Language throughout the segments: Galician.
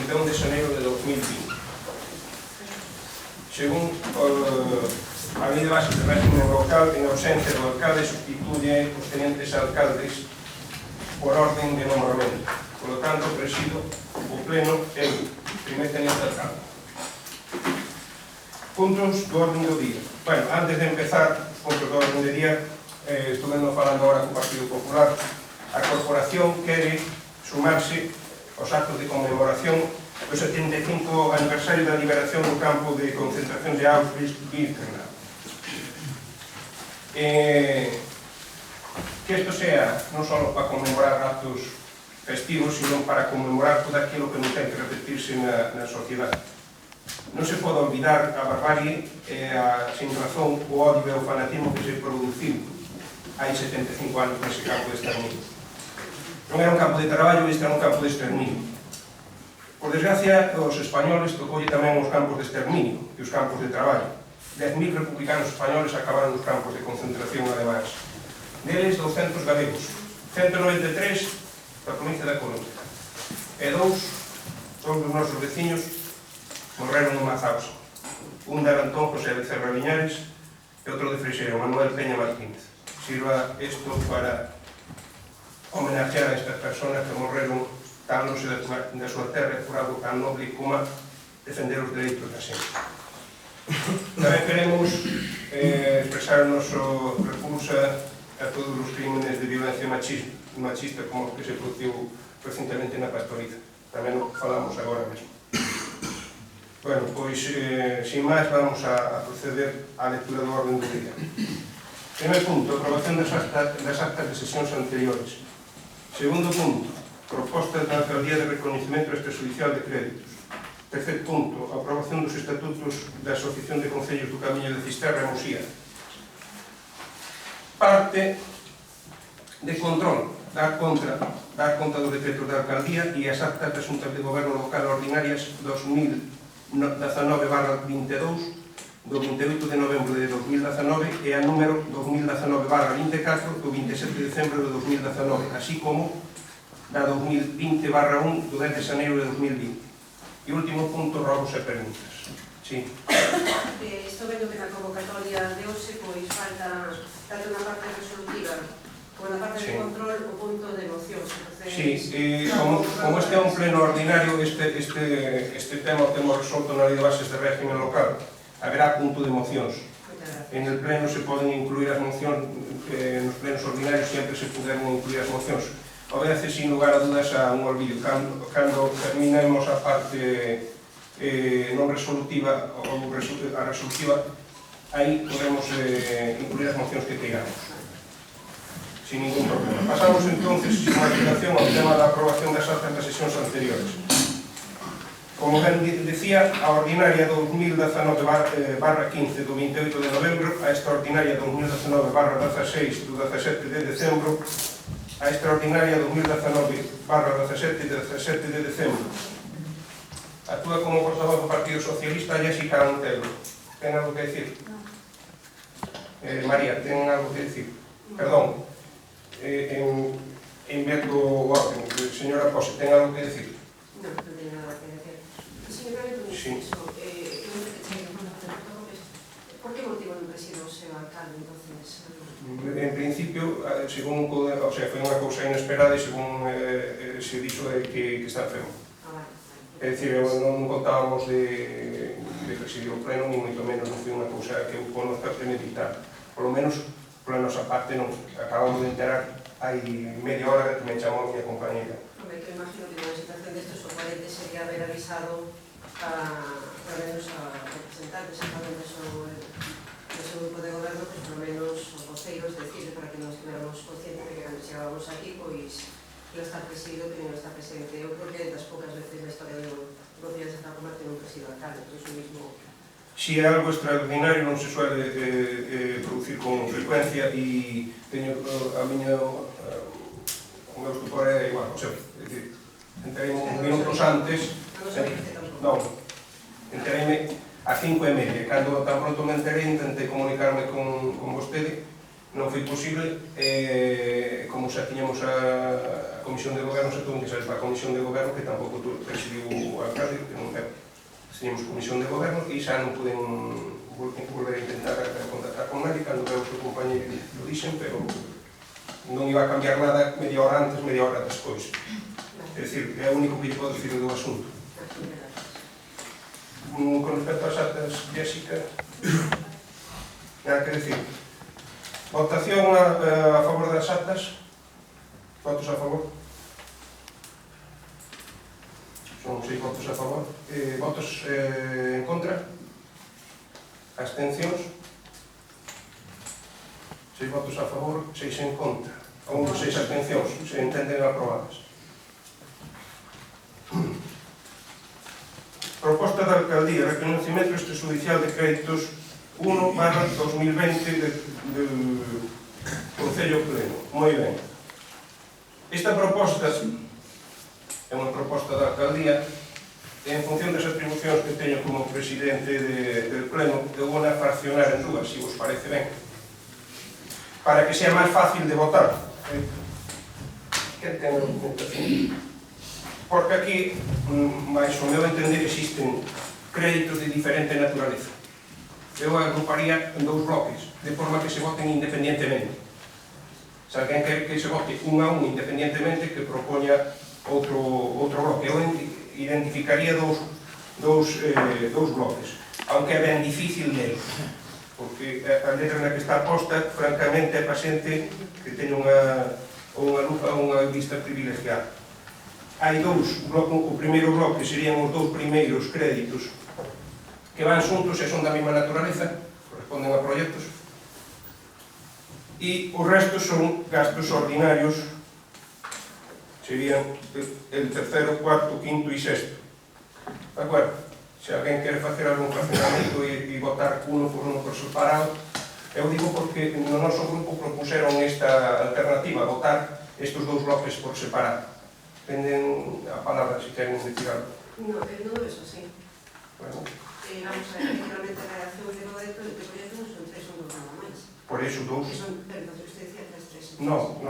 21 de xaneiro de 2020. Según a Lei de Bases de Régimen Local, en ausencia do alcalde, sustituye os tenientes alcaldes por orden de nombramiento. Por lo tanto, presido o pleno eu, primer teniente alcalde. Puntos do orden do día. Bueno, antes de empezar os puntos do orden do día, estuvendo falando agora co Partido Popular, a Corporación quere sumarse aos actos de conmemoración do 75 aniversario da liberación do campo de concentración de Auschwitz-Birkenau. Que isto sea non só para conmemorar actos festivos, sino para conmemorar todo aquilo que non ten que repetirse na sociedade. Non se pode olvidar a barbarie e a sin razón o odio e o fanatismo que se produciu hai 75 anos nese campo de exterminio. Non era un campo de traballo, este era un campo de exterminio. Por desgracia, os españoles tocoulle tamén os campos de exterminio e os campos de traballo. 10.000 republicanos españoles acabaron nos campos de concentración alemás. Deles, 200 galegos, 193 da provincia da Coruña. E dous dos nosos veciños morreron en Mazausa. Un de Antón José Becerra Viñares e outro de Freixeiro, Manuel Peña Martínez. Sirva isto para homenaxear a estas personas que morreron tan longe da súa terra e por algo tan noble como defender os dereitos da xente. Tamén queremos expresar o noso repulso a todos os crímenes de violencia machista como que se produciu recentemente na Pastoriza. Tamén o falamos agora mesmo. Bueno, pois, sin máis, vamos a proceder á lectura do orden do día. Primeiro punto, aprobación das actas de sesións anteriores. Segundo punto, propostas da Alcaldía de Reconhecimento Extrajudicial de Créditos. Terceiro punto, aprobación dos estatutos da Asociación de Concellos do Camiño de Fisterra e Muxía. Parte de control, dar conta dos decretos da Alcaldía e as actas das Xuntas de Goberno Local Ordinarias 2019/22 do 28 de novembro de 2019 e a número 2019/24 do 27 de decembro de 2019, así como da 2020/1 do 10 de xaneiro de 2020. E último punto, robos e preguntas. Sí. Estou vendo que na convocatoria de hoxe pois falta tanto na parte resolutiva como na parte de control o punto de mocións. Sí, como este é un pleno ordinario, este tema o temos resolto na Lei de Bases de Régimen Local. Haberá punto de mocións. En el pleno se poden incluir as mocións, nos plenos ordinarios sempre se puderon incluir as mocións. Obedece sin lugar a dudas a un olvido. Cando terminemos a parte non resolutiva ou a resolutiva, aí podemos incluir as mocións que queiramos. Sin ningún problema. Pasamos entonces, sin máis dilación, ao tema da aprobación das actas das sesións anteriores. Como ben decía, a ordinaria 2019/15 do 28 de novembro, a extraordinaria 2019/16 do 17 de decembro, a extraordinaria 2019/17 de 17 de decembro. Actúa como portavoz do Partido Socialista Jessica Antelo. Ten algo que decir? María, ten algo que decir? Perdón. En vez do orden, señora Pose, ten algo que decir? Non, non teño nada que decir. Simplemente un inciso. Por que motivo non preside o seu alcalde, entonces? En principio, según, o sea, foi unha cousa inesperada e según se dixo que está enfermo. É dicir, non contábamos de presidir o pleno, ni moito menos, non foi unha cousa que eu conozca premeditar. Por lo menos, pola nosa parte, non. Acabamos de enterar hai media hora que me chamou a miña compañera. Hombre, que imagino que nunha situación destes o coherente sería haber avisado por menos a representantes exactamente do seu grupo de goberno, que por menos os voceiros decirle para que nos estiveramos conscientes de que cando chegábamos aquí, pois que non está presidido, que non está presente. Eu creo que das poucas veces na historia do Concello de Santa Comarca non presido alcalde, por iso mismo. Si é algo extraordinario, non se suele producir con frecuencia e teño a miña o meu estupor é igual, o seu, é dicir, entereime uns minutos antes, non, entereime a 5:30, cando tan pronto me enterei, intentei comunicarme con vostede, non foi posible, como xa tiñamos a Comisión de Goberno, se tuvo que salir para a Comisión de Goberno, que tampouco presidiu o alcalde. teñemos comisión de goberno e xa non poden volver a intentar contactar con nadie cando veo o seu compañeiro lo dixen, pero non iba a cambiar nada media hora antes, media hora despois. É dicir, é o único que lle podo dicir do asunto. Con respecto ás actas, Jessica, nada que decir. Votación a favor das actas. Votos a favor. Son 6 votos a favor. Votos en contra. Abstencións. 6 votos a favor, 6 en contra. Ou 6 abstencións, se entenden aprobadas. Proposta da Alcaldía, reconocimiento extrajudicial de créditos 1/2020 do Concello Pleno. Moi ben. Esta proposta é unha proposta da Alcaldía en función das atribucións que teño como presidente del Pleno, eu vou a fraccionar en dúas, se vos parece ben, para que sea máis fácil de votar. Que ten a documentación? Porque aquí, máis o meu entender, existen créditos de diferente naturaleza. Eu agruparía en 2 bloques, de forma que se voten independientemente. Se alguén quer que se vote un a un independientemente, que propoña outro bloque. Eu identificaría dous bloques, aunque é ben difícil ler, porque a letra na que está posta, francamente, é para xente que teña unha lupa ou unha vista privilegiada. Hai dous blocos, o primeiro bloque serían os 2 primeiros créditos que van xuntos e son da mesma naturaleza, corresponden a proxectos, e os restos son gastos ordinarios, serían el tercero, cuarto, quinto e sexto. De acuerdo? Se alguén quere facer algún fraccionamento e votar uno por separado, eu digo porque no noso grupo propuseron esta alternativa, votar estes 2 bloques por separado. Tenden a palabra, se queren decir algo. No, eu non es así. Bueno. Vamos a ver, efectivamente, a redacción de proxectos son 3 ou 2 nada máis. Por iso 2. Perdón, usted decía 3. No.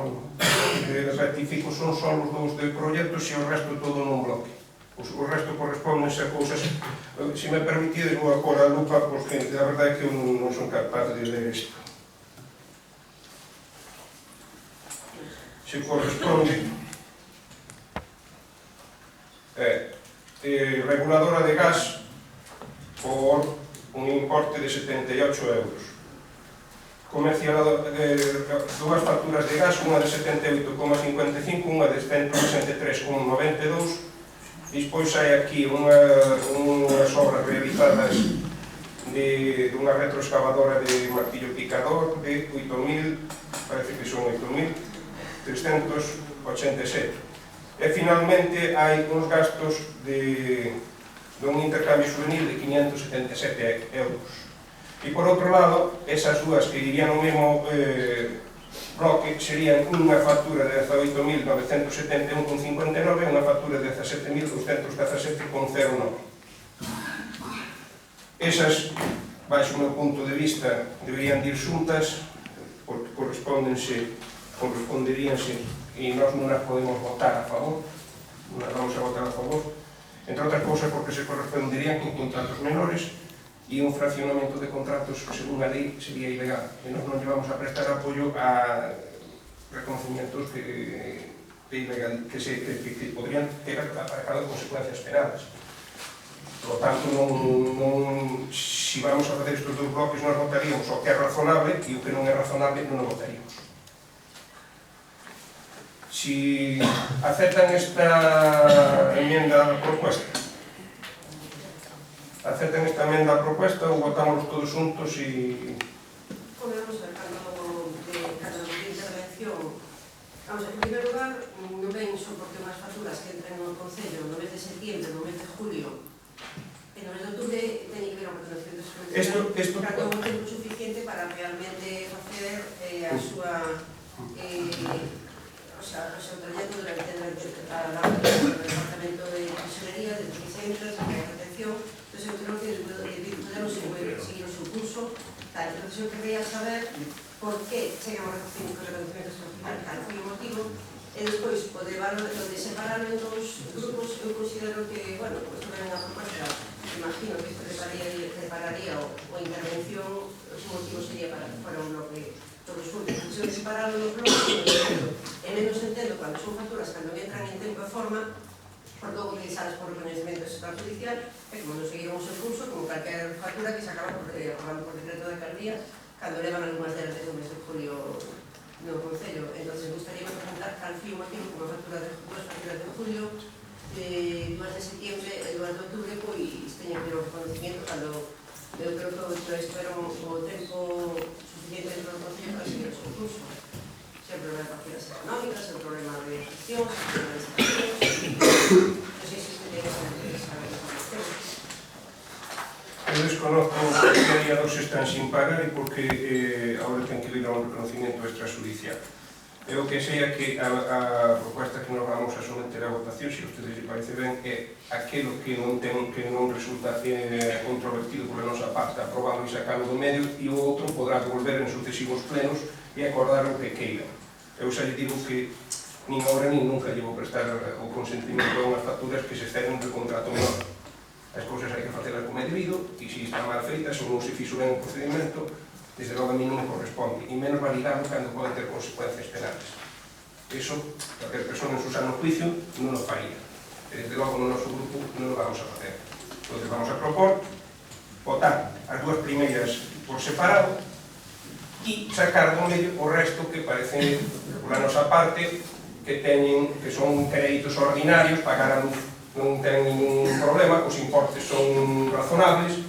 Rectifico, son só os 2 de proxectos e o resto todo nun bloque. O resto correspóndense a cousas. Se me permitides, vou a pôr a lupa, porque a verdade é que eu non son capaz de ler isto. Se corresponde reguladora de gas por un importe de 78 euros. Comercializador dúas facturas de gas, unha de 78,55, unha de 163,92. Despois hai aquí unhas obras realizadas dunha retroexcavadora de martillo picador de 8.000, parece que son 8.387. E finalmente hai uns gastos dun intercambio juvenil de 577 euros. E por outro lado, esas dúas que irían no mesmo bloque serían unha factura de 18.971,59 e unha factura de 17.217,09. Esas, baixo o meu punto de vista, deberían ir xuntas, porque corresponderíanse e nós non as podemos votar a favor, non as vamos a votar a favor, entre outras cousas porque se corresponderían con contratos menores e un fraccionamento de contratos que, según a lei, sería ilegal. E nós non llevamos a prestar apoio a reconocimientos que podrían ter aparejado consecuencias penales. Por lo tanto, si vamos a facer estes 2 bloques, nós votaríamos o que é razonable e o que non é razonable non o votaríamos. Si aceptan esta enmienda propuesta, ou votamos todos juntos e... Vamos a ver, cando de intervención, vamos a ver, en primer lugar, non ven soporte máis facturas que entren no Concello no mes de septiembre, no mes de julio, e no mes de octubre teñen que ver a reconocimiento de subvención para que houve tempo suficiente para realmente facer a súa o seu proxecto durante o departamento de tesorería, de licencias, de retención. Entón, eu creo que podemos seguir o seu curso. Entón, eu quería saber por que chegan ao reconocimiento extraordinario, cal foi o motivo, e despois, o de separar en 2 grupos, eu considero que, bueno, isto ven a proposta, imagino sería a intervención, o motivo sería para que fuera un bloque todos juntos. Se eu separado nos bloques, e menos entendo cando son facturas que non entran en tempo e forma, por logo utilizadas por reconhecimento extrajudicial, e como non seguimos o curso, como calquer factura que se acaba aprobando por decreto de alcaldía, cando levan algunhas delas desde o mes de julio no Concello. Entón, gustaría preguntar cal foi o motivo como factura de duas facturas de julio, 2 de septiembre e 2 de outubro, pois teñen que ter o reconocimiento cando eu creo que todo isto era o tempo suficiente dentro do Concello para seguir o seu curso. Se o problema de partidas económicas, se o problema de gestión, se o problema de estación, non sei se usted ten esa información. Eu desconozco que a día 2 están sin pagar e porque agora ten que vir a un reconocimiento extrajudicial. Eu que sei é que a proposta que nos vamos a someter a votación, se a ustedes lhe parece ben, é aquilo que non resulta controvertido pola nosa parte, aprobado e sacado do medio, e o outro podrá devolver en sucesivos plenos e acordar o que queiran. Eu xa lle digo que nin agora nin nunca lle vou prestar o consentimento a unhas facturas que se exceden do contrato menor. As cousas hai que facelas como é debido, e se están mal feitas ou non se fixo ben o procedimento, desde logo a mí non me corresponde, e menos validado cando pode ter consecuencias penales. Eso, cualquier persona en su sano juicio non o faría. Desde logo no noso grupo non o vamos a facer. Entón vamos a propor votar as dúas primeiras por separado e sacar do medio o resto que parecen, pola nosa parte, que son créditos ordinarios, pagar a luz non ten ningún problema, os importes son razonables,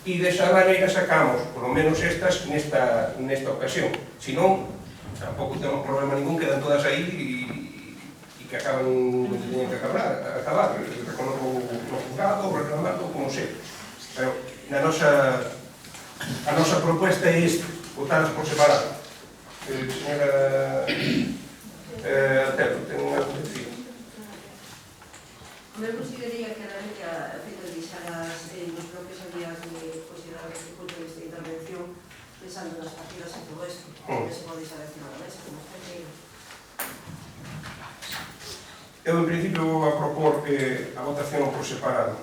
e desa maneira sacamos, polo menos estas, nesta ocasión. Se non, tampouco temos problema ningún, quedan todas aí e que acaban onde teñen que acabar, reconozco no juzgado, reclamado, como sei. Pero a nosa proposta é esta, votadas por separado. Señora Altero, ten unha concepción. Eu consideraría que realmente a feita de deixaras nos bloques había que considerar este punto de esta intervención pensando nas partidas e todo isto, que se pode deixar encima da mesa, como usted queira. Eu, en principio, vou a propor a votación por separado.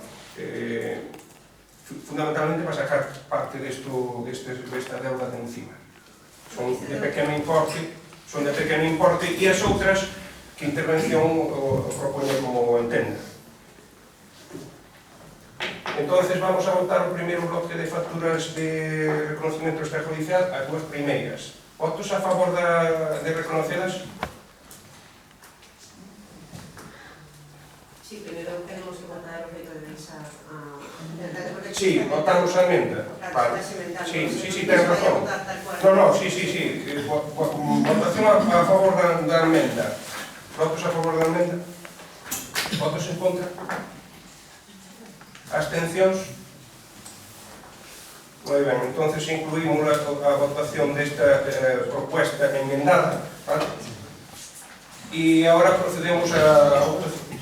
Fundamentalmente para sacar parte desta deuda de encima. Son de pequeno importe e as outras que intervención propoñe como entenda. Entonces vamos a votar o primeiro bloque de facturas de reconocimiento extrajudicial, as dúas primeiras. Votos a favor de reconocelas? Sí, primeiro queremos que votar o feito de esa... Sí, votamos a emenda. Sí, ten razón. No, sí. Votación a favor da emenda. Votos a favor da emenda? Votos en contra? Abstencións? Moi ben, entonces incluímos a votación desta propuesta enmendada, ¿vale? E agora procedemos a votación.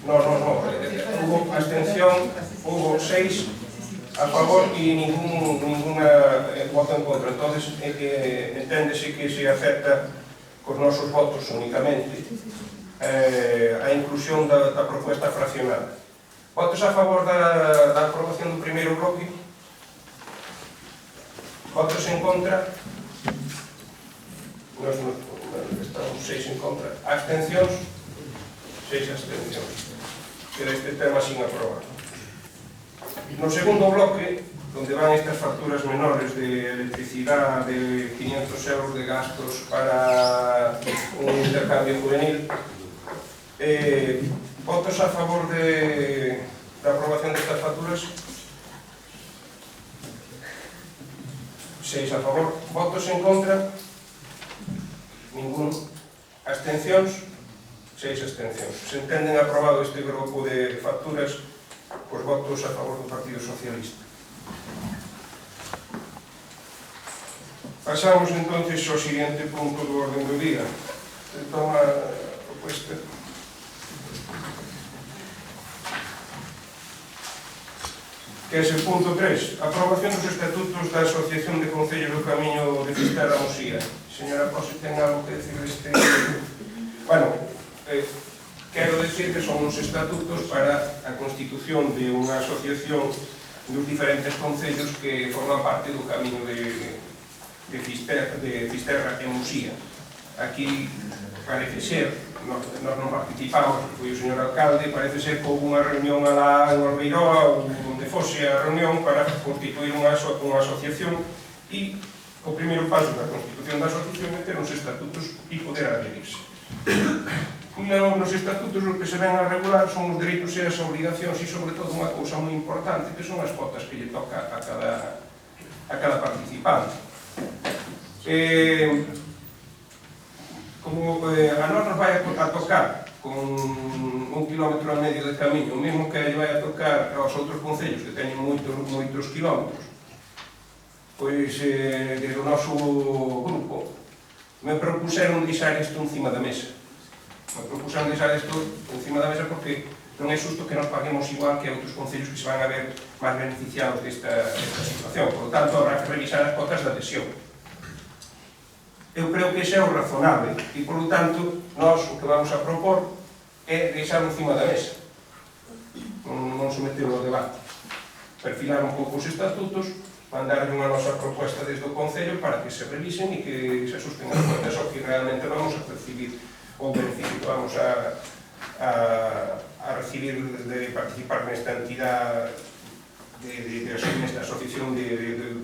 No, hubo abstención, hubo 6 a favor e ninguna voto en contra. Entonces enténdese que se acepta cos nosos votos únicamente a inclusión da proposta fraccionada. Votos a favor da aprobación do primeiro bloque? Votos en contra? Nos estamos 6 en contra. Abstencións? 6 abstencións. Queda este tema sin aprobar. No segundo bloque, donde van estas facturas menores de electricidade, de 500 euros de gastos para un intercambio juvenil, votos a favor da aprobación destas facturas? 6 a favor. Votos en contra? Ningún. Abstencións? 6 abstencións. Se entenden aprobado este grupo de facturas cos votos a favor do Partido Socialista. Pasamos entonces ao seguinte punto do orden do día. Se toma a propuesta. Que é o punto 3. Aprobación dos estatutos da Asociación de Concellos do Camiño de Fisterra a Mosía. Señora Pose, ten algo que decir deste... Bueno, quero decir que son uns estatutos para a constitución de unha asociación dos diferentes concellos que forman parte do camiño de Fisterra e Musía. Aquí parece ser, nós non participamos, foi o señor alcalde, parece ser que houve unha reunión alá en Albeiroa, onde fose a reunión para constituir unha asociación, e o primeiro paso da constitución da asociación é ter uns estatutos e poder adherirse. Nos estatutos o que se ven a regular son os dereitos e as obligacións, e sobre todo unha cousa moi importante, que son as cotas que lle toca a cada participante. Como a nos vai a tocar con 1,5 km de camiño, o mesmo que lle vai a tocar aos outros concellos que teñen moitos kilómetros, pois desde o noso grupo me propuseron deixar isto encima da mesa. Me propuseron deixar isto encima da mesa porque non é xusto que nos paguemos igual que outros concellos que se van a ver máis beneficiados desta situación. Por lo tanto, habrá que revisar as cotas de adhesión. Eu creo que ese é o razonable e, por lo tanto, nós o que vamos a propor é deixar encima da mesa, non someter ao debate, perfilar un pouco os estatutos, mandarle unha nosa proposta desde o Concello para que se revisen e que se asusten as contas ao que realmente vamos a percibir o beneficio que vamos a recibir de participar nesta entidade nesta asociación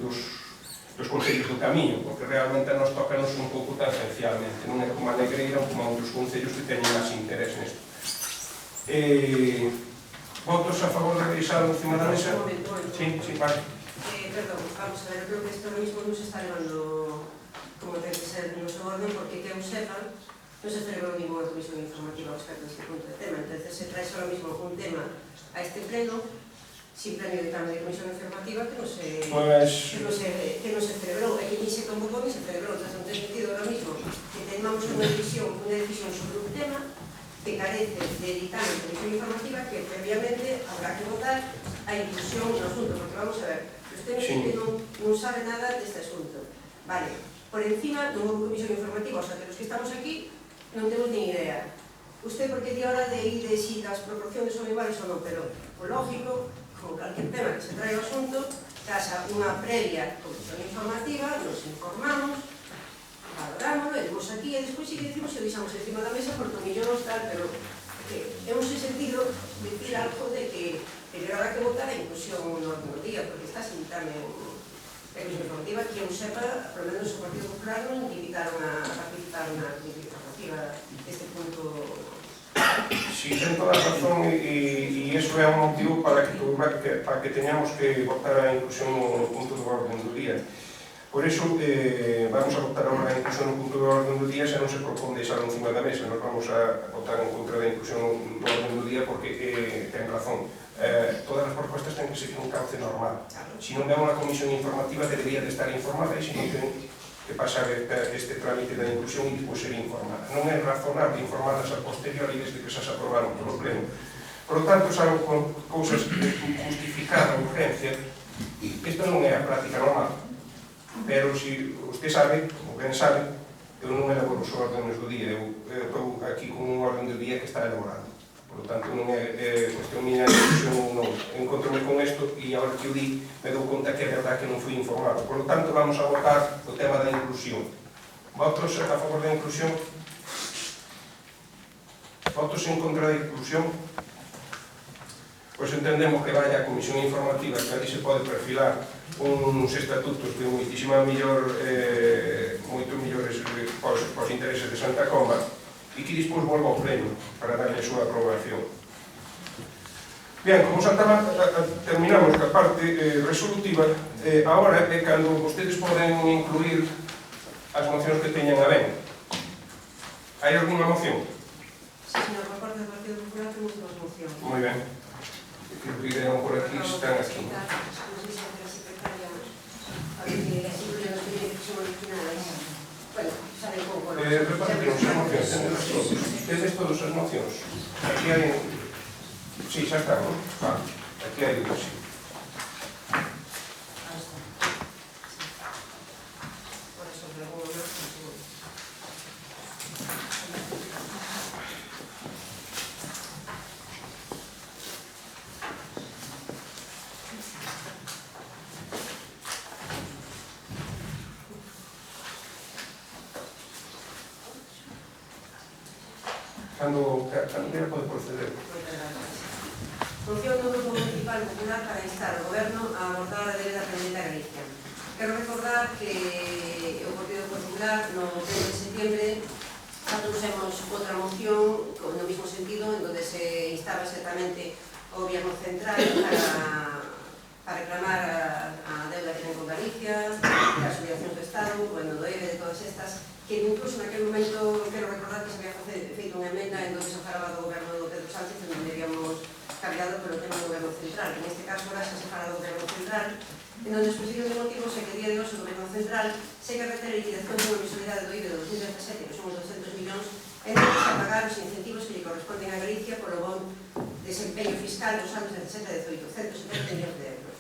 dos concellos do camiño, porque realmente a nos tocanos un pouco tangencialmente, non é como a Negreira ou como a outros concellos que teñen máis interés nesto. Votos a favor de revisar encima da mesa? Sí, vale. Perdón, vamos a ver, creo que isto mismo non se está levando como ten que ser no seu orden, porque que eu sepa, non se celebrou ninguna comisión informativa respecto a este punto de tema. Entonces se trae solo mismo un tema a este pleno, sin pleno dictamen de comisión informativa que non se celebrou, e que ni se convocou ni se celebrou. Entonces non ten sentido ahora mismo que tengamos unha decisión sobre un tema que carece de dictamen de comisión informativa que previamente habrá que votar a inclusión no asunto, porque vamos a ver, usted non sabe nada deste asunto. Vale, por encima non houve comisión informativa, o sea que los que estamos aquí non temos ni idea. Usted porque di hora de ir de si las proporciones son iguales ou non, pero o lógico, como calquer tema que se trae ao asunto, casa unha previa comisión informativa, nos informamos, valorámoslo, edimos aquí e despois sí que decimos que deixamos encima da mesa porque o millón nos tal, pero hemos sentido decir algo de que habrá que votar a inclusión no orden do día, porque está sin dictamen de comisión informativa, que eu sepa, por lo menos o Partido Popular non invitaron a participar na comisión informativa deste punto. Sí, ten toda a razón e iso é un motivo para que teñamos que votar a inclusión no punto do orden do día. Por iso, vamos a votar agora a inclusión no punto do orden do día se non se propón deixar encima da mesa. Nos vamos a votar en contra da inclusión no orden do día porque ten razón. Todas as propostas ten que seguir un cauce normal. Se non ven unha comisión informativa, debería de estar informada e se non ten que pasar este trámite da inclusión e despois ser informada. Non é razonable informadas a posteriori desde que se aprobaron polo pleno. Por lo tanto, saben con cousas que justificar a urgencia, isto non é a práctica normal. Pero se usted sabe, como ben sabe, eu non elaboro os órdenes do día, eu estou aquí con un orden do día que está elaborado. Por lo tanto, non é cuestión minha de discusión ou non. Encontrome con isto e agora que o di, me dou conta que é verdade que non fui informado. Por lo tanto, vamos a votar o tema da inclusión. Votos a favor da inclusión? Votos en contra da inclusión? Pois entendemos que vaya a comisión informativa, que ali se pode perfilar uns estatutos de moitísima mellor, moito mellores pos intereses de Santa Comba, e que despois volva ao pleno para darle a súa aprobación. Bien, como xa terminamos a parte resolutiva, agora é cando vostedes poden incluir as mocións que teñan a ben. Hai alguna moción? Sí, señor, por parte do Partido Popular temos dúas mocións. Moi ben. Que viveron por aquí, están aquí. Non sei se a secretaria a ver que así que nos pide que son originales. Bueno, sabe un pouco. Repartimos as mocións, tedes todos as mocións. Aquí hai... Sí, xa está, non? Aquí hai dúas, sí. Cando quera pode proceder. Moitas gracias. Moción do Grupo Municipal Popular para instar o Goberno a abordar a débeda pendente a Galicia. Quero recordar que o Partido Popular no 1 de setembro aproxemos outra moción no mesmo sentido, en donde se instaba exactamente o Goberno Central para reclamar a débeda que ten con Galicia, as obligacións do Estado, bueno, do EVE, de todas estas, que incluso naquele momento quero recordar que se había feito unha emenda en donde se falaba do Goberno do Pedro Sánchez, en donde habíamos cambiado pelo tema do Goberno Central. En este caso, ahora xa se fala do Goberno Central, en donde a exposición de motivos é que día de hoxe o Goberno Central segue a reter a liquidación de unha mensualidade do IBE de 2017, que son os 200 millóns, en donde se a pagar os incentivos que lle corresponden a Galicia polo bon desempeño fiscal dos anos 17 e 18, 170 millóns de euros.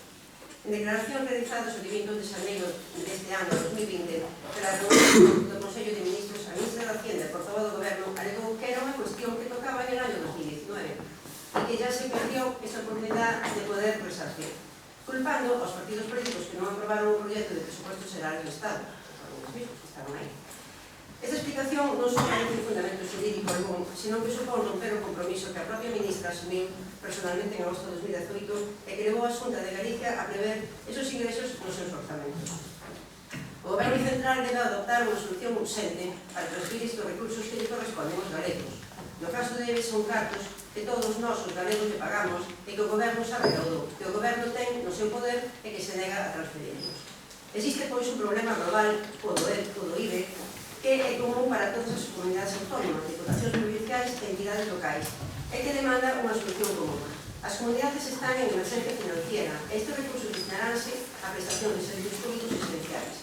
En declaración realizadas o día 21 de xaneiro deste ano 2020 pela reunión do Consello de Ministros, a ministra de Hacienda e portavoz do Goberno alegou que era unha cuestión que tocaba en el año 2019 e que ya se perdió esa oportunidad de poder resarcir, culpando aos partidos políticos que non aprobaron o proxecto de presupuestos xerales do Estado, os mismos que estaban aí. Esta explicación non só carece de fundamento xurídico algún, senón que supón romper o compromiso que a propia ministra asumiu personalmente en agosto de 2018 e que levou a Xunta de Galicia a prever esos ingresos nos seus orzamentos. O Goberno Central debe adoptar unha solución urxente para transferir estes recursos que lle corresponden aos galegos. No caso de son cartos que todos nós, os galegos, le pagamos e que o Goberno xa recaudou, que o Goberno ten no seu poder e que se nega a transferirlos. Existe, pois, un problema global, o do IBE, que é común para todas as comunidades autónomas, diputacións provinciais e entidades locais, e que demanda unha solución común. As comunidades están en emergencia financiera e estes recursos destinaránse á prestación de servicios públicos esenciais.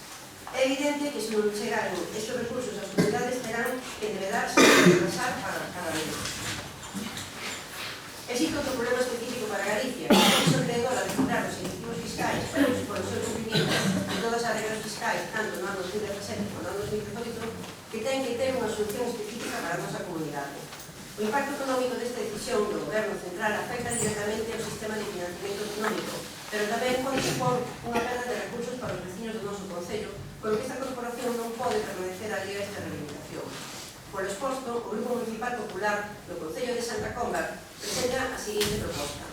É evidente que se non chegaron estes recursos ás comunidades terán que enderedarse e regresar cada vez. Existe outro problema específico para Galicia, que é acreedora de cobrar os incentivos fiscais por o seu cumplimiento de todas as regras fiscais, tanto no ano 2017 como no ano 2018, que ten que ter unha solución específica para a nosa comunidade. O impacto económico desta decisión do Goberno Central afecta directamente ao sistema de financiamento económico, pero tamén pode supor unha perda de recursos para os vecinos do noso concello, con que esta corporación non pode permanecer alí a esta reivindicación. Por exposto, o Grupo Municipal Popular do Concello de Santa Comba presenta a seguinte proposta.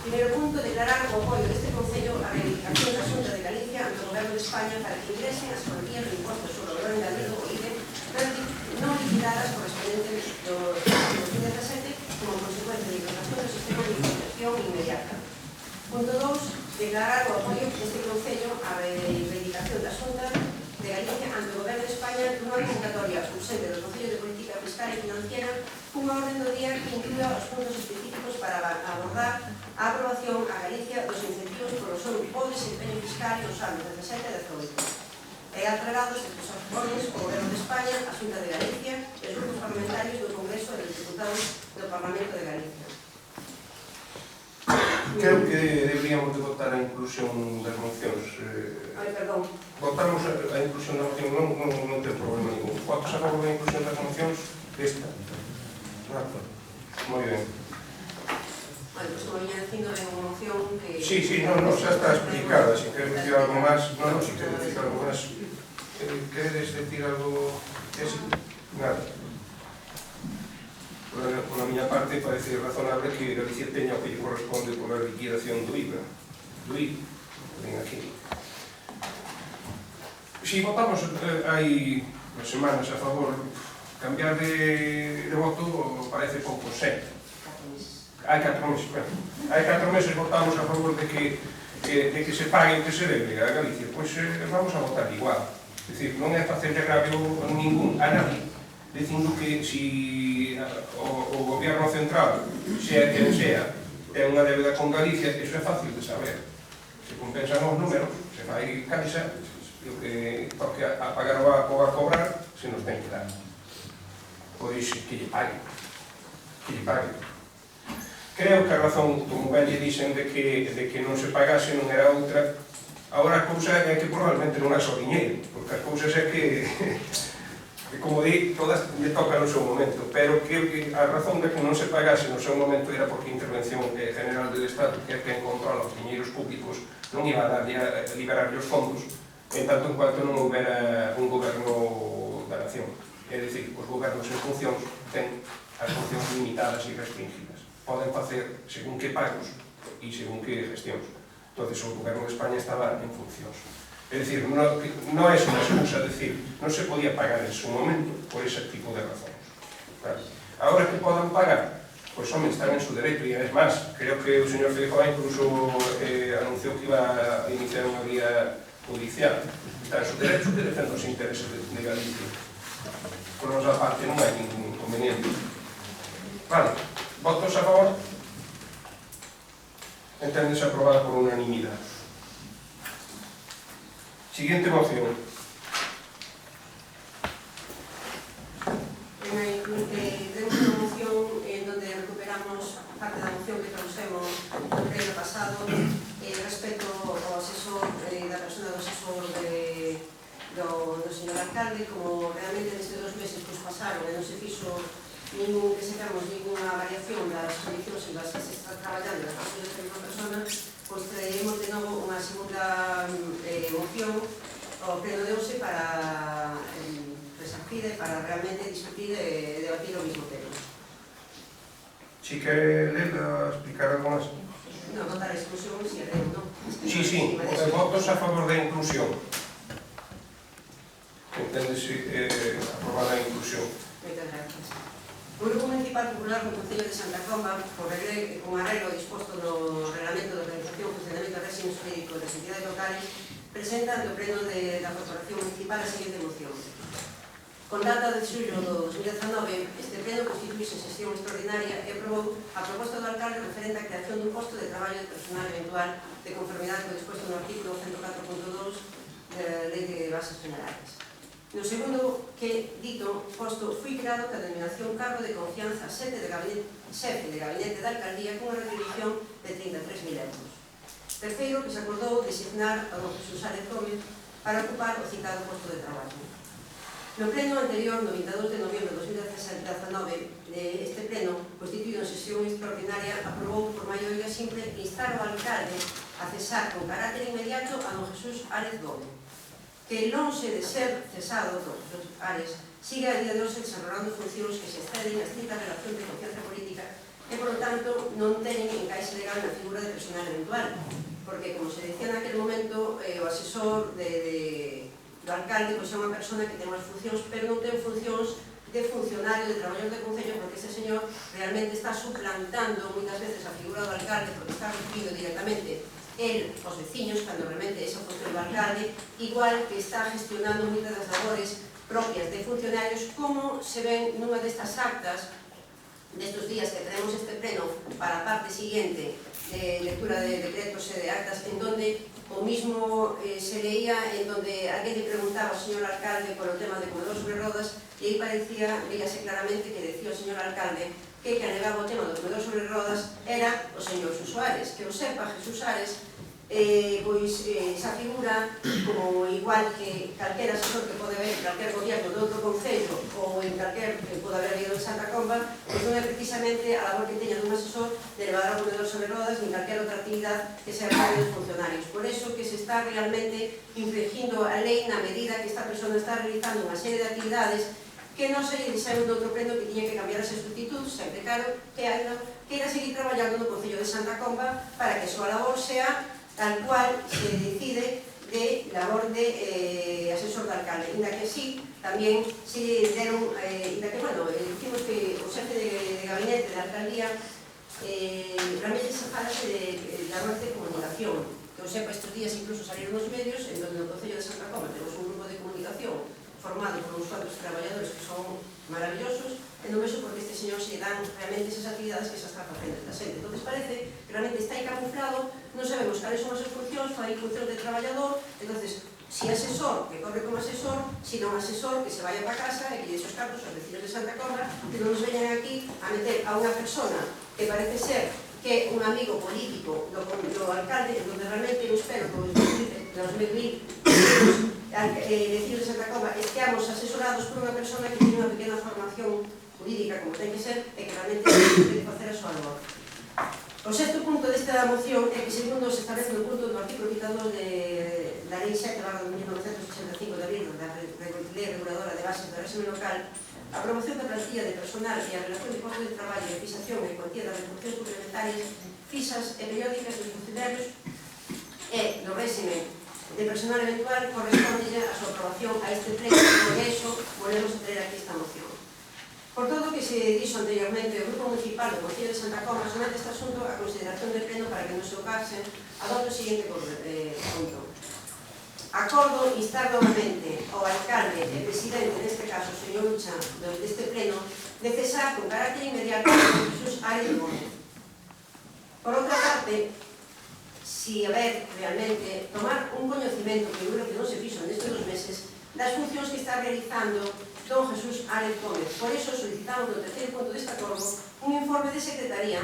Primeiro punto, declarar o apoio deste Concello a reivindicación da Xunta de Galicia ante o Goberno de España para que ingresen as cuantías do imposto sobre o valor engadido o IBE non liquidadas correspondentes do 2017 como consecuencia de implantación do sistema de financiación inmediata. Punto 2, declarar o apoio deste Concello a reivindicación da Xunta de Galicia ante o Goberno de España nunha convocatoria urxente do Concello de Política Fiscal e Financiera cunha orden do día que inclúa os puntos específicos para abordar a aprobación a Galicia dos incentivos polo seu bo desempeño fiscal nos anos 17 e 18. E entregados estes órdenes ao Goberno de España, a Xunta de Galicia e os grupos parlamentarios do Congreso e dos Diputados do Parlamento de Galicia. Creo que deberíamos de votar a inclusión das mocións. Perdón. Votamos a inclusión da moción, non ten problema ningún. Votos a favor da inclusión das mocións desta. Moi ben. Bueno, pues como viña dicindo, é unha moción que... Sí, xa está explicada. Se queres decir algo máis, se queres decir algo máis. Queres decir algo? Nada. Por a miña parte, parece razonable que Galicia teña o que lle corresponde pola liquidación do IVA. Do IVA. Ven aquí. Si votamos hai unas semanas a favor, cambiar de voto parece pouco sempre. Hai 4 meses, hai 4 meses votamos a favor de que se pague o que se debe a Galicia, pois vamos a votar igual. É dicir, non é facer agravio a nadie, dicindo que si o Goberno Central, sea quen sea, ten unha débeda con Galicia, iso é fácil de saber. Se compensan os números, se fai caixa, o que toque a pagar ou a cobrar, se nos ten que dar. Pois que lle pague. Que lle pague. Creo que a razón, como ben lle dixen, de que non se pagase non era outra. Agora a cousa é que probablemente non é só diñeiro, porque as cousas é que como di, todas lle tocan no seu momento, pero creo que a razón de que non se pagase no seu momento era porque a intervención general do Estado, que é quen controla os diñeiros públicos, non iba a liberarlle os fondos, en tanto en cuanto non houbera un goberno da nación. É dicir, os gobernos en funcións ten as funcións limitadas e restringidas. Poden facer según que pagos e según que gestións. Entón, o goberno de España estaba en funcións. É dicir, non é unha excusa decir, non se podía pagar en su momento por ese tipo de razóns. Agora que podan pagar, pois home, están en su dereito, e es máis, creo que o señor Feijóo incluso anunciou que iba a iniciar unha vía judicial. Está en su dereito que defende os intereses de Galicia. Por nosa parte non hai ningún inconveniente. Vale, votos a favor? Enténdese aprobada por unanimidade. Siguiente moción. Tenemos unha moción en donde recuperamos parte da moción que trouxemos no pleno pasado respecto ao asesor, da persona do asesor do señor alcalde. Como realmente desde 2 meses que pasaron e non se fixo que sacamos ninguna variación das condicións en las que se está traballando das funcións da mesma persona, pois traemos de novo unha segunda moción ao pleno de hoxe para resarcir, para realmente discutir e debatir o mismo tema. Si quere lela, explicar algo máis? Non, votar a exclusión, si é non? Sí, votos a favor da inclusión. Enténdese aprobada a inclusión. Moitas gracias. O Grupo Municipal Popular do Concello de Santa Comba, con arreglo disposto no Reglamento de Organización, Funcionamento e Réxime Xurídico das entidades locales, presenta ante o Pleno da Corporación Municipal a seguinte moción. Con data de xullo do 2019, este Pleno constituíse en sesión extraordinaria e aprobou a proposta do alcalde referente á creación dun posto de traballo de personal eventual de conformidade co disposto no artículo 104.2 da Lei de Bases Generales. No segundo que dito posto foi creado ca denominación cargo de confianza xefe de gabinete da alcaldía cunha retribución de 33.000 euros. Terceiro, que se acordou designar a don Jesús Árez Gómez para ocupar o citado posto de traballo. No pleno anterior, no 22 de novembro de 2019, este pleno, constituído en sesión extraordinaria, aprobou por maioría simple instar ao alcalde a cesar con carácter inmediato a don Jesús Árez Gómez, que lonxe de ser cesado don Jesús Árez, sigue a día de hoxe desenrolando funcións que se exceden a estrita relación de confianza política e, por lo tanto, non teñen encaixe legal na figura de personal eventual, porque, como se decía naquele momento, o asesor do alcalde é unha persona que ten unhas funcións, pero non ten funcións de funcionario, de traballador de concello, porque este señor realmente está suplantando moitas veces a figura do alcalde, porque está referido directamente el, os veciños, cando realmente esa función do alcalde, igual que está gestionando moitas das labores propias de funcionarios, como se ven nunha destas actas destos días que tenemos este pleno para a parte siguiente de lectura de decretos e de actas, en donde o mismo se leía, en donde alguén le preguntaba ao señor alcalde por o tema de comedor sobre rodas, e aí parecía, veíase claramente que decía o señor alcalde que anegaba o tema do comedor sobre rodas era o señor Jesús Suárez. Que o sepa, Jesús Suárez, pois esa figura, como igual que calquera asesor que pode haber en calquer gobierno de outro concello ou en calquer que pode haber habido en Santa Comba, pois non é precisamente a labor que teña dun asesor de levar ao comedor sobre rodas ni calquer outra actividade que sea parte dos funcionarios. Por eso que se está realmente infringindo a lei na medida que esta persona está realizando unha serie de actividades que non se lle dixeron de outro pleno que tiña que cambiar as sustitutos, sempre claro que era seguir traballando no Concello de Santa Comba para que a súa labor sea tal cual se decide de labor de asesor do alcalde. Inda que sí, tamén se deron, inda que, bueno, dicimos que o xefe de gabinete da alcaldía realmente se falase de labor de comunicación. Que o sepa, estes días incluso salieron nos medios, en donde no Concello de Santa Comba temos un grupo de comunicación formado por uns cuantos traballadores que son maravillosos, e non vexo porque este señor se dan realmente esas actividades que se está facendo esta xente. Entón parece que realmente está aí camuflado, non sabemos cales son as súas funcións, fai funcións de traballador, entón, si asesor, que cobre como asesor, si non asesor, que se vaya para casa e que lle esos cartos aos vecinos de Santa Comba, que non nos veñan aquí a meter a unha persona que parece ser que é un amigo político do alcalde, donde realmente eu espero que os 2020 vecinos de Santa Comba esteamos asesorados por unha persona que tiene unha pequena formación jurídica, como ten que ser, e que realmente debe facer a súa labor. O sexto punto desta moción é que, segundo se establece no punto do artículo 22 da Lei 7/1985 de abril da Lei Reguladora de Bases do Réxime Local, a promoción da plantilla de personal e a relación de posto de traballo e fixación e cuantía das retribucións complementarias fixas e periódicas dos funcionarios e, no réxime de personal eventual, corresponde a súa aprobación a este pleno e por iso volvemos a traer aquí esta moción. Por todo o que se dixo anteriormente, o Grupo Municipal do Concello de Santa Comba somete este asunto a consideración del pleno para que no se ocase adopte o seguinte punto. Acordo instar novamente ao alcalde e presidente, neste caso o señor Ucha, deste pleno, de cesar con carácter inmediato a Jesús Arias Gómez. Por outra parte, si haber realmente tomar un coñecimento, que eu creo que non se fixo nestes 2 meses, das funcións que está realizando don Jesús Arias Gómez. Por iso solicitamos no terceiro punto deste acordo un informe de secretaría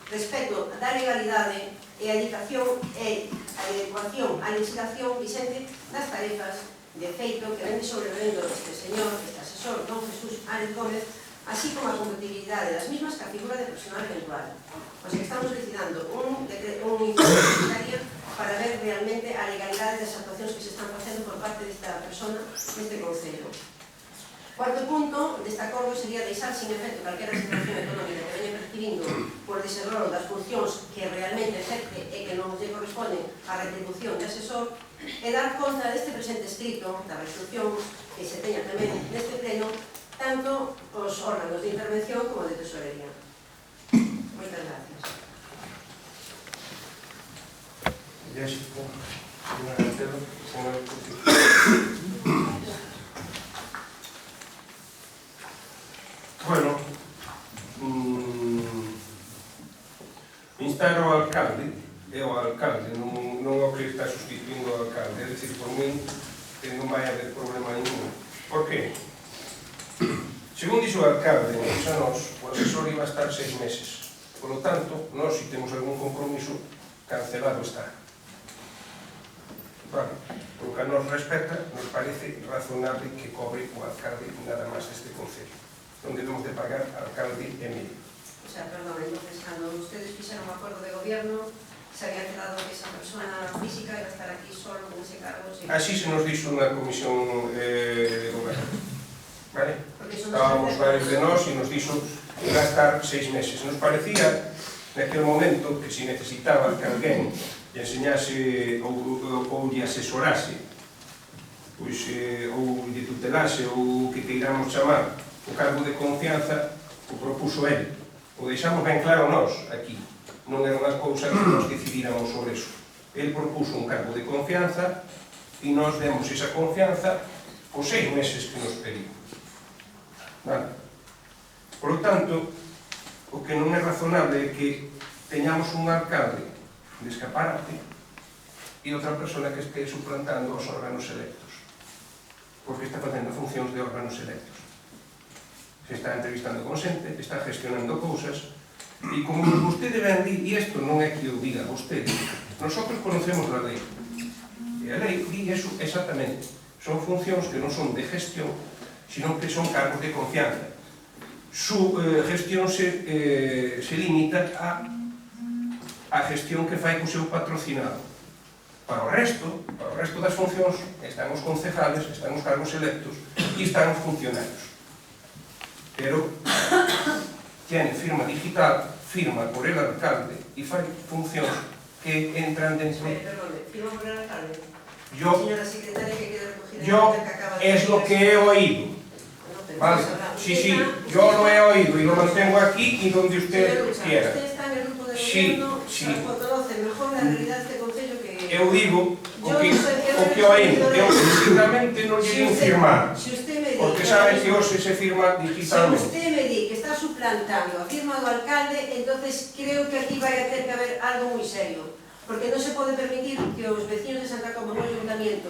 respecto da legalidade e a indicación e a adecuación á legislación vixente das tarefas de feito que vende sobrevendo este señor, este asesor, don Jesús Arias Gómez, así como a compatibilidade das mismas que a figura de personal eventual. O sea que estamos solicitando un informe de secretaría para ver realmente a legalidade das actuacións que se están facendo por parte desta persona neste Concello. Cuarto punto deste acordo sería deixar sin efecto calquera situación económica que veña percibindo por deserrolo das funcións que realmente efecte e que non lle corresponde a retribución de asesor e dar conta deste presente escrito da resolución que se teña tamén neste pleno tanto os órganos de intervención como de tesorería. Moitas gracias. Bueno, instar ao alcalde, non o que está sustituindo ao alcalde, é dicir, por mí, que non vai haber problema ningún. Por qué? Según dixo o alcalde, a nós, o asesor iba a estar 6 meses. Por lo tanto, nós, se temos algún compromiso, cancelado está. Vale, por que a nos respecta, nos parece razonable que cobre o alcalde nada máis deste concello. Non debemos de pagar alcalde e medio. O sea, perdón, entonces, cando ustedes fixeron un acordo de gobierno, se había quedado que esa persona física iba a estar aquí solo con ese cargo. Así se nos dixo na comisión de goberno. Vale? Estábamos varios de nós e nos dixo que iba a estar 6 meses. Nos parecía, naquele momento, que se necesitaba que alguén lle enseñase ou lle asesorase, pois, ou lle tutelase, ou que queiramos chamar, o cargo de confianza o propuso ele. O deixamos ben claro nós, aquí. Non era unha cousa que nós decidíramos sobre iso. Ele propuso un cargo de confianza e nós demos esa confianza os 6 meses que nos pediu. Vale? Por lo tanto, o que non é razonable é que teñamos un alcalde de escaparate e outra persona que este suplantando os órganos electos. Porque está facendo funcións de órganos electos. Se está entrevistando con xente, está gestionando cousas, e como vostede ben di, e isto non é que o diga vostede, nosotros conocemos a lei, e a lei di eso exactamente, son funcións que non son de gestión, sino que son cargos de confianza. Su gestión se limita a gestión que fai co seu patrocinado. Para o resto das funcións, están os concejales, están os cargos electos e están os funcionarios. Pero tiene firma digital, firma por el alcalde e fai funcións que entran dentro... Perdón, firma por el alcalde? Señora secretaria que queda recogida... Yo es lo que he oído. Vale, sí, yo lo he oído y lo mantengo aquí y donde usted quiera. Usted está en el grupo de gobierno, conoce mejor la realidad de este concello que... Eu digo o que oído, eu sinceramente non lle digo firmar, porque sabe que hoxe se firma digitalmente. Si usted me di que está suplantando a firma do alcalde, entonces creo que aquí vai a ter que haber algo moi serio, porque non se pode permitir que os vecinos de Santa Comba, un ayuntamiento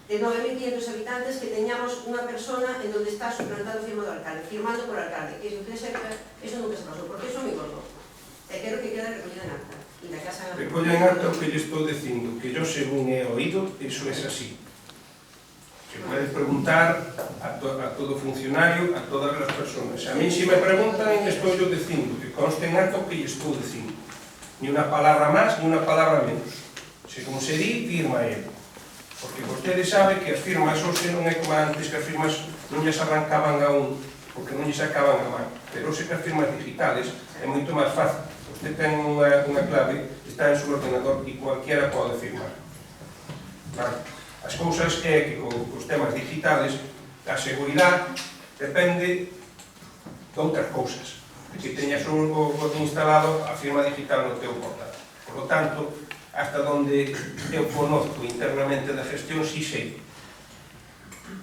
de 9.500 habitantes, que teñamos unha persona en donde está suplantando a firma do alcalde, firmando por alcalde, que eso nunca se pasou, porque eso me gordo. E quero que quede recollida en acta. Recolla en acta o que lle estou dicindo, que yo según he oído, eso es así. Se puede preguntar a todo funcionario, a todas as personas. A mí, se me preguntan, estou yo dicindo, que conste en acta o que lle estou dicindo. Ni unha palabra máis, ni unha palabra menos. Según se di, firma ele. Porque vostede sabe que as firmas hoxe non é como antes, que as firmas non lles arrancaban a un porque non lles acaban a man. Pero se que as firmas digitales é moito máis fácil. Você ten unha clave, está en seu ordenador e cualquiera pode firmar. Vale. As cousas é que os temas digitales a seguridade depende de outras cousas. Que teñas instalado a firma digital no teu portátil. Por lo tanto, hasta onde eu conozco internamente da gestión, si sei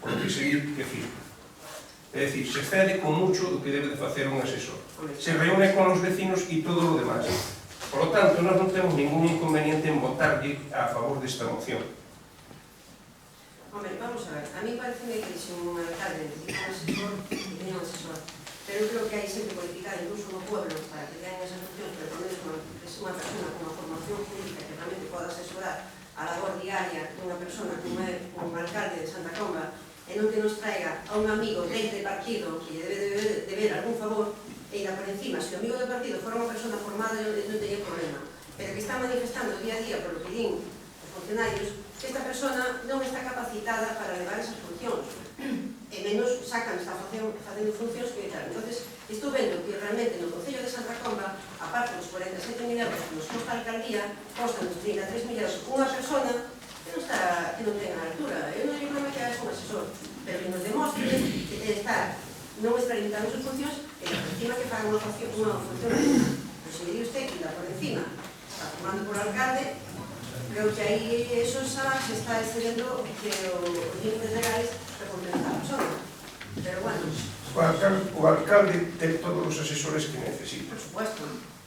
o que seguir que firma. É dicir, se cede con mucho do que debe de facer un asesor. Se reúne con os vecinos e todo o demás. Por lo tanto, nós non temos ningún inconveniente en votarlle a favor desta moción. Hombre, vamos a ver, a mí parece que se un alcalde necesita un asesor y tenía un asesor, pero eu creo que hai sempre politicada, incluso no pueblo, para que teñan esas funcións, pero pones unha persona con unha formación jurídica que realmente poda asesorar a labor diaria dunha persona como é un alcalde de Santa Comba, e non que nos traiga a un amigo deste partido que lle debe de ver algún favor e ir por encima. Se o amigo do partido fora unha persona formada, non teña problema, pero que está manifestando día a día polo que din os funcionarios que esta persona non está capacitada para levar esas funcións, e menos sacan, está facendo funcións que tal. Entonces, estou vendo que realmente no Concello de Santa Comba, aparte dos 47.000 euros que nos custa a alcaldía, costan os 33.000 euros unha persona que non ten a altura. Eu non digo que hagas un asesor, pero que nos demostre que non está limitando as funcións e que por encima que fagan unha función. Pero se me di usted que por encima está formando por alcalde, creo que aí eso xa se está excedendo que os límites legais para complementar a persona. Pero bueno. O alcalde ten todos os asesores que necesita. Por supuesto.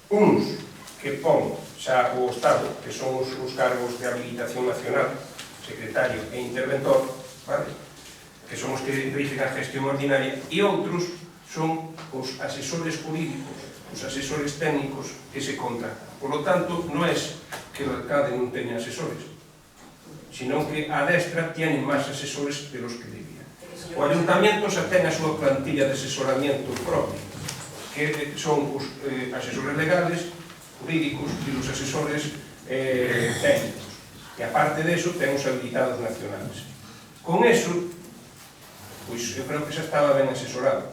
Uns que pon xa o Estado, que son os cargos de habilitación nacional, secretario e interventor, vale? Que son os que dirigen a gestión ordinaria, e outros son os asesores jurídicos, os asesores técnicos que se contratan. Por lo tanto, non é que o alcalde non teña asesores, sino que a destra tiene máis asesores de los que debía. O ayuntamiento xa ten a súa plantilla de asesoramiento propio, que son os asesores legales, jurídicos e os asesores técnicos. E aparte deso, ten os habilitados nacionales. Con eso, pois eu creo que xa estaba ben asesorado.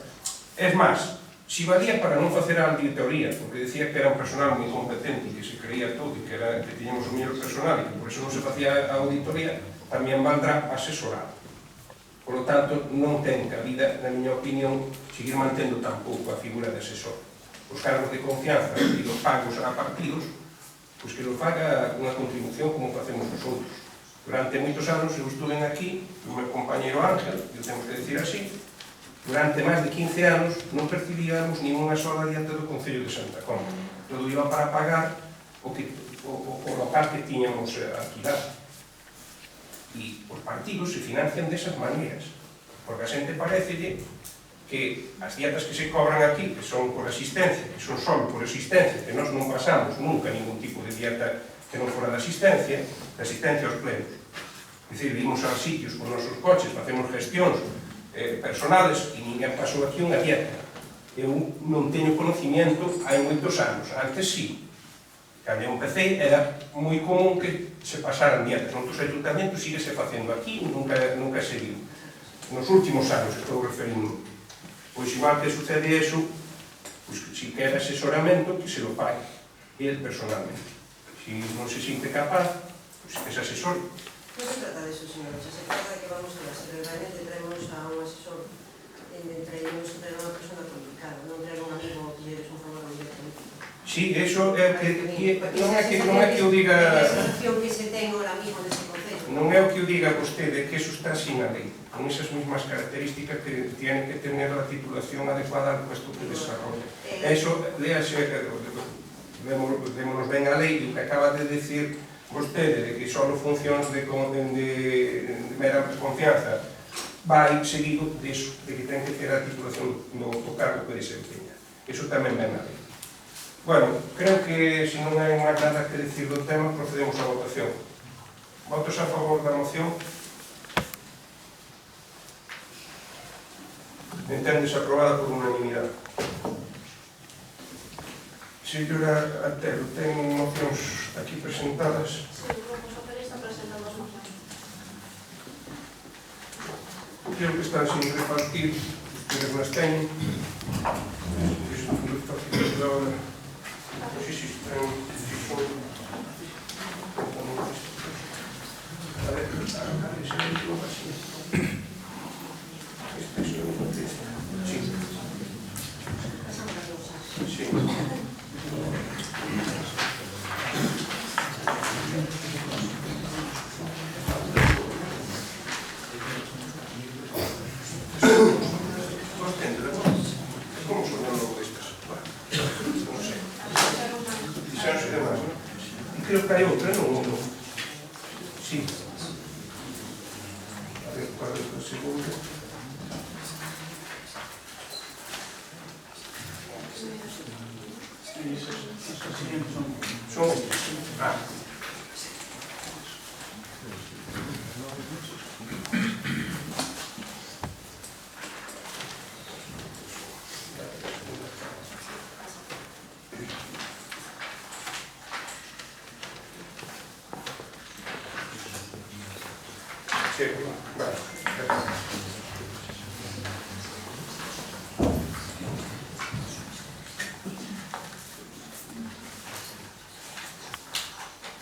Es máis, si valía para non facer a auditoría, porque decía que era un personal moi competente e que se creía todo e que tiñamos o mellor personal e que por eso non se facía a auditoría, tamén valdrá asesorado. Por lo tanto, non ten cabida, na miña opinión, seguir mantendo tampouco a figura de asesor. Os cargos de confianza e os pagos a partidos, pois que lo faga unha contribución como facemos os outros. Durante moitos anos eu estuve aquí, o meu compañeiro Ángel, eu tengo que decir así, durante máis de 15 anos non percibíamos ninguna sola diante do Concello de Santa Comba. Todo iba para pagar o local que tiñamos alquilado. E os partidos se financian desas maneiras, porque a xente parecelle que as dietas que se cobran aquí, que son por asistencia, que son só por asistencia, que nós non pasamos nunca ningún tipo de dieta que non fora de asistencia aos plenos. É dicir, vimos aos sitios con nosos coches, facemos gestións personales e ninguén pasou aquí unha dieta. Eu non teño conocimiento hai moitos anos, antes sí. Cando eu empecé era moi común que se pasaran dietas. Noutros ayuntamentos síguese facendo aquí, nunca se viu. Nos últimos anos estou referindo. Pois igual que sucede eso, pois si quer asesoramento, que se lo pague el personalmente. Si non se siente capaz, pois que se asesore. Non se trata de eso, señor. Se trata de que vamos a ver, se realmente traemos a un asesor entre ellos, traer a unha persona complicada, non traer un amigo que eres un favor a un directamente. Sí, eso é que non é que o diga... A situación que se ten ahora mismo neste concello. Non é o que o diga vostede, que eso está sin a lei, con esas mismas características que tiene que tener la titulación adecuada al puesto que desarrolla. Eso, léase, démonos ben a lei, o que acaba de decir vostede, de que só funcións de mera confianza, vai seguido disso, de que ten que ter a titulación do cargo que desempeña. Eso tamén ven a lei. Bueno, creo que se non hai máis nada que decir do tema, procedemos á votación. Votos a favor da moción? Enténdese aprobada por unanimidade. Señora Antelo, ten mocións aquí presentadas? Sí, o Grupo Socialista presenta dos mocións. Creo que están sin repartir. Eles nas teñen. Isto é un conductor que te dá ahora. Non sei se isto é un... A ver, se me equivoco así. Este é o único texto. Sí. Sí. Como son logo destas? Non sei. Dixéronse demais, non? E creo que hai outra, non? Sí. A ver, para o segundo. Son estes. Ah. Sí, vale.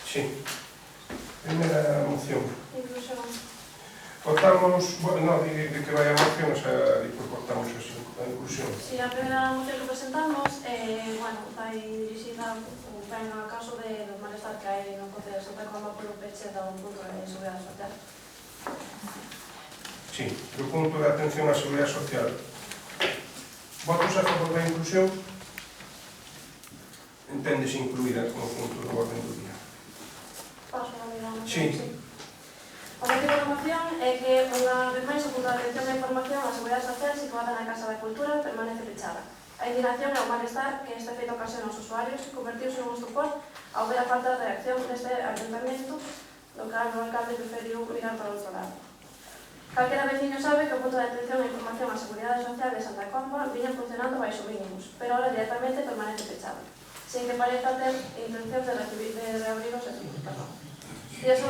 Sí. Primeira moción. Inclusión. Cortamos, bueno, de que vai a moción, o sea, depois cortamos así, a inclusión. Si a primeira moción que presentamos, bueno, vai dirixida ben ao caso do malestar que hai no Concello de Santa Coloma polo peche do punto de seguridade social. Sí, do punto de atención á seguridade social. Votos a favor da inclusión? Enténdese incluída como punto do orden do día. Paso a mirar a moción. Sí. O motivo da moción é que, unha vez máis, o punto de atención á información á seguridade social situada na Casa da Cultura permanece pechada. A indignación e o malestar que este feito ocasiona aos usuarios convertiuse nun estupor ao ver a falta de reacción deste ayuntamiento, do que o alcalde preferiu mirar para outro lado. Calquera veciño sabe que o punto de atención e información á seguridade social de Santa Comba viña funcionando baixo mínimos, pero ahora directamente permanece pechado, sin que pareza ter intención de reabrir os servicios. E iso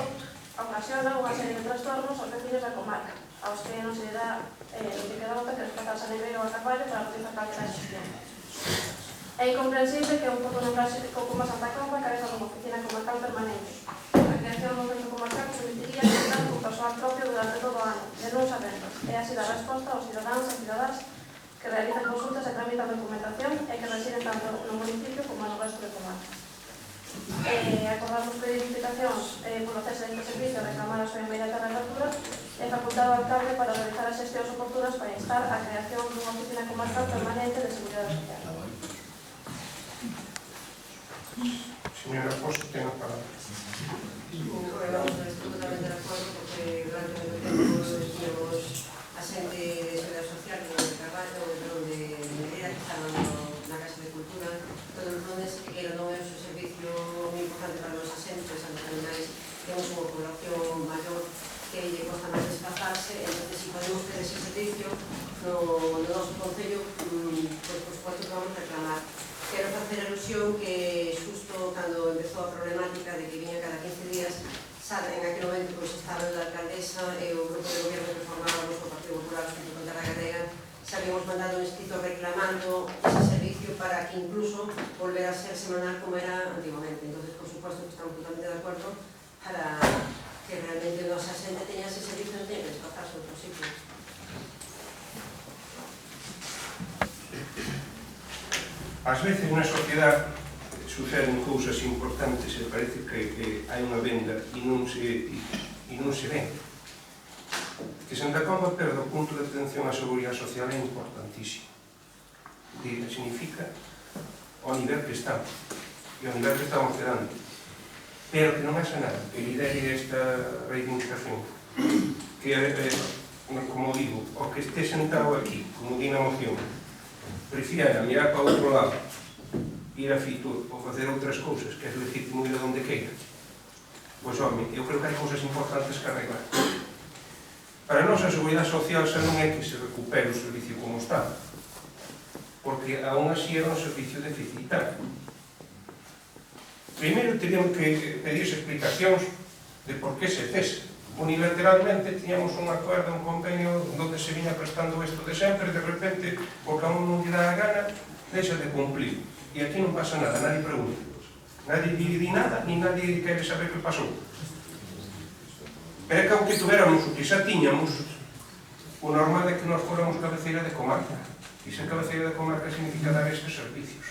ocasiona unha serie de trastornos aos veciños da comarca, aos que non se lle dá que queda outra que desplazarse a Neveiro ou a Carballo para realizar calquera gestión. É incomprensible que un pouco non case como Santa Comba careza dunha oficina comarcal permanente. A creación dun centro comarcal permitiría contar con persoal propio durante todo o ano, de luns a venres, e así dar resposta aos cidadáns e cidadás que realizan consultas e tramitan documentación e que residen tanto no municipio como no resto de comarcas. Acordamos pedir explicacións polo cese deste servicio, reclamar a súa inmediata reapertura e facultar ao alcalde para realizar as xestións oportunas para instar a creación dunha oficina comarcal permanente de seguridade social. Señora Posto, ten a palabra. Vamos a estar totalmente de acordo porque durante moito tempo decíamos a xente de seguridade social de traballo, de Medida, que estaban na Casa de Cultura, todos os lunes, que non é un servicio moi importante para os xentes, antes animais, temos unha población maior que lle costa máis desplazarse, entón, se podemos ter ese servicio no noso concello, pois, por suposto, que vamos reclamar. Quero facer alusión que xusto cando empezou a problemática de que viña cada 15 días, sabe, en aquel momento pois, estaba a alcaldesa e o grupo de gobierno que formábamos o Partido Popular junto con Tarragatega, se habíamos mandado un escrito reclamando ese servicio para que incluso volver a ser semanal como era antiguamente. Entonces, por supuesto que estamos totalmente de acuerdo para que realmente nosa xente teña ese servicio, non teña que desplazarse a outro sitio. Ás veces na sociedade suceden cousas importantes e parece que hai unha venda e non se ven. Que Santa Comba perde o punto de atención á seguridade social é importantísimo. Significa o nivel que estamos e o nivel que estamos quedando. Pero que non é nada, que lidere esta reivindicación. Que, como digo, o que este sentado aquí, como di na moción, prefiera mirar para outro lado, ir a Fitur ou facer outras cousas, que é legítimo ir a donde queira. Pois, home, eu creo que hai cousas importantes que arreglar. Para nós, a seguridade social xa non é que se recupere o servicio como está, porque aún así era un servicio deficitario. Primeiro, teríamos que pedirse explicacións de por que se cesa. unilateralmente tiñamos un acuerdo, un convenio donde se viña prestando isto de sempre, de repente, porque a un non lle dá a gana, deixa de cumplir. E aquí non pasa nada, nadie pregunta. Nadie di nada, ni nadie quere saber que pasou. Pero é que aunque tuéramos o que xa tiñamos, o normal é que nós fóramos cabeceira de comarca. E ser cabeceira de comarca significa dar estes servicios.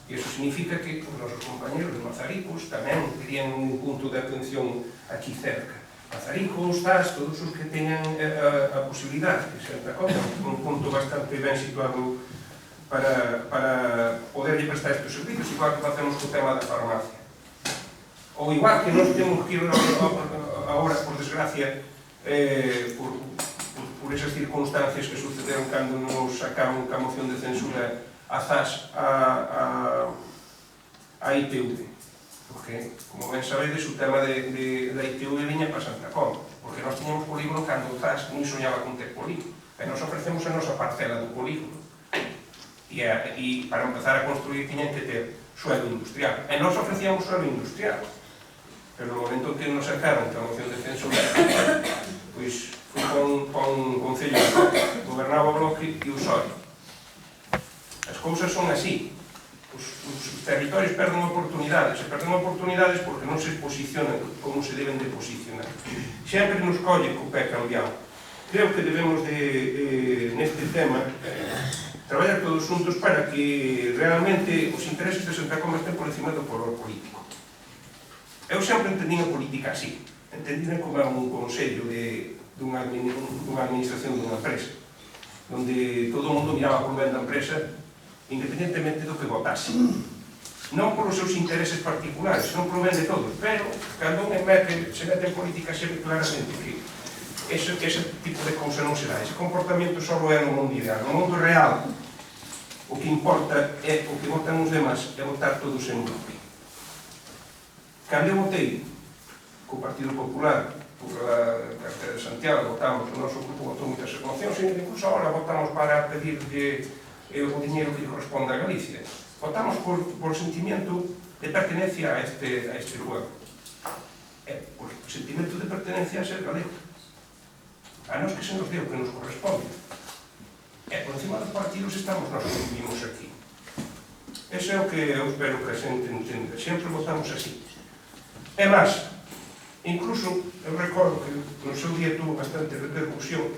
E iso significa que os nosos compañeros de Mazaricos tamén querían un punto de atención aquí cerca. Mazaricos, TAS, todos os que teñan a posibilidade, que se da conta, un punto bastante ben situado para poderlle prestar estes servicios, igual que facemos co tema da farmacia. Ou igual que nós temos que ir agora, por desgracia, por esas circunstancias que sucederon cando nos sacaron ca moción de censura a ZAS a ITV. Porque, como ben sabedes, o tema da ITV viña para Santa Comba, porque nós tiñamos polígono cando o ZAS non soñaba con ter polígono, e nós ofrecemos a nosa parcela do polígono, e para empezar a construir tiñan que ter suelo industrial, e nós ofrecíamos suelo industrial, pero no momento que nos sacaron a moción de censura, pois foi con Concello de Copa, gobernaba o Bloque e o PSOE. As cousas son así. Os territorios perden oportunidades, e perden oportunidades porque non se posicionan como se deben de posicionar. Sempre nos colle co pé cambiado. Creo que debemos neste tema, traballar todos juntos para que realmente os intereses de Santa Comba estén por encima do color político. Eu sempre entendín a política así, entendín como un consello dunha administración dunha empresa, onde todo o mundo miraba por ben da empresa independentemente do que votase. Non por os seus intereses particulares, senón por o ben de todos, pero cando un se mete en política se ve claramente que ese tipo de cousa non se dá. Ese comportamento só é no mundo ideal. No mundo real, o que importa é o que votan os demás, é votar todos en grupo. Cando eu votei co Partido Popular por a cartera de Santiago, votamos, o noso grupo votou moitas mocións, e incluso agora votamos para pedirlle o diñeiro que corresponde a Galicia. Votamos por sentimiento de pertenencia a este lugar. Por sentimento de pertenencia a ser galego. A nós que se nos deu, que nos corresponde. Por encima dos partidos estamos nós que vivimos aquí. Ese é o que eu espero que a xente entenda. Sempre votamos así. É máis, incluso eu recordo que no seu día tuvo bastante repercusión.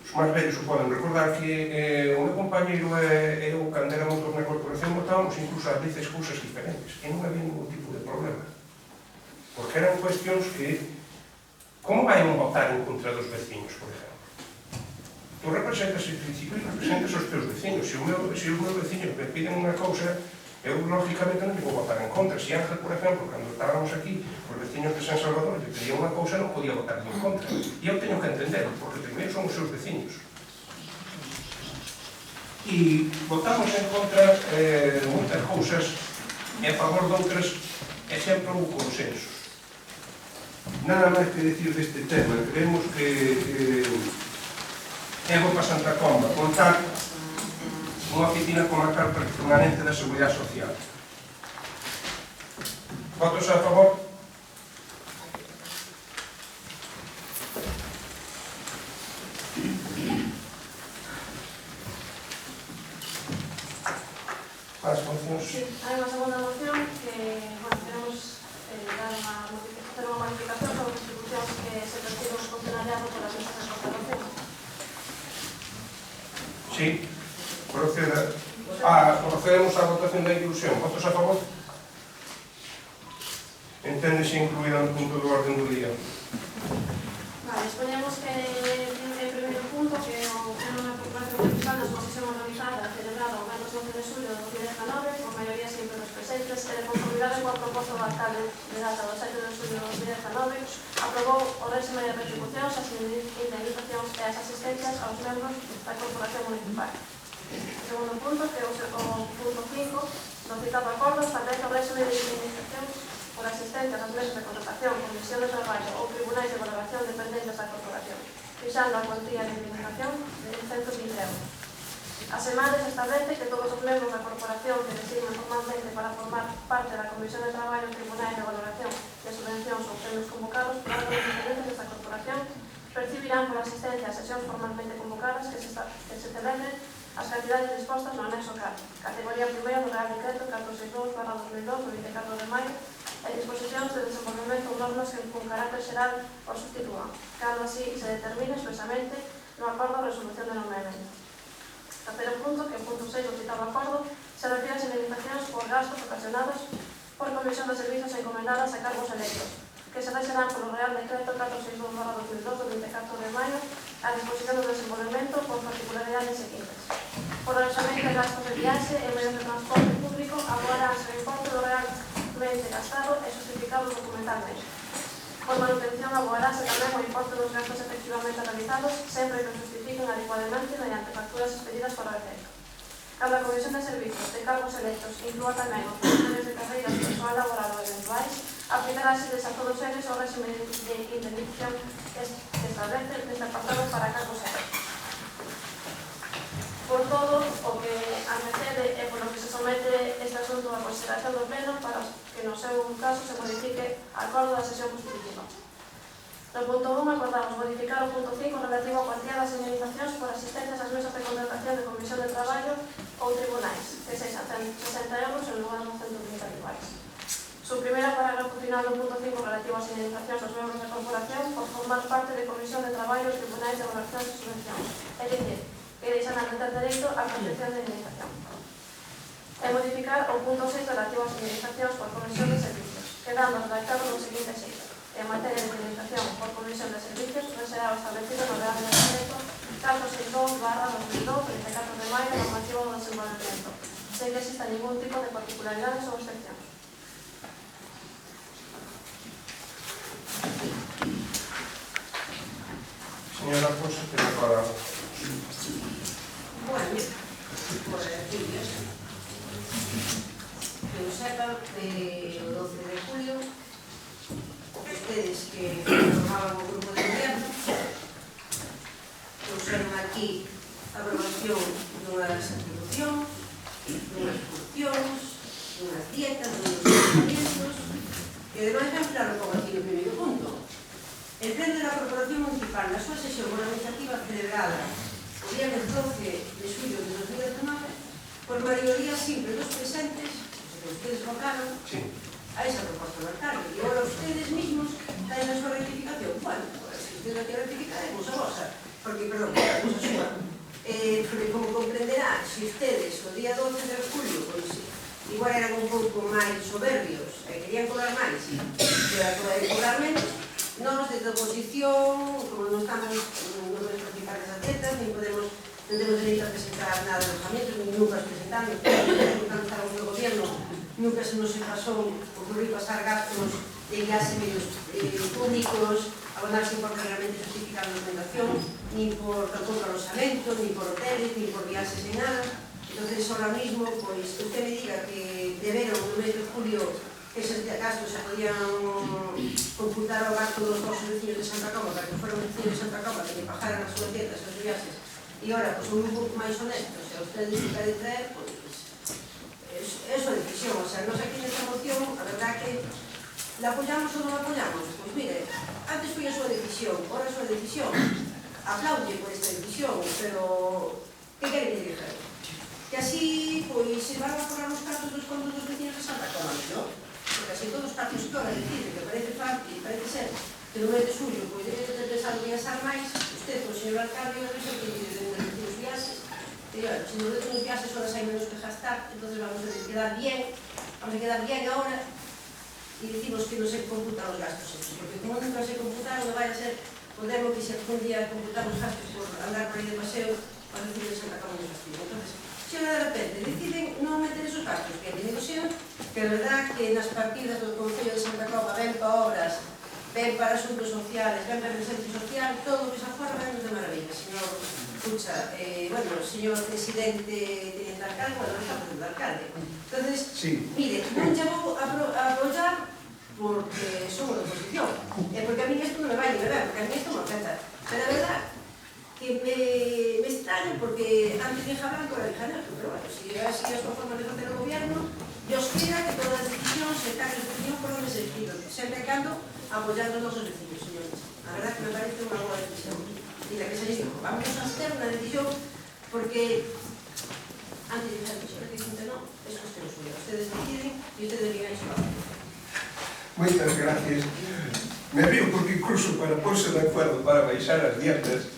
Os máis vellos o poden recordar que o meu compañeiro e eu, cando éramos na corporación, votábamos incluso ás veces cousas diferentes, e non había ningún tipo de problema. Porque eran cuestións que... Como vai non votar en contra dos veciños, por exemplo? Tu representas en principio e representas os teus veciños. Se o meu veciño me piden unha cousa, eu, lógicamente, non vou votar en contra. Se Ángel, por exemplo, cando estábamos aquí, os veciños de San Salvador lle pedían unha cousa, non podía votar en contra. E eu teño que entenderlo, porque primeiro son os seus veciños. E votamos en contra de moitas cousas, e a favor de outras, e sempre houve consensos. Nada máis que decir deste tema. Creemos que é bo para Santa Comba contar unha oficina comarcal permanente da Seguridade Social. Votos a favor? As funcións? Sí, hai unha segunda moción que, queremos hacer unha modificación sobre as distribucións que se perciben os funcionariados por as mesas de corporación. Sí, procedemos á votación da inclusión. Votos a favor? Enténdese incluída no punto do orden do día. Vale, exponemos que en primeiro punto que unha corporación municipal na exposición organizada celebrada o menos 12 de xulio de 2019 por maioría sempre dos presentes e de conformidade coa proposta do alcalde de data do 7 de xulio de 2019 aprobou o réxime de retribucións, as indemnizacións e as asistencias aos membros da corporación municipal. O segundo punto, que é o punto 5 do citado acordo, establece o réxime de indemnizacións por asistencia ás mesas de contratación, comisión de traballo ou tribunais de valoración dependentes da corporación, fixando a cuantía de indemnización de 120 euros. Asemais, establece que todos os membros da corporación que designan formalmente para formar parte da comisión de traballo, tribunais de valoración e subvención nominacións ou premios convocados por órganos diferentes desta corporación percibirán por asistencia a sesións formalmente convocadas que se celebren as cantidades dispostas no anexo 4, categoría primeira do Real Decreto 462/2002 do 24 de maio e disposicións de desenvolvemento ou normas que con carácter xeral o sustitúan, cando así se determine expresamente no acordo a resolución de nomeamento. Terceiro punto, que en punto 6 do citado acordo se refire as indemnizacións por gastos ocasionados por comisión de servizos encomendadas a cargos electos, que se rexerán polo Real Decreto 462/2002 do 24 de maio a disposición do desenvolvemento por particularidades seguintes. Por alojamento de gastos de viaxe e medios de transporte público aboaránse o importe do realmente gastado e justificado documentalmente. Por manutención aboarase tamén o importe dos gastos efectivamente realizados sempre que justifiquen adecuadamente mediante facturas expedidas para o efecto. Cando a Comisión de Servizos de Cargos Electos inclúa tamén os funcionarios de carreiras de persoal laboral ou eventuais, aplicarase a todos eles o régimen de indemnización que establece este apartado para cargos electos. Por todo, o que antecede é polo que se somete este asunto a consideración do Pleno para que no seu caso se modifique a acordo da sesión constitutiva. No punto 1 acordamos modificar o punto 5 relativo a cuantía das indemnizacións por asistencias ás mesas de contratación de comisión de traballo ou tribunais, que sexan 60 euros en lugar de 130 iguais. Suprimir o parágrafo final do punto 5 relativo ás indemnizacións dos membros da corporación por formar parte de comisión de traballo ou tribunais de evaluacións e subvencións, é dicir, que deixan a ter dereito á protección de indemnización. E modificar o punto 6 relativo ás indemnizacións por comisión de servicios, quedando redactado no seguinte xeito. En materia de indemnización por comisión de servicios, non será establecido no Real Decreto 462/2002 de 24 de maio normativo do desenvolvemento, sen que exista ningún tipo de particularidades ou excepcións. Señora Alfonso, tiene la palabra. Bueno, por decirles, que lo sepan, el 12 de julio, ustedes que formaban un grupo de gobierno, usaron aquí a aprobación dunhas atribucións, dunhas funcións, dunhas dietas, dunhas tratamientos, e ademais ben claro como aquí no primeiro punto. El Pleno de la Corporación Municipal, na súa sesión organizativa celebrada o viernes 12 de xullo de 2019, por maioría simple dos presentes, que ustedes votaron, a esa proposta do alcalde. E agora ustedes mismos traen a súa rectificación. Bueno, pues, si ustedes la quieren rectificar, é a vosa. Porque, perdón, é a súa. Porque, como comprenderá, si ustedes, o día 12 de julio, pues, igual eran un pouco máis soberbios e querían cobrar máis, pero cobrar menos, nós, desde a oposición, como non estamos nos participar desas dietas, non temos dereito a presentar nada de alojamientos, ni nunca os presentamos, cando estábamos no gobierno, nunca se nos pasou ocurrir pasar gastos de enlace medios públicos, abonarse por realmente justificar a documentación, ni por tampouco alojamento, ni por hoteles, ni por viajes, ni nada. Entonces, ahora mismo, pues, usted me diga que deberon no mes de julio esos gastos se podían computar ao gasto dos vosos vecinos de Santa Coma, para que fueron vecinos de Santa Coma que lle pagaran as súas dietas, as viaxes, e ahora, pues, un pouco máis honestos, e a ustedes que queren traer, pues, é súa decisión. O sea, nos aquí nesta moción, a verdad que la apoyamos ou non la apoyamos? Pues mire, antes foi a súa decisión, ahora a súa decisión, aplaude por esta decisión, pero que queren que diga? Que así, pois, se van a forrar os cartos dos contos dos vecinos de Santa Coma, non? Porque así todos os cartos que ahora deciden, que parece fácil, parece ser que no mes de xulio, pois, debe ter pensado viaxar máis, usted, o señor alcalde, a veces que de os viaxes, e, bueno, se nos deten os viaxes, ahora hai menos que gastar, entonces vamos a quedar bien ahora, e decimos que non se computan os gastos esos, porque como nunca se computaron, non vai a ser, podemos que se algún día computar os gastos por andar por aí de paseo, para decir de Santa Coma de Castillo. Entonces, se de repente deciden non meter esos gastos, que é negociación, que é verdad que nas partidas do Concello de Santa Coma ven para obras, ven para asuntos sociales, ven para presencia social, todo o que se aforra ven de maravilla, señor Pucha, bueno, señor presidente de alcalde, bueno, non está presente alcalde. Entonces, mire, non lle vou a apoyar porque somos de oposición, porque a mí isto non me vai ni me ven, porque a mí isto me afecta. Pero a verdad, que me extraña porque antes de blanco era hija negro, pero bueno, si así es conforme de facer o gobierno, Dios quiera que todas as decisións se caguen de opinión por onde se escriben. sempre e cando apoyando os nosos vecinos, señores. A verdad que me parece unha boa decisión. E la que se dice, vamos a hacer una decisión porque antes de hacer eso, que no, es cuestión suya. Ustedes deciden y ustedes viven su papel. Moitas gracias. Me río porque incluso para porse de acuerdo para baixar as dietas,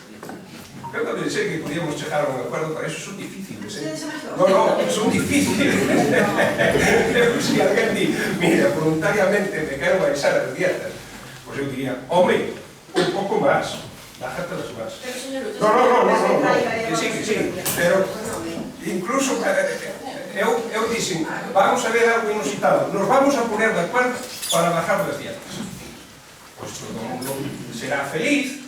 eu tamén sei que podíamos chegar a un acuerdo, para eso son difíciles, Ustedes se me No, son difíciles. Si alguén di, mira, voluntariamente me quero baixar as dietas, pois eu diría, home, un pouco máis, bájatelas máis. Pero, señor, No, que sí, pero incluso eu dixen, vamos a ver algo inusitado, nos vamos a poner de acuerdo para bajar as dietas. Pois todo o mundo será feliz,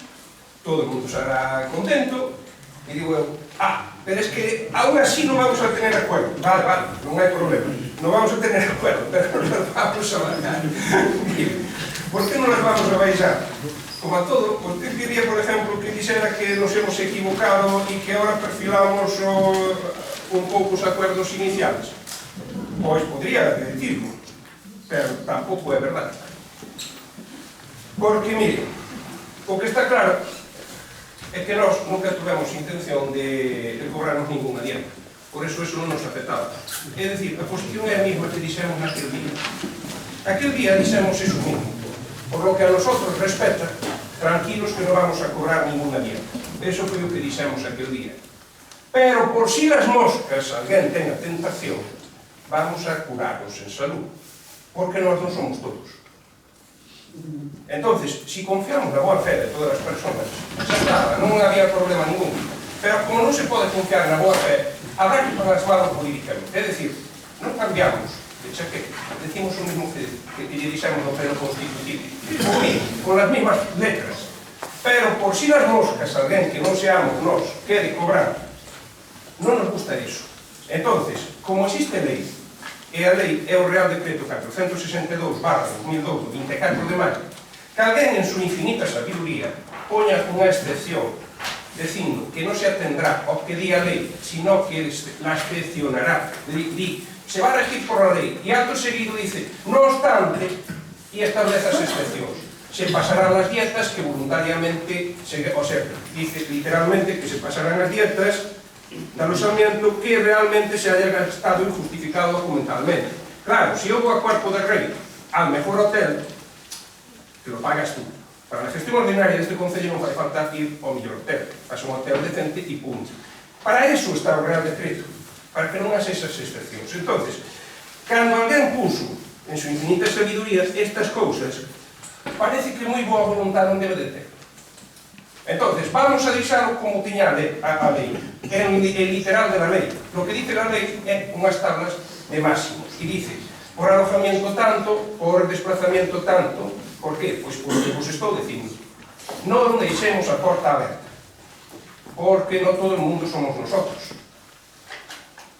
todo o mundo será contento, e digo eu, pero es que aún así non vamos a tener acuerdo. Vale, non hai problema, non vamos a tener acuerdo, pero nos vamos a baixar. Por que non las vamos a baixar? Como a todo, usted diría, por ejemplo, que dixera que nos hemos equivocado e que ahora perfilamos un pouco os acuerdos iniciales. Pois podría decirlo, pero tampouco é verdade. Porque, mire, o que está claro é que nós nunca tivemos intención de cobrarnos ninguna dieta. Por eso non nos afectaba. É dicir, a posición é a mesma que dixemos naquele día. Aquel día dixemos eso mismo. Por lo que a nosotros respecta, tranquilos que non vamos a cobrar ninguna dieta. Eso foi o que dixemos aquel día. Pero por si las moscas alguén ten a tentación, vamos a curarnos en salud. Porque nós non somos todos. Entonces, si confiamos na boa fe de todas as personas, xa estaba, non había problema ningún. Pero como non se pode confiar na boa fe, habrá que plasmalo políticamente. É dicir, non cambiamos de chaqueta, decimos o mismo que lle dixemos no pleno constitutivo, con as mismas letras. Pero por si las moscas alguén que non seamos nós quere cobrar, non nos gusta iso. Entonces, como existe lei, e a lei é o Real Decreto 462/2002, 24 de maio, que alguén en su infinita sabiduría poña unha excepción dicindo que non se atendrá ao que di a lei, sino que la excepcionará. Se va a regir por la lei, e acto seguido dice, no obstante, e establece as excepcións. Se pasarán as dietas que voluntariamente, o sea, dice literalmente que se pasarán as dietas de alojamiento que realmente se haya gastado injustificado documentalmente. Claro, si eu vou a Cuerpo de Rei al mejor hotel, te lo pagas tú. Para a gestión ordinaria deste Concello non fai falta ir ao mellor hotel, faz un hotel decente e punto. Para eso está o Real Decreto, para que non haxe esas excepcións. Entonces, cando alguén puso en su infinita sabiduría estas cousas, parece que moi boa voluntad non debe de ter. Entonces, vamos a deixar como tiña a lei, en el literal de la lei. Lo que dice la lei é unhas tablas de máximos. E dice, por alojamiento tanto, por desplazamiento tanto. Por qué? Pois por que vos estou dicindo. Non deixemos a porta aberta. Porque non todo o mundo somos nosotros.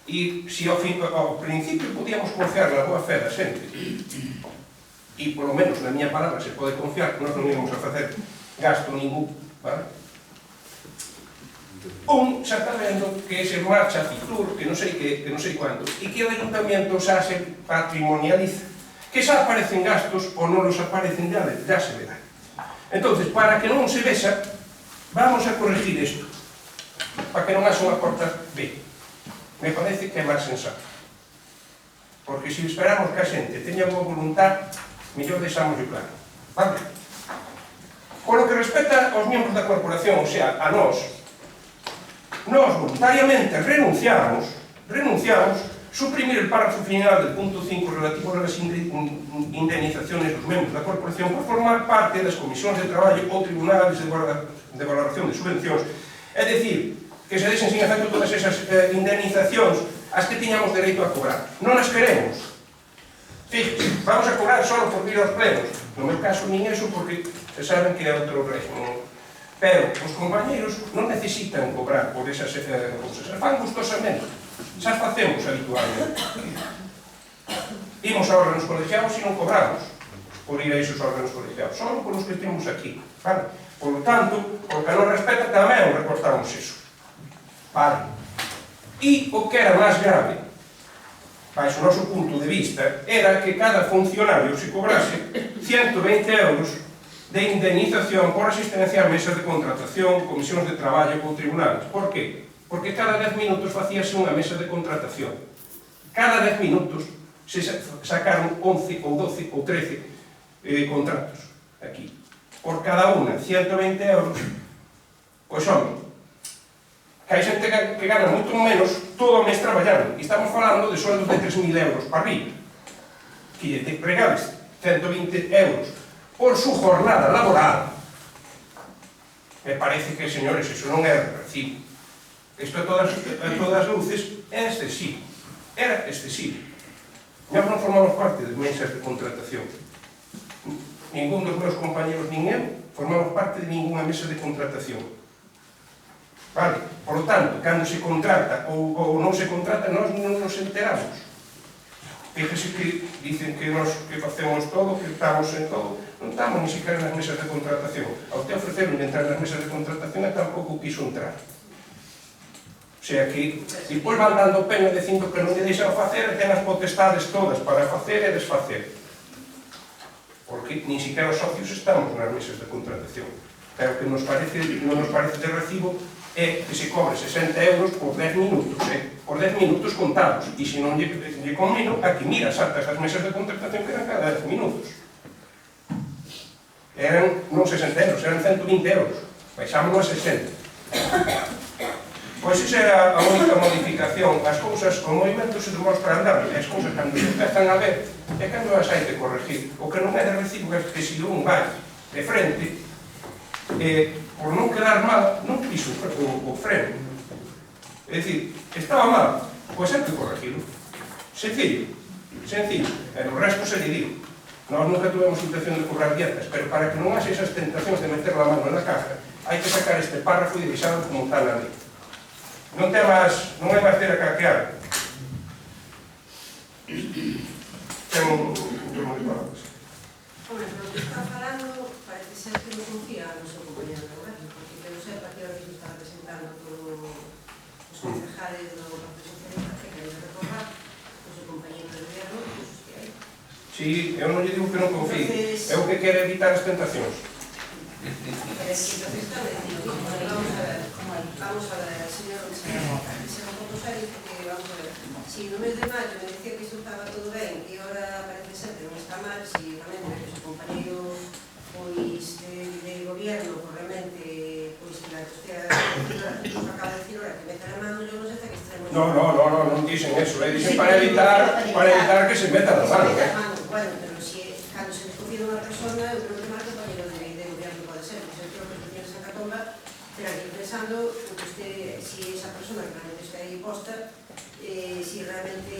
E se ao principio podíamos confiar na boa fe da xente, e polo menos na miña palabra se pode confiar que nós non íamos a facer gasto ningún, vale? Xa está vendo que se marcha a Fitur, que non sei cuánto, e que o ayuntamiento xa se patrimonializa, que xa aparecen gastos ou non los aparecen, ya se verá. Entonces, para que non se vexa, vamos a corregir isto, para que non haxa unha porta B. Me parece que é máis sensato. Porque se esperamos que a xente teña boa voluntad, mellor deixamos de plano. Vale? Por lo que respecta aos membros da corporación, o sea, a nós voluntariamente renunciamos suprimir el párrafo final del punto 5 relativo a las indemnizaciones dos membros da corporación por formar parte das comisións de traballo ou tribunales de valoración de subvencións, é dicir, que se deixen sin efecto todas esas indemnizacións as que tiñamos dereito a cobrar. Non as queremos. Fíjate, vamos a cobrar só por vir aos plenos. No meu caso, nin eso, porque se saben que é outro régimen. Pero os compañeros non necesitan cobrar por esas cousas. As fan gustosamente. Xa facemos habitualmente. Imos a órganos colegiados e non cobramos por ir a esos órganos colegiados. Só por os que temos aquí. Vale? Por lo tanto, o que non respeta tamén recortamos eso. Vale? E o que era máis grave, baixo o noso punto de vista, era que cada funcionario se cobrase 120 euros de indemnización por asistencia a mesas de contratación, comisións de traballo ou tribunales. Por qué? Porque cada 10 minutos facíase unha mesa de contratación. Cada 10 minutos se sacaron 11 ou 12 ou 13 contratos aquí. Por cada unha, 120 euros. Pois, home, que hai xente que gana moito menos todo o mes traballando. E estamos falando de sueldos de 3.000 euros para arriba. Que te regales 120 euros por su jornada laboral. Me parece que, señores, eso non é recibo. Isto a todas luces é excesivo. Era excesivo. Nós non formamos parte de mesas de contratación. Ningún dos meus compañeros, nin eu, formamos parte de ninguna mesa de contratación. Vale? Por lo tanto, cando se contrata ou non se contrata, nós non nos enteramos. Fíjese que dicen que nos que facemos todo, que estamos en todo. Non estamos ni siquiera nas mesas de contratación. A usted ofreceron entrar nas mesas de contratación e tampouco quiso entrar. O sea que, depois van dando pena dicindo que non lle deixan facer e ten as potestades todas para facer e desfacer. Porque nin siquiera os socios estamos nas mesas de contratación. Pero o que non nos parece de recibo é que se cobre 60 euros por 10 minutos, por 10 minutos contados. E se non lle convino, aquí mira as actas das mesas de contratación que eran cada 10 minutos. Eran non 60 euros, eran 120 euros. Baixámonos a 60. Pois esa era a única modificación. As cousas, o movimento se demostra andar, e as cousas cando se empezan a ver, é cando as hai que corregir. O que non é de recibo é que se un vai de frente, por non quedar mal, non quiso o freno. É dicir, estaba mal, pois hai que corregirlo. Sencillo, sencillo. E o resto se lle digo. Nós nunca tuvemos intención de cobrar dietas, pero para que non haxe esas tentacións de meter a mano na caja, hai que sacar este párrafo e deixarlo como está na lei. Non é máis ter a caquear. Ten un turno de palabras. Hombre, pero o que está falando parece ser que non confía no seu compañero de goberno, porque que non sepa que ahora mismo está representando todos os concejales do Partido Socialista que queren recordar o seu compañero de goberno e os que hai. Si, eu non lle digo que non confíe, é o que quere evitar as tentacións. Vamos a ver, señor Rocha, un pouco serio, porque vamos a ver, si no mes de mayo me decía que isto estaba todo ben e agora parece ser que non está mal, si realmente o seu compañeiro de gobierno, realmente, que la cuestión nos acaba de decir ahora que mete la mano, yo non sei hasta que extremo. Non dicen eso, dicen para evitar que se meta la mano. Bueno, pero si cando se desconfía unha persona, eu creo que máis compañero de gobierno pode ser, porque eu creo que usted tiene esa catomba, terá que ir pensando que usted, si esa persona que realmente está aí posta, si realmente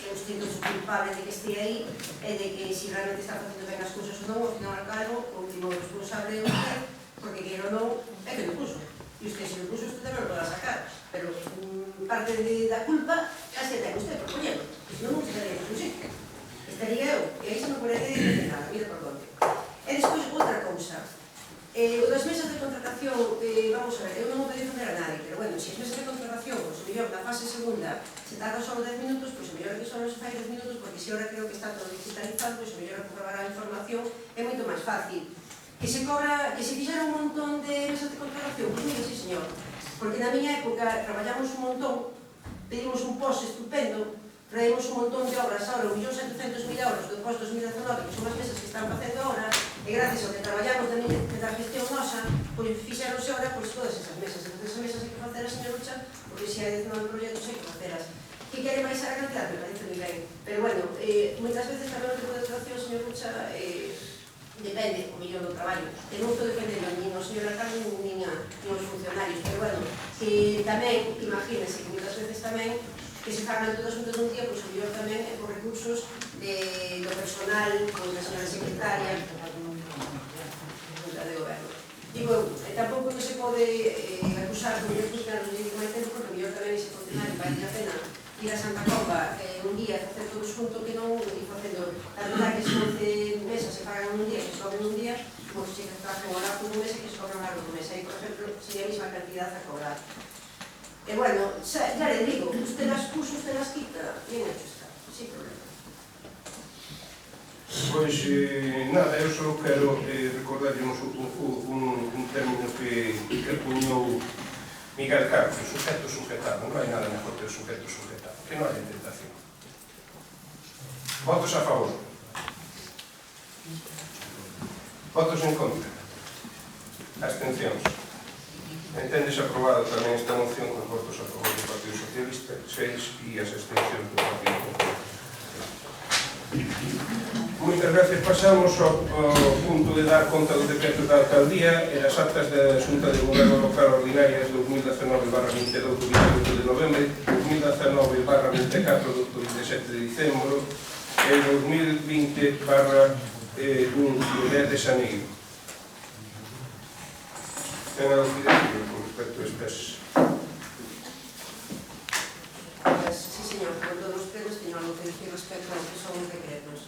é usted o culpable de que este aí, e de que si realmente está facendo ben as cousas ou non, ao final ao cabo, o último responsable é usted, porque que ou non, é que lo puso. E usted, se lo puso, usted tamén lo podrá sacar. Pero parte da culpa casi ten usted por poñerlo. Senón non estaría en un sitio. Estaría eu, e aí se non parece de nada, mira por onde. E despois, outra cousa. O das mesas de contratación, vamos a ver, eu non vou pedir defender a nadie, pero bueno, se as mesas de contratación, pois o mellor na fase segunda se tarda só 10 minutos, pois o mellor que só non se fai 10 minutos, porque se agora creo que está todo digitalizado, pois o mellor comprobar a información é moito máis fácil. Que se fixera un montón de mesas de contratación, pois mira, sí señor, porque na miña época traballamos un montón, pedimos un post estupendo, traemos un montón de obras ahora, 1.700.000 euros do post 2019, que son as mesas que están facendo ahora, e gracias ao que traballamos da gestión nosa, pois fixeronse ahora pois todas esas mesas. Entón, esas mesas hai que facelas, señor Lucha, porque se hai 19 proxectos hai que facelas. Que quere baixar a cantidad? Me parece moi ben. Pero, bueno, moitas veces tamén o tipo de actuación, señor Lucha, depende, o millón do traballo. E non estou defendendo nin o señor alcalde nin os funcionarios, pero, bueno, que tamén, imagínese, que moitas veces tamén que se fagan todas juntas nun día, pois o mellor tamén é por recursos do personal, con a señora secretaria, de goberno. Digo, tampouco que se pode acusar de un funcionario de máis tempo, porque o mellor tamén ese funcionario vai a pena ir a Santa Comba un día e facer todos juntos que non ir facendo. A verdade que se 11 mesas se pagan un día, que se cobren un día, pois se trabajan ao largo dun mes e que se cobran ao largo dun mes. Aí, por exemplo, sería a mesma cantidad a cobrar. E, bueno, ya le digo, usted las puso, usted las quita, bien hecho está, sin problema. Pois, nada, eu só quero recordarnos un término que acuñou Miguel Carlos, o sujeto sujetado. Non hai nada mejor que o sujeto sujetado, que non hai tentación. Votos a favor. Votos en contra. Abstencións. Enténdese aprobada tamén esta moción con votos a favor do Partido Socialista, 6, e as abstencións do Partido Popular. Moitas gracias. Pasamos ao punto de dar conta dos decretos da alcaldía e das actas da Xunta de Goberno Local Ordinarias 2019/22 do 28 de novembro, 2019/24 do 27 de dicembro e 2020/10 de xaneiro. Ten algo que decir con respecto a estas? Sí, señor, con todos os plenos teño algo que decir respecto ao que son os decretos.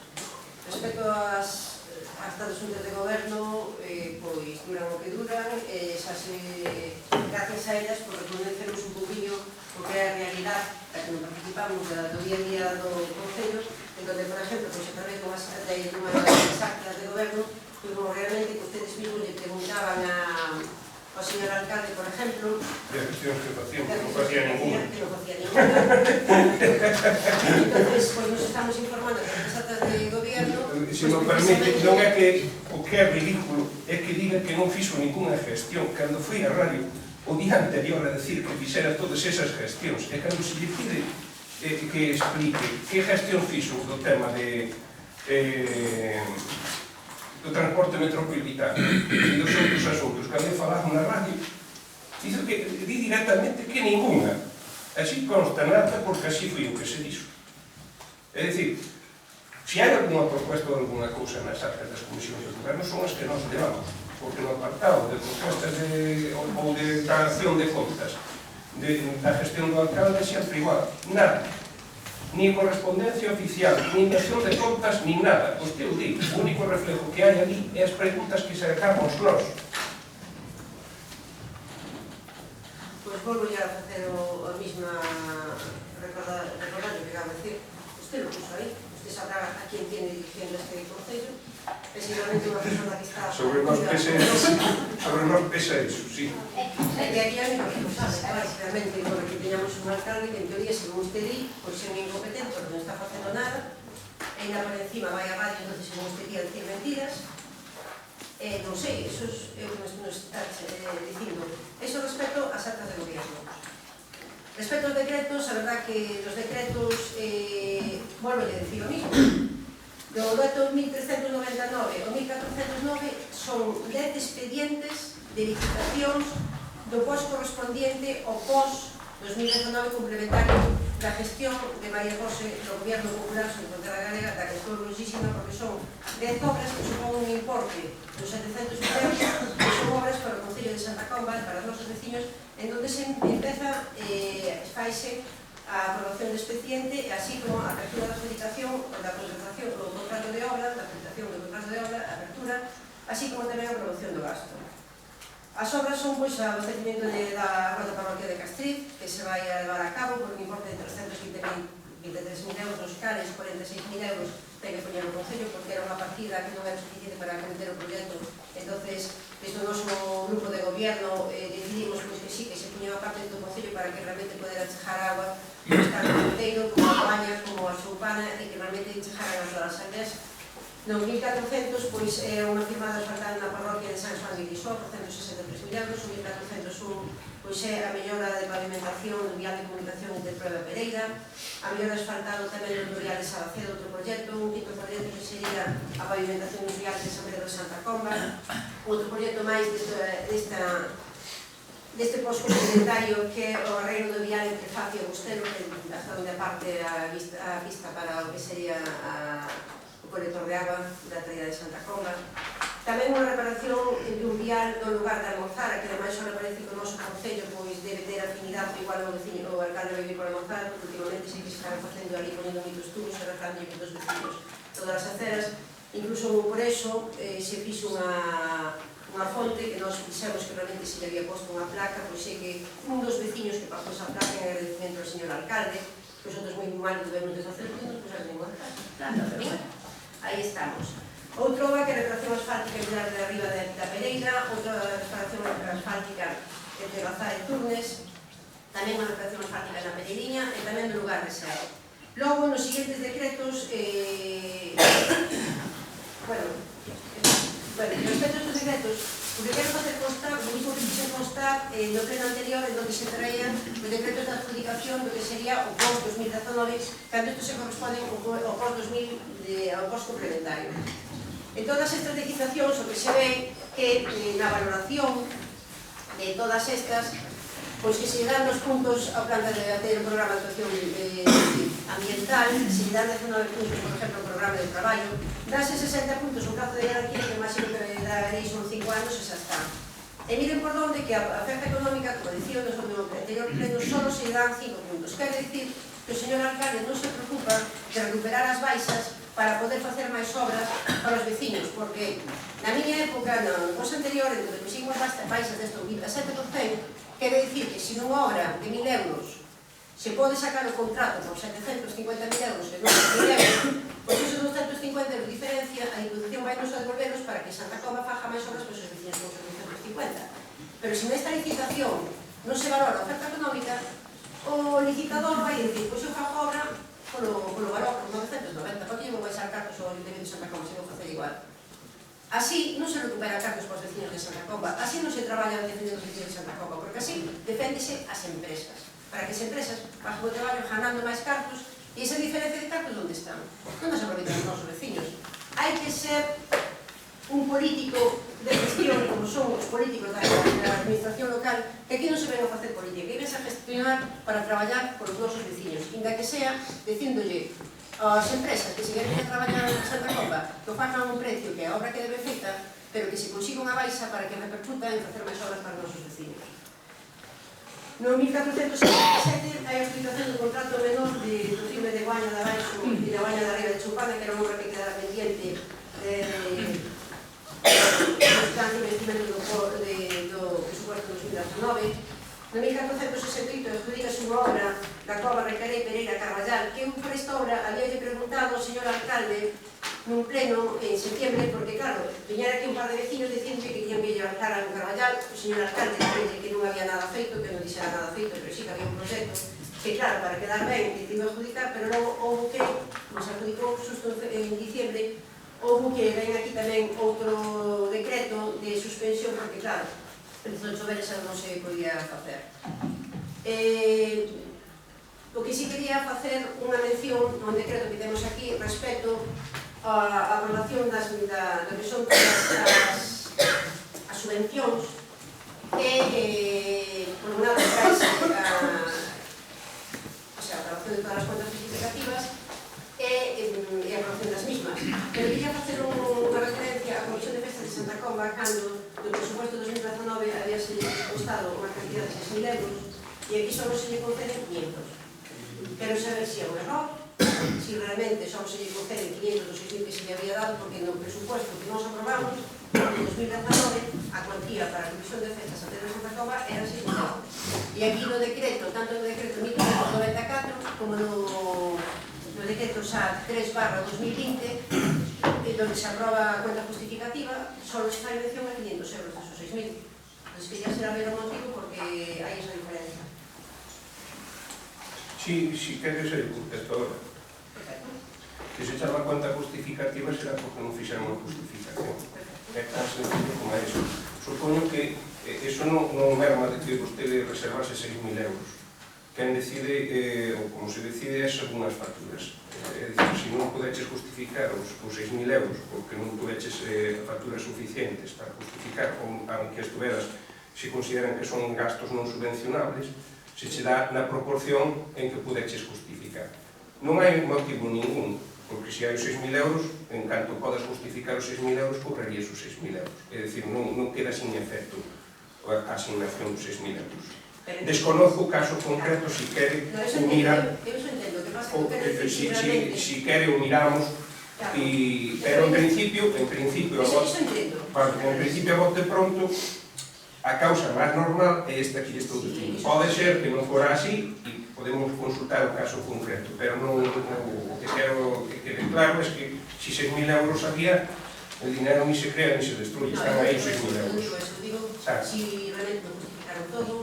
Respecto ás actas da Xunta de Goberno, pois duran o que duran, xa se gracias a ellas por reconocernos un poquinho o que é a realidade da que non participamos do día a día do Concello, en donde, por exemplo, pois a través dunhas actas de Goberno, pois realmente que ustedes mismos lle preguntaban ao señor alcalde, por exemplo, De accións que facían, que non facía ninguna. Que non facía ninguna. Entonces, pois nos estamos informando que as actas de Gobierno... Se non permite, non é que o que é ridículo é que diga que non fixo ninguna gestión, cando foi a radio o día anterior a decir que fixera todas esas gestións, e cando se lle pide que explique que gestión fixo do tema do transporte metropolitano e dos outros asuntos que había falado na radio, dice que di directamente que ninguna. Así consta nada, porque así foi o que se dixo. É dicir, se hai alguna proposta ou alguna cousa nas actas das comisións de goberno son as que nos levamos, porque no apartado de propostas ou de declaración de contas da gestión do alcalde sempre igual, nada. Ni correspondencia oficial, ni inversión de contas, ni nada. Pois que eu digo, o único reflejo que hai ali é as preguntas que sacamos nós. Pois volvo ya a facer a mesma recordar o que acabo de decir. Usted lo puso aí, usted sabrá a quién tiene dirigiendo este Concello. É seguramente unha persona que está... Sobre nós pesa iso, sí. É que aquí a mí non me sabe, realmente, porque teñamos un alcalde que en teoría, según usted di, pois é un incompetente, porque non está facendo nada, e ainda por encima vai a radio, entonces según usted di a decir mentiras, non sei, eso é o que nos está dicindo. Eso respecto ás actas de gobierno. Respecto aos decretos, a verdad que os decretos, volvo a decir o mismo, do dato 1399 ao 1409 son 10 expedientes de licitacións do pos correspondiente ao pos 2019 complementario da gestión de María José do Goberno Popular sobre Frontera Galega, da que estou orgullosísima porque son 10 obras que supón un importe dos 700 euros, que son obras para o Concello de Santa Comba, para os nosos veciños, en donde se empeza, faise a aprobación do expediente, así como a apertura da adjudicación, da contratación do contrato de obra, da aplicación do contrato de obra, a apertura, así como tamén a aprobación do gasto. As obras son pois o abastecimento da Rota Parroquia de Castriz, que se vai a levar a cabo por un importe de 323.000 euros nos cales, 46.000 euros ten que poñer o Concello, porque era unha partida que non era suficiente para acometer o proxecto. Entonces, desde o noso grupo de gobierno decidimos que sí, que se puña a parte do Concello para que realmente podera chejar agua tanto o Monteiro, como a Baña, como a Xoupana, e que realmente chejaran a todas as aldeas. No 1400, pois, é unha firmada asfaltada na parroquia de San Juan de Quixó, por 163.000 euros. O 1401, pois, é a mellora de pavimentación do vial de comunicación entre Prueba e Pereira, a mellora asfaltado tamén do vial de Sabacedo, outro proxecto, un quinto proxecto que sería a pavimentación dos viales de San Pedro de Santa Comba, outro proxecto máis deste posto complementario que é o arreglo do vial entre Facio e Bustelo, que hasta onde parte a vista para o que sería o colector de agua da traída de Santa Comba. Tamén unha reparación de un vial no lugar de Almozara, que ademais só parece que o noso Concello pois debe ter afinidade igual ao veciño, o alcalde vai vir por Almozara, porque últimamente sei que se están facendo ali poniendo moitos tubos e arreglando con dos veciños todas as aceras. Incluso por eso se fixo unha fonte que nós fixemos que realmente se le había posto unha placa, pois sei que un dos veciños que pasou esa placa en agradecimento ao señor alcalde, que os outros moi mal tuvemos de facer, porque non nos puxaron ningún alcalde. aí estamos. Outro é que a reparación asfáltica en Vilar de Arriba da Pereira, outra reparación asfáltica entre Bazar e Turnes, tamén unha reparación asfáltica na Pereiriña e tamén no lugar de Serra. Logo, nos seguintes decretos, respecto a estes decretos, o que quero facer constar, o mismo que fixen constar no pleno anterior, en donde se traían os decretos de adjudicación do que sería o post-2019, cando isto se corresponde ao post-2000, ao post-complementario. En todas estas legislacións, o que se ve que na valoración de todas estas, pois que se dan os puntos ao plan de ter o programa de actuación ambiental, se dan 19 puntos, por exemplo, o programa de traballo, dáse 60 puntos un plazo de garantía que o máximo que daréis son 5 anos e xa está. E miren por onde que a oferta económica, como dicía no anterior pleno, só se dan 5 puntos. Quer dicir que o señor alcalde non se preocupa de recuperar as baixas para poder facer máis obras para os veciños, porque na miña época, no curso anterior, en que puximos baixas deste 27%, quere dicir que se nunha obra de 1.000 euros se pode sacar o contrato por 750.000 euros e non 1.000 euros, pois esos 250 euros de diferencia, a Diputación vai nos devolverlos para que Santa Coma faja máis obras para os veciños con 750. Pero se nesta licitación non se valora a oferta económica, o licitador vai dicir, pois eu fajo obra polo valor, por 990, porque eu vou baixar cartos ao Ayuntamiento de Santa Coma, se vou facer igual. Así non se recupera cartos para os veciños de Santa Coma, así non se traballa defendendo os veciños de Santa Coma, porque así deféndese as empresas, para que as empresas fajan o traballo ganando máis cartos, e esa diferencia de cartos onde están? Non nos aproveitan os nosos veciños. Hai que ser un político de gestión, como son os políticos da administración local, que aquí non se ven a facer política, que vense a gestionar para traballar por os nosos veciños, inda que sea dicíndolle as empresas que se queren traballar en Santa Coma, que fagan un precio que a obra que debe feita, pero que se consiga unha baixa para que repercuta en facer máis obras para os nosos veciños. No 1477 hai a aplicación do contrato menor do cime de Guaña de Abaixo e da Guaña de Arriba de Choupana, que era unha obra que quedara pendiente do plan de investimento do presupuesto 2019. No 1468 adjudícase unha obra da Cova Recaré Pereira Carballal, que eu por esta obra había preguntado ao señor alcalde nun pleno en septiembre, porque claro, viñera aquí un par de vecinos dicindo que querían que levantar a Carballal, o señor alcalde dicindo que non había nada feito, que non dixera nada feito, pero sí que había un proxecto, que claro, para quedar ben, que tivo a adjudicar, pero logo houve que, como se adjudicou xusto en diciembre, houve que ven aquí tamén outro decreto de suspensión, porque claro, empezou a chover e xa non se podía facer. O que sí quería facer unha mención nun decreto que temos aquí respecto a relación do que son as subvencións que, por un lado, traese a relación de todas as cuentas justificativas e a relación das mismas. Pero quería facer unha referencia á Comisión de Festas de Santa Coma cando do presupuesto 2019 había se costado unha cantidad de 6.000 euros e aquí só se lle conceden 500. Quero saber se é un error, se realmente só se lle conceden 500 dos 6.000 que se lle había dado, porque no presupuesto que nós aprobamos en 2019 a cuantía para a Comisión de Festas a Pedro de Santa Coma era 6.000 euros. E aquí no decreto, tanto no decreto 1994 como no decreto SAT 3/2020, donde se aproba a cuenta justificativa, só se fai mención a 500 euros desos 6.000. Entón, quería saber o motivo porque hai esa diferencia. Si queres el contestador. Que se chama cuenta justificativa será porque non fixeron a justificación. É tan sencillo como é iso. Supoño que eso non merma de que vostede reservase 6.000 euros. Quen decide, ou como se decide, é según as facturas. É dicir, se non podeches justificar os 6.000 euros porque non podeches facturas suficientes para justificar, aunque estuveras, se consideran que son gastos non subvencionables, se che dá na proporción en que podeches justificar. Non hai motivo ningún, porque se hai os 6.000 euros, en canto podes justificar os 6.000 euros, cobrarías os 6.000 euros. É dicir, non queda sin efecto a asignación dos 6.000 euros. Desconozco o caso concreto, se quere o mirar, se quere o miramos, pero en principio, a bote pronto, a causa máis normal é esta que estou dicindo. Pode ser que non fora así, e podemos consultar o caso concreto, pero non, o que quero que quede claro é que si 6.000 euros había, el dinero ni se crea ni se destruye, están aí os 6.000 euros. Digo, si realmente non justificaron todo,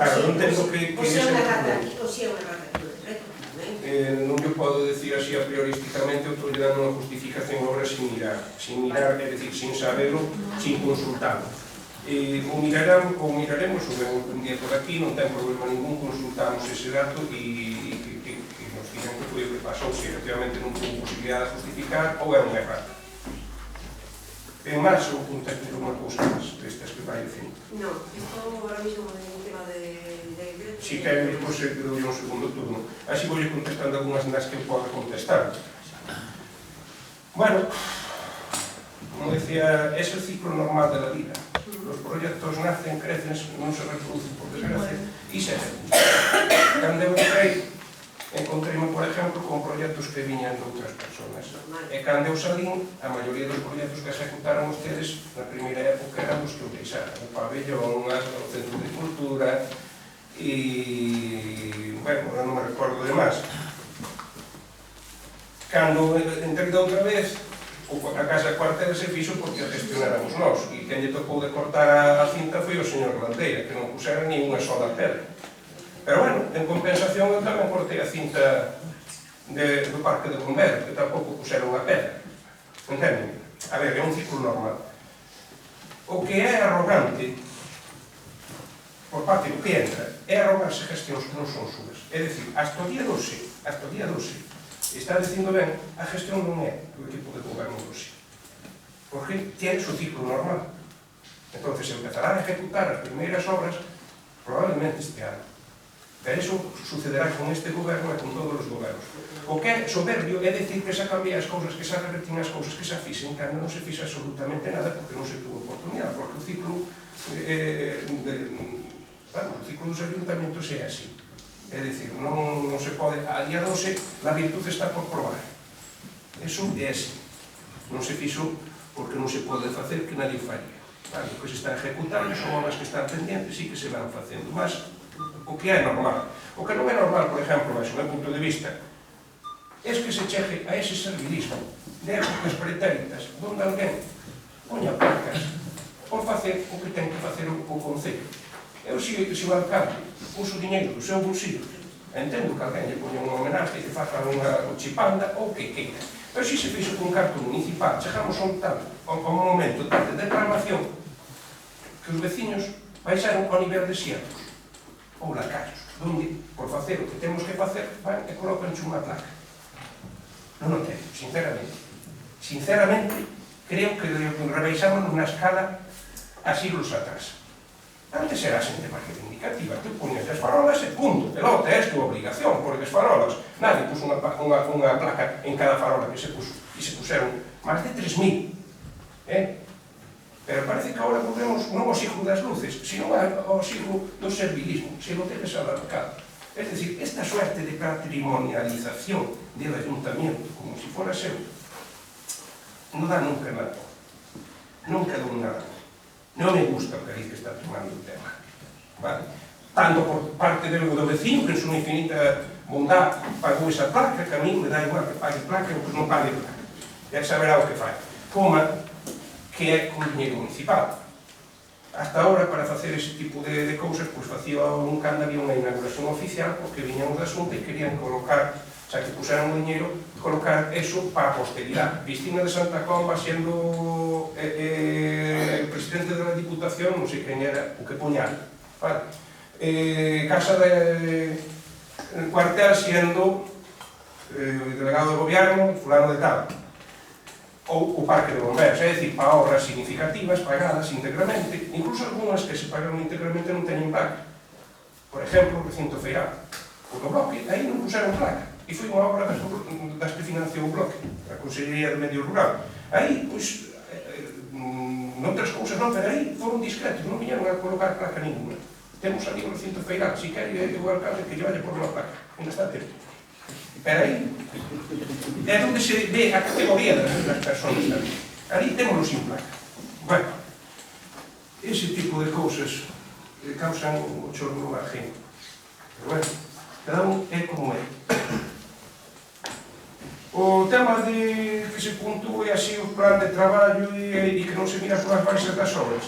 Claro, non entendo que o se é unha errata ese... aquí, o se é unha errata aquí no decreto, tamén. Non yo podo decir así a priorísticamente, eu estou dando unha justificación agora sin mirar, é dicir, sin saberlo, sin consultarlo. O miraremos, o vemos un día por aquí, non ten problema ningún, consultamos ese dato e que nos digan que foi o que pasou, se efectivamente non tuvo posibilidade de justificar ou é unha errata. En máis, ou contexto unha cousa máis destas que vai dicindo. No, isto ahora mismo é un tema de... Si queren, depois se quedou un segundo turno. Así vou contestando algunhas das que podo contestar. Bueno, como decía, es el ciclo normal de la vida. Los proyectos nacen, crecen, non se reproducen por desgracia e se reproducen. Cando eu encontrei-me, por exemplo, con proxectos que viñan de outras personas. E cando eu salín, a maioría dos proxectos que executaron ustedes na primeira época eran os que eu deixara. O pabellón, o centro de cultura e... bueno, non me recordo de máis. Cando entrei da outra vez, a casa cuartel se fixo porque a gestionáramos nós. E quen lle tocou de cortar a cinta foi o señor Landeira, que non pusera ni unha sola pedra. Pero bueno, en compensación eu tamén cortei a cinta do parque de bomberos, que tampouco puseron a pedra. Entenden? A ver, é un ciclo normal. O que é arrogante, por parte do que entra, é arrogarse gestións que non son súas. É dicir, hasta o día 12, está dicindo ben, a gestión non é do equipo de goberno doce. Porque tiene su ciclo normal. Entonces empezarán a ejecutar as primeiras obras probablemente este ano. Pero eso sucederá con este goberno e con todos os gobernos. O que é soberbio é dicir que se cambian as cousas, que se revertín as cousas, que se fixen, cando non se fixe absolutamente nada porque non se tuvo oportunidade, porque o ciclo o ciclo dos ayuntamentos é así. É dicir, non se pode, a día 12 a virtud está por probar. Eso é así. Non se fixo porque non se pode facer que nadie faría. O que se está ejecutando son obras que están pendientes e que se van facendo. Mas o que é normal. O que non é normal, por exemplo, baixo o meu punto de vista, é que se chegue a ese servilismo de épocas pretéritas, donde alguén poña placas por facer o que ten que facer o concello. Eu, se o alcalde puso diñeiro do seu bolsillo, entendo que alguén lle poña unha homenaxe e que faza unha chipanda ou que queira. Pero se se fixo con carto municipal, chegamos a un momento de reclamación que os veciños baixaron ao nivel de xertos ou lacayos, donde, por facer o que temos que facer, van e colocan unha placa. Non o teño, sinceramente. Sinceramente, creo que rebaixamos na escala a siglos atrás. Antes era a xente máis reivindicativa, tú poñes as farolas e punto, pelota, é a tua obligación, porque as farolas, nadie puso unha placa en cada farola que se puso, e se puseron máis de 3.000. Pero parece que agora volvemos non ao siglo das luces, sino ao siglo do servilismo, se lo tenes alarcado. Es decir, esta suerte de patrimonialización del ayuntamiento, como si fuera seu, non dá nunca nada. Nunca dou nada. Non me gusta o que dice que está tomando o tema. Tanto por parte do vecino, que en súa infinita bondad pagou esa placa, que a mí me dá igual que pague placa ou que non pague placa. Ya saberá o que fai. Coma que é con dinheiro municipal. Hasta ahora, para facer ese tipo de cousas, pois facía cando había unha inauguración oficial, porque viñamos da Xunta e querían colocar, xa que puseran o dinheiro, colocar eso para a posteridade. Cristina de Santa Comba, sendo el presidente da Diputación, non sei quen era o que poñan. Casa de Cuartel, sendo delegado de gobierno, fulano de tal. Ou o parque de bomberos, é dicir, para obras significativas, pagadas íntegramente, incluso algunhas que se pagaron íntegramente non teñen placa. Por exemplo, o recinto feirado. O do bloque, aí non puseron placa, e foi unha obra das que financiou o bloque, a Consellería de Medio Rural. Aí, pois, noutras cousas non, pero aí foron discretos, non viñeron a colocar placa ninguna. Temos ali o recinto feirado, si quere o alcalde que lle vaya por unha placa, ainda está tempo. Pero aí é onde se ve a categoría das persoas tamén. Ali temos sin placa. Bueno, ese tipo de cousas causan o chorro no margen. Pero bueno, Cada un é como é. O tema de que se puntúe así o plan de traballo e que non se mira por as baixas das obras.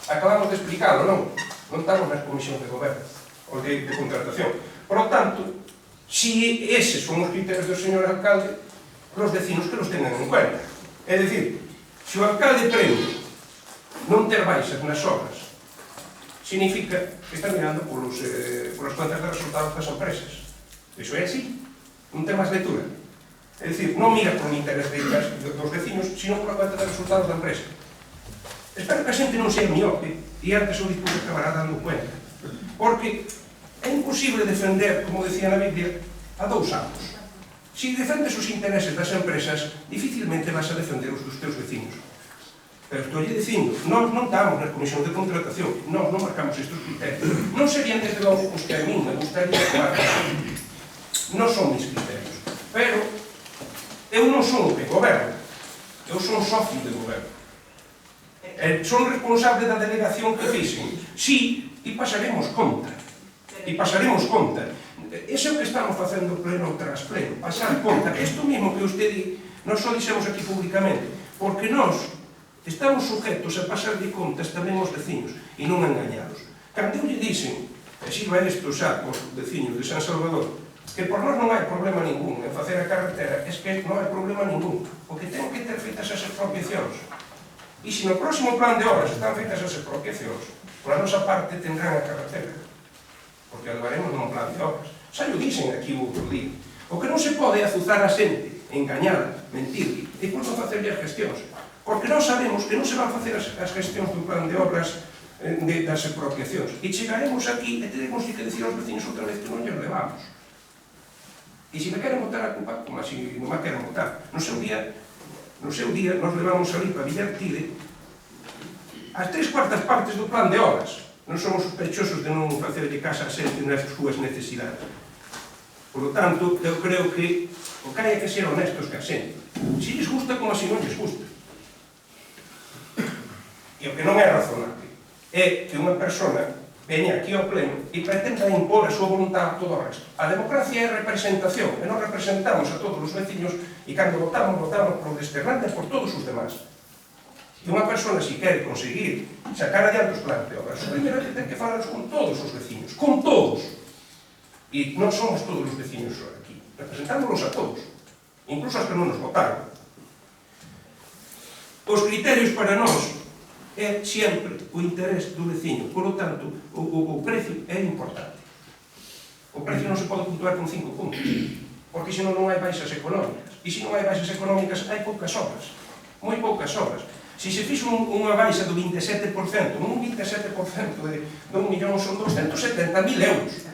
Acabamos de explicarlo, non? Non estamos nas comisións de goberno ou de contratación. Por lo tanto, si eses son os criterios do señor alcalde, os vecinos que los tengan en cuenta. É dicir, se o alcalde prende non ter baixas nas obras, significa que está mirando polas cuentas de resultados das empresas. Iso é así. Non ten máis lectura. É dicir, non mira por un interés dos vecinos, sino por a cuenta de resultados da empresa. Espero que a xente non sea miope e antes o discurso acabará dando cuenta. Porque é imposible defender, como decía na Biblia, a dous amos. Se defendes os intereses das empresas, dificilmente vas a defender os dos teus vecinos. Pero estou dicindo, nós non estamos na comisión de contratación, nós non marcamos estes criterios. Non serían desde logo os que a mí me gustaría tomar. Non son mis criterios. Pero eu non son o que goberno, eu son socio de goberno. Son responsable da delegación que fixen. Sí, e pasaremos conta. E pasaremos conta. Ese é o que estamos facendo pleno tras pleno, pasar conta. Isto mesmo que usted di, nós só dixemos aquí públicamente, porque nós estamos sujetos a pasar de contas tamén aos vecinos e non a engañados. Cando eu lle dixen, e sirva isto xa por vecinos de San Salvador, que por nós non hai problema ningún en facer a carretera, es que non hai problema ningún, porque ten que ter feitas as expropiacións. E se no próximo plan de obras están feitas as expropiacións, por a nosa parte tendrán a carretera, porque a levaremos nun plan de obras. Xa o dixen aquí o outro día. O que non se pode é azuzar a xente, engañar, mentir, e depois non facerlle as gestións. Porque nós sabemos que non se van facer as gestións do plan de obras das expropiacións. E chegaremos aquí e teremos que decir aos vecinos outra vez que non lles levamos. E se me queren botar a culpa, como así non me queren botar, no seu día nos levamos ali para Villartire as 3/4 partes do plan de obras. Non somos sospechosos de non facerlle casa a xente nas súas necesidades. Por lo tanto, eu creo que o que hai é que ser honestos ca xente. Se lles gusta como se non lles gusta. E o que non é razonable é que unha persona veña aquí ao pleno e pretenda impor a súa voluntad a todo o resto. A democracia é representación, e non representamos a todos os vecinos e cando votamos por desternante por todos os demás. E unha persona, se quere conseguir sacar adiante os planes de obras, o primeiro que ten que falar con todos os vecinos, con todos. E non somos todos os vecinos aquí, representámonos a todos, incluso as que non nos votaron. Os criterios para nós é sempre o interés do veciño. Por lo tanto, o precio é importante. O precio non se pode puntuar con 5 puntos, porque senón non hai baixas económicas. E se non hai baixas económicas, hai poucas obras. Moi poucas obras. Se se fixo unha baixa do 27%, un 27% de 1 millón son 270.000 euros.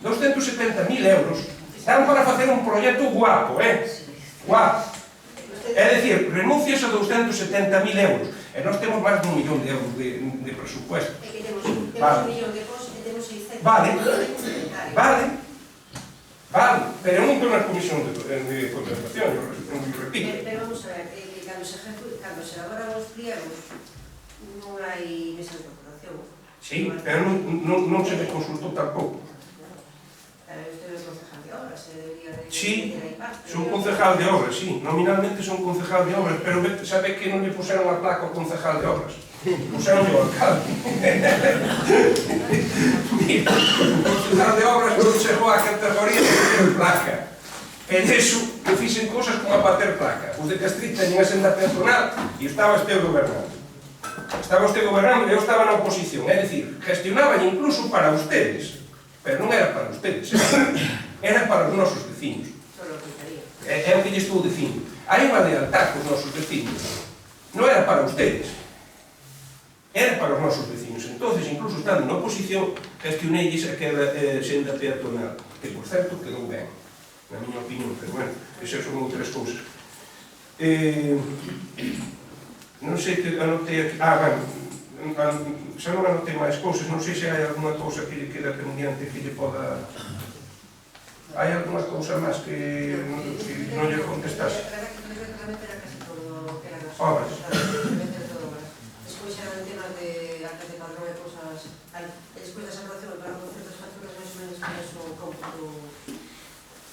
270.000 euros. Dan para facer un proxecto guapo, guapo. É dicir, renuncias a 270.000 euros. E nós temos máis de 1 millón de euros de presupuesto. É que temos 1 millón de cosas e temos 600. Vale, pero non estou na comisión de contratación, eu repito. Pero vamos a ver, que cando se elaboran os pliegos non hai mesa de contratación. Sí, pero non se me consultou tampouco. Usted é concejal de obras, debería de... Sí, son concejal de obras, sí, nominalmente son concejal de obras, pero sabe que non lle puseron a placa ao concejal de obras, puseron ao alcalde. Mira, o concejal de obras non chegou á categoría de ter placa. E deso, que fixen cosas como a para ter placa. Os de Castrid teñen a senda peatonal e estaba este gobernando. Estaba este gobernando e eu estaba na oposición, é dicir, gestionaban incluso para ustedes, pero non era para ustedes, era para os nosos vecinos. É o que lle estou dicindo. Hai unha lealtad cos nosos vecinos. Non era para ustedes, era para os nosos vecinos. Entonces, incluso estando na oposición, gestioneilles aquela senda peatonal, que, por certo, quedou ben, na miña opinión, pero, bueno, esas son outras cousas. Non sei que anotei aquí... xa non anotei máis cousas, non sei se hai alguna cousa que lle queda pendiente que lle poda... Hai alguna cousa máis que non lle contestase? Realmente era casi todo que eran as obras. Despois eran temas de actas de padrón e cousas... Despois da aprobación para concertas facturas máis ou menos do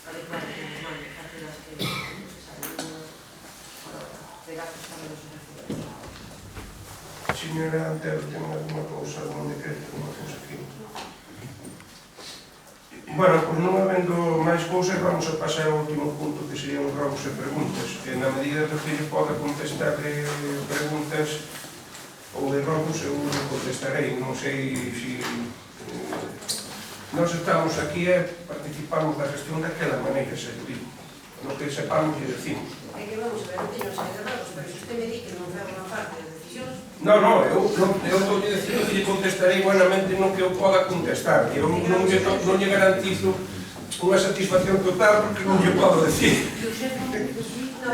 adecuado que nos mande, partidas que se saben de gastos tamén nos ofrecen. Señora Antero, ten alguna cousa, algún decreto, alguna cousa aquí? Bueno, pois non habendo máis cousas, vamos a pasar ao último punto, que serían os rogos e preguntas. Na medida do que lle poda contestar preguntas ou de rogos, eu contestarei. Non sei se... Nós estamos aquí e participamos da gestión daquela maneira, se eu digo. No que sepamos e decimos. É que vamos a ver, non teño sei de rogos, pero se usted me di que non fai unha parte das decisións... Non, eu estou dicindo que lle contestarei buenamente no que eu poda contestar. Eu non lle garantizo unha satisfacción total porque non lle podo decir. Non,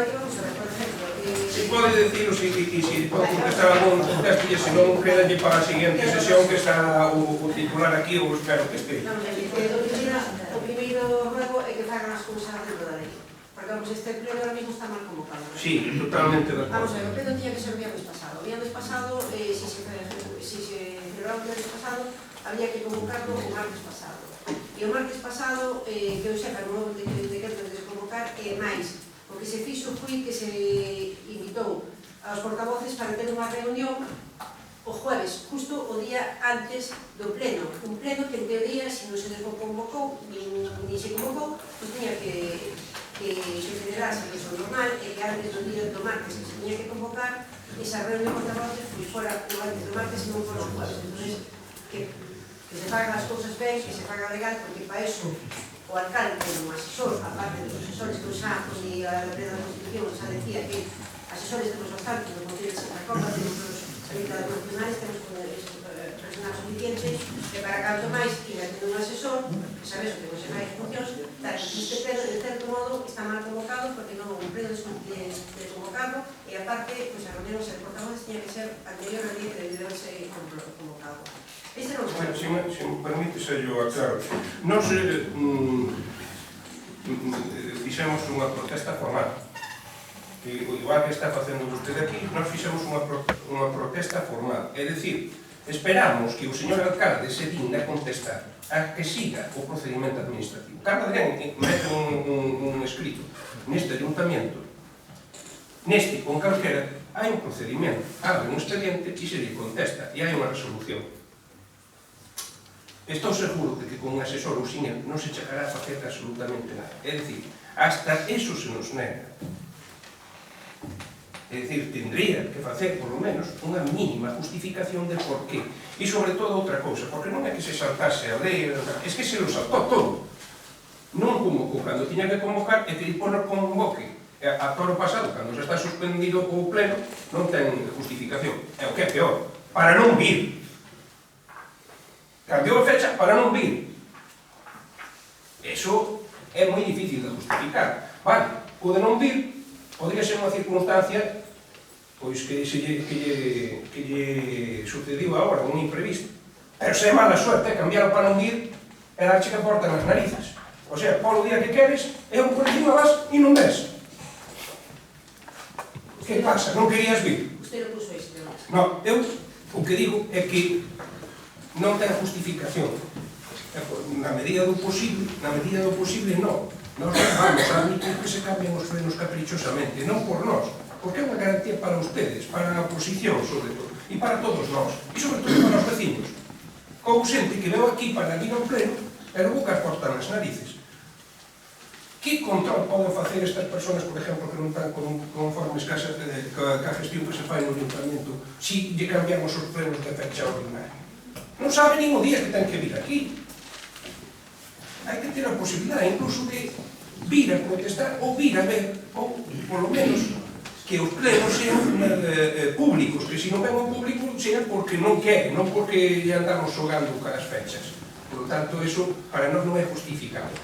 é que vamos a ver, por exemplo... Se pode decir, e se pode contestar algún contexto, e se non quedalle para a seguinte sesión que está o titular aquí, ou espero que este. O primeiro ruego é que fagan as cousas dentro da lei. Porque vamos, este pleno ahora mismo está mal convocado. Sí, totalmente de Vamos acordo. a ver, o pleno tiña que ser o viernes pasado. O viernes pasado, si se celebraba o viernes pasado, había que convocarlo o martes pasado. E o martes pasado, que eu sepa, non houve decreto de desconvocar, e máis. O que se fixo foi que se invitou aos portavoces para ter unha reunión o jueves, justo o día antes do pleno. Un pleno que, en teoría, se non se desconvocou, ni se convocou, pois tiña que sucederase o normal, e que antes do día do martes que se tiña que convocar, esa reunión de portavoces pois fora o antes do martes e non fora o jueves. Entón, que se fagan as cousas ben, que se faga legal, porque para eso o alcalde ten un asesor, aparte dos asesores que xa, onde a plena da Constitución xa decía que asesores temos bastante no Concello de Santa Comba, temos os servicios profesionales, temos personal suficiente, que para canto máis ir a tener un asesor, que sabes o que non se fai en funcións, tal que este pleno, de certo modo, está mal convocado, porque non un pleno desconvocado, e aparte, a reunión de portavoces tiña que ser anterior al día que debe ser convocado. Este non Bueno, se me permite, se yo aclaro. Nos fixemos unha protesta formal. Igual que está facendo usted aquí, nós fixemos unha protesta formal. É dicir, esperamos que o señor alcalde se digna a contestar a que siga o procedimento administrativo. Cada día mete un escrito neste ayuntamiento, neste con calquera, hai un procedimento, abre un expediente e se lle contesta, e hai unha resolución. Estou seguro de que con un asesor ou sin non se chegará a facer absolutamente nada. É dicir, hasta eso se nos nega. É dicir, tendría que facer, por lo menos, unha mínima justificación de por qué. E, sobre todo, outra cousa, porque non é que se saltase a lei, é que se lo saltou todo. Non convocou cando tiña que convocar e que depois non convoque. A toro pasado, cando se está suspendido o pleno, non ten justificación. É o que é peor, para non vir. Cambiou a fecha para non vir. Eso é moi difícil de justificar. Vale, o de non vir podría ser unha circunstancia pois que lle sucediu agora, un imprevisto. Pero se é mala suerte cambiarlo para non vir e darche que porta nas narices. O sea, polo día que queres, e un por encima vas e non ves. Que pasa? Non querías vir? Usted lo puso este, non? Non, eu o que digo é que non ten justificación. Na medida do posible, non. Nós vamos a admitir que se cambien os frenos caprichosamente, non por nós, porque é unha garantía para ustedes, para a oposición, sobre todo, e para todos nós, e sobre todo para os vecinos. Como xente que veo aquí para vir ao pleno, pero boca porta nas narices. Que control poden facer estas persoas, por exemplo, que non están conformes ca gestión que se fai no ayuntamiento, si lle cambiamos os frenos de fecha ordinaria? Non sabe nin o día que ten que vir aquí. Hai que ter a posibilidade incluso de vir a protestar ou vir a ver, ou, polo menos, que os plenos sean públicos, que se non ven o público sean porque non queren, non porque lle andamos xogando caras fechas. Por lo tanto, eso para nós non é justificable.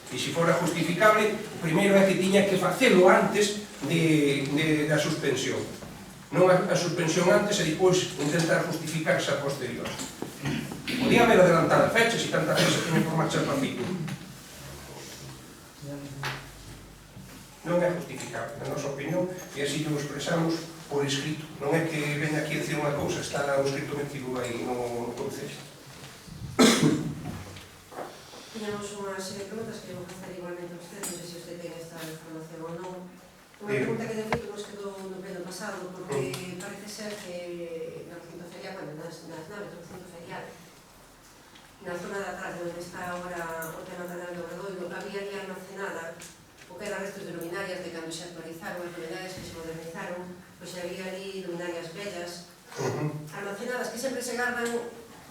E se fora justificable, o primeiro é que tiña que facelo antes da suspensión. Non a suspensión antes e depois intentar justificarse a posterior. Podía haber adelantado a fecha se tanta fecha que non por marchar para fico. Non é justificable, na nosa opinión, e así o expresamos por escrito. Non é que venha aquí a decir unha cousa, está o escrito metido aí no concello. Tiñamos unha serie de preguntas que vou facer igualmente a usted, non sei se usted ten esta información ou non. Unha pregunta que de feito nos quedou no pleno pasado, porque parece ser que no recinto ferial, bueno, nas naves do recinto ferial, na zona de atrás de onde está agora o tema da nave do Obradoiro, había ali almacenada o que eran restos de luminarias de cando se actualizaron, as luminarias que se modernizaron, pois había ali luminarias bellas, almacenadas, que sempre se gardan,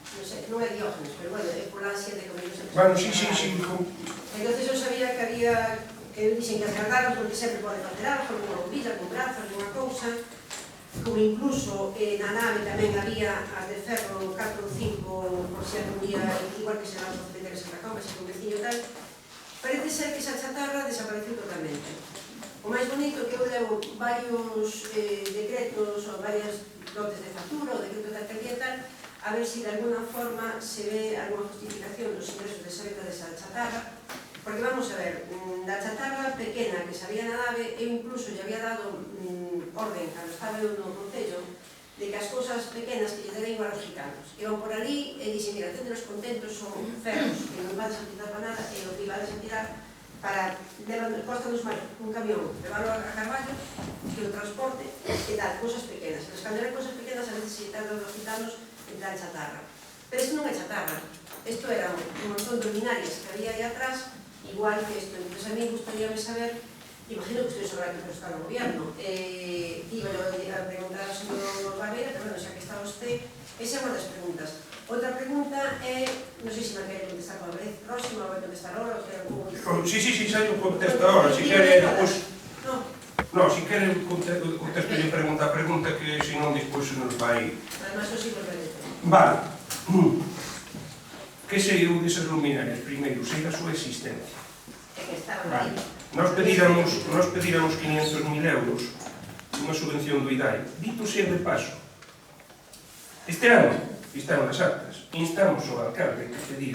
non sei, non é Diógenes, pero bueno, é por ansia de comer sempre. Bueno, sí. Entonces eu sabía que había, que dixen que as gardaron porque sempre pode facer algo, alguna bombilla, algún brazo, alguna cousa, como incluso na nave tamén había as de ferro 4 ou 5, por si algún día, igual que se las ofender que se sacaba, que se un veciño tal, parece ser que esa chatarra desapareceu totalmente. O máis bonito que eu levo varios decretos ou varias lotes de factura ou decretos de alcaldía e tal, a ver se de alguna forma se ve alguna justificación dos ingresos de esa venta desa chatarra, porque vamos a ver, da chatarra pequena que se había na nave, eu incluso lle había dado orden, cando estaba eu no concello, de que as cousas pequenas que lle deben igual aos gicanos. Iban por ali e dixen, mira, tende os contentos son ferros que non vades a tirar para nada e o que vades a tirar para costanos máis un camión, levarlo a Carballo, que o transporte e tal, cousas pequenas. Mas cando eran cousas pequenas, a veces se tardan os gitanos en plan chatarra. Pero isto non é chatarra, isto era un montón de luminarias que había aí atrás, igual que isto. Entón, a mí gustaría saber, imagino que estoy sobre que está no gobierno, iba a preguntar ao señor Barbeira, pero bueno, xa que está usted, esa é unha das preguntas. Outra pregunta é, non sei se me quere contestar con a vez próxima, ou vai contestar ahora, ou quere algún... Sí, xa eu contesto ahora, se quere, despois... No, se quere contesto a pregunta que se non despois se nos vai... Además, eu sigo el Vale. Que sei eu desas luminarias? Primeiro, sei da súa existencia. É que estaban Vale. aí. Nos pedíramos 500.000 euros unha subvención do IDAI. Dito sea de paso, este ano, están nas actas, instamos ao alcalde que pedir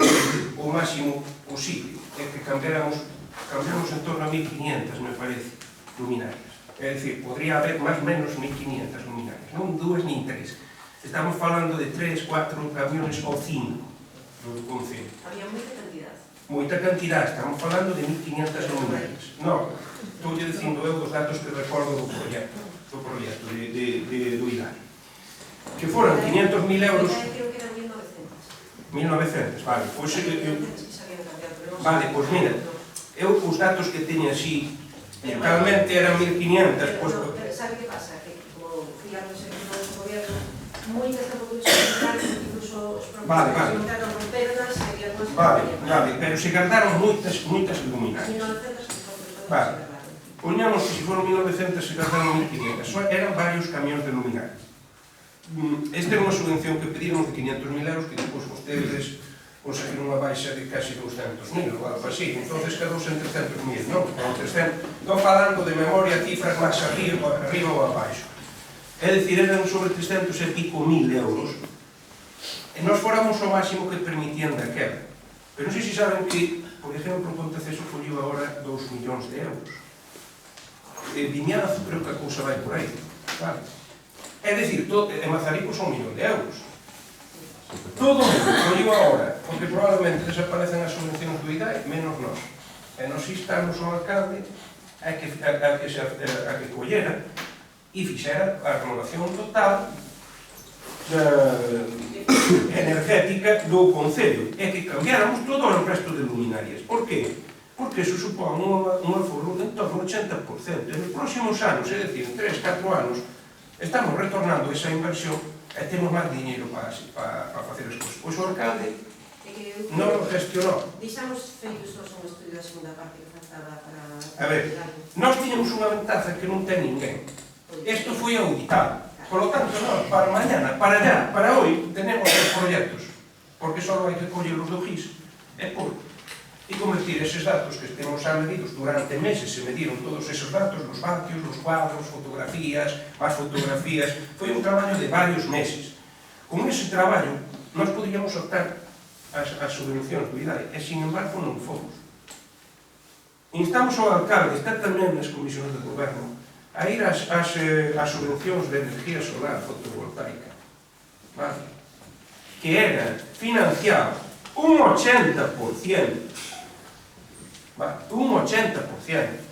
o máximo posible, e que cambiamos en torno a 1.500, me parece, luminarias. É dicir, podría haber máis menos 1.500 luminarias, non 2 nin 3. Estamos falando de 3, 4 camiones ou 5 do concello. Había moita cantidad. Moita cantidad, estamos falando de 1.500 luminarias. Non, estou dicindo eu dos datos que recordo do proxecto do IDAI. Que foran 500.000 euros... Creo que eran 1.900. 1.900, vale. Vale, pois mira, eu os datos que teño así, realmente eran 1.500, pois... Sabe que pasa? Que como fui a los servicios do gobierno, moitas tampouco incluso os propios se montaron por pernas e había algumas... Vale, pero se guardaron moitas luminarias. 1.900 Vale, poñamos que se foron 1.900 se guardaron 1.500, eran varios camións de luminarias. Esta é unha subvención que pedimos de 500.000 euros que depois vostedes conseguiron unha baixa de casi 200.000 ou algo así, entonces quedouse en 300.000, non? Estou falando de memoria, cifras máis arriba ou abaixo. É dicir, eran sobre 300 e pico mil euros e nós fóramos o máximo que permitían daquela. Pero non sei se saben que, por exemplo, o Ponteceso colliu agora 2 millóns de euros. Viñazo, creo que a cousa vai por aí, vale? É dicir, en Mazarico son 1 millón de euros. Todo o mundo colliu agora, porque probablemente desaparecen as subvencións do IDAI, menos nós. E nos instamos ao alcalde a que collera e fixera a renovación total energética do concello e que cambiáramos todo o resto de luminarias. Por que? Porque iso supón un aforro de en torno ao 80%. En os próximos anos, é dicir, en 3-4 anos, estamos retornando esa inversión e temos máis dinheiro para facer as cousas. Pois o alcalde non o gestionou. Deixamos feitos un estudio da segunda parte que faltaba para... A ver, nós tiñamos unha ventaja que non ten ninguén. Isto foi auditado. Por lo tanto, nós, para mañana, para allá, para hoy, tenemos os proxectos. Porque só hai que collerlos do GIS e convertir eses datos que temos xa medidos durante meses. Se mediron todos esos datos, los vatios, los cuadros, fotografías, más fotografías. Foi un traballo de varios meses. Con ese traballo, nós podíamos optar as subvencións do IDAI e, sin embargo, non fomos. Instamos ao alcalde, está tamén nas comisións de goberno, a ir ás subvencións de energía solar fotovoltaica, vale? Que era financiado un 80% un 80%.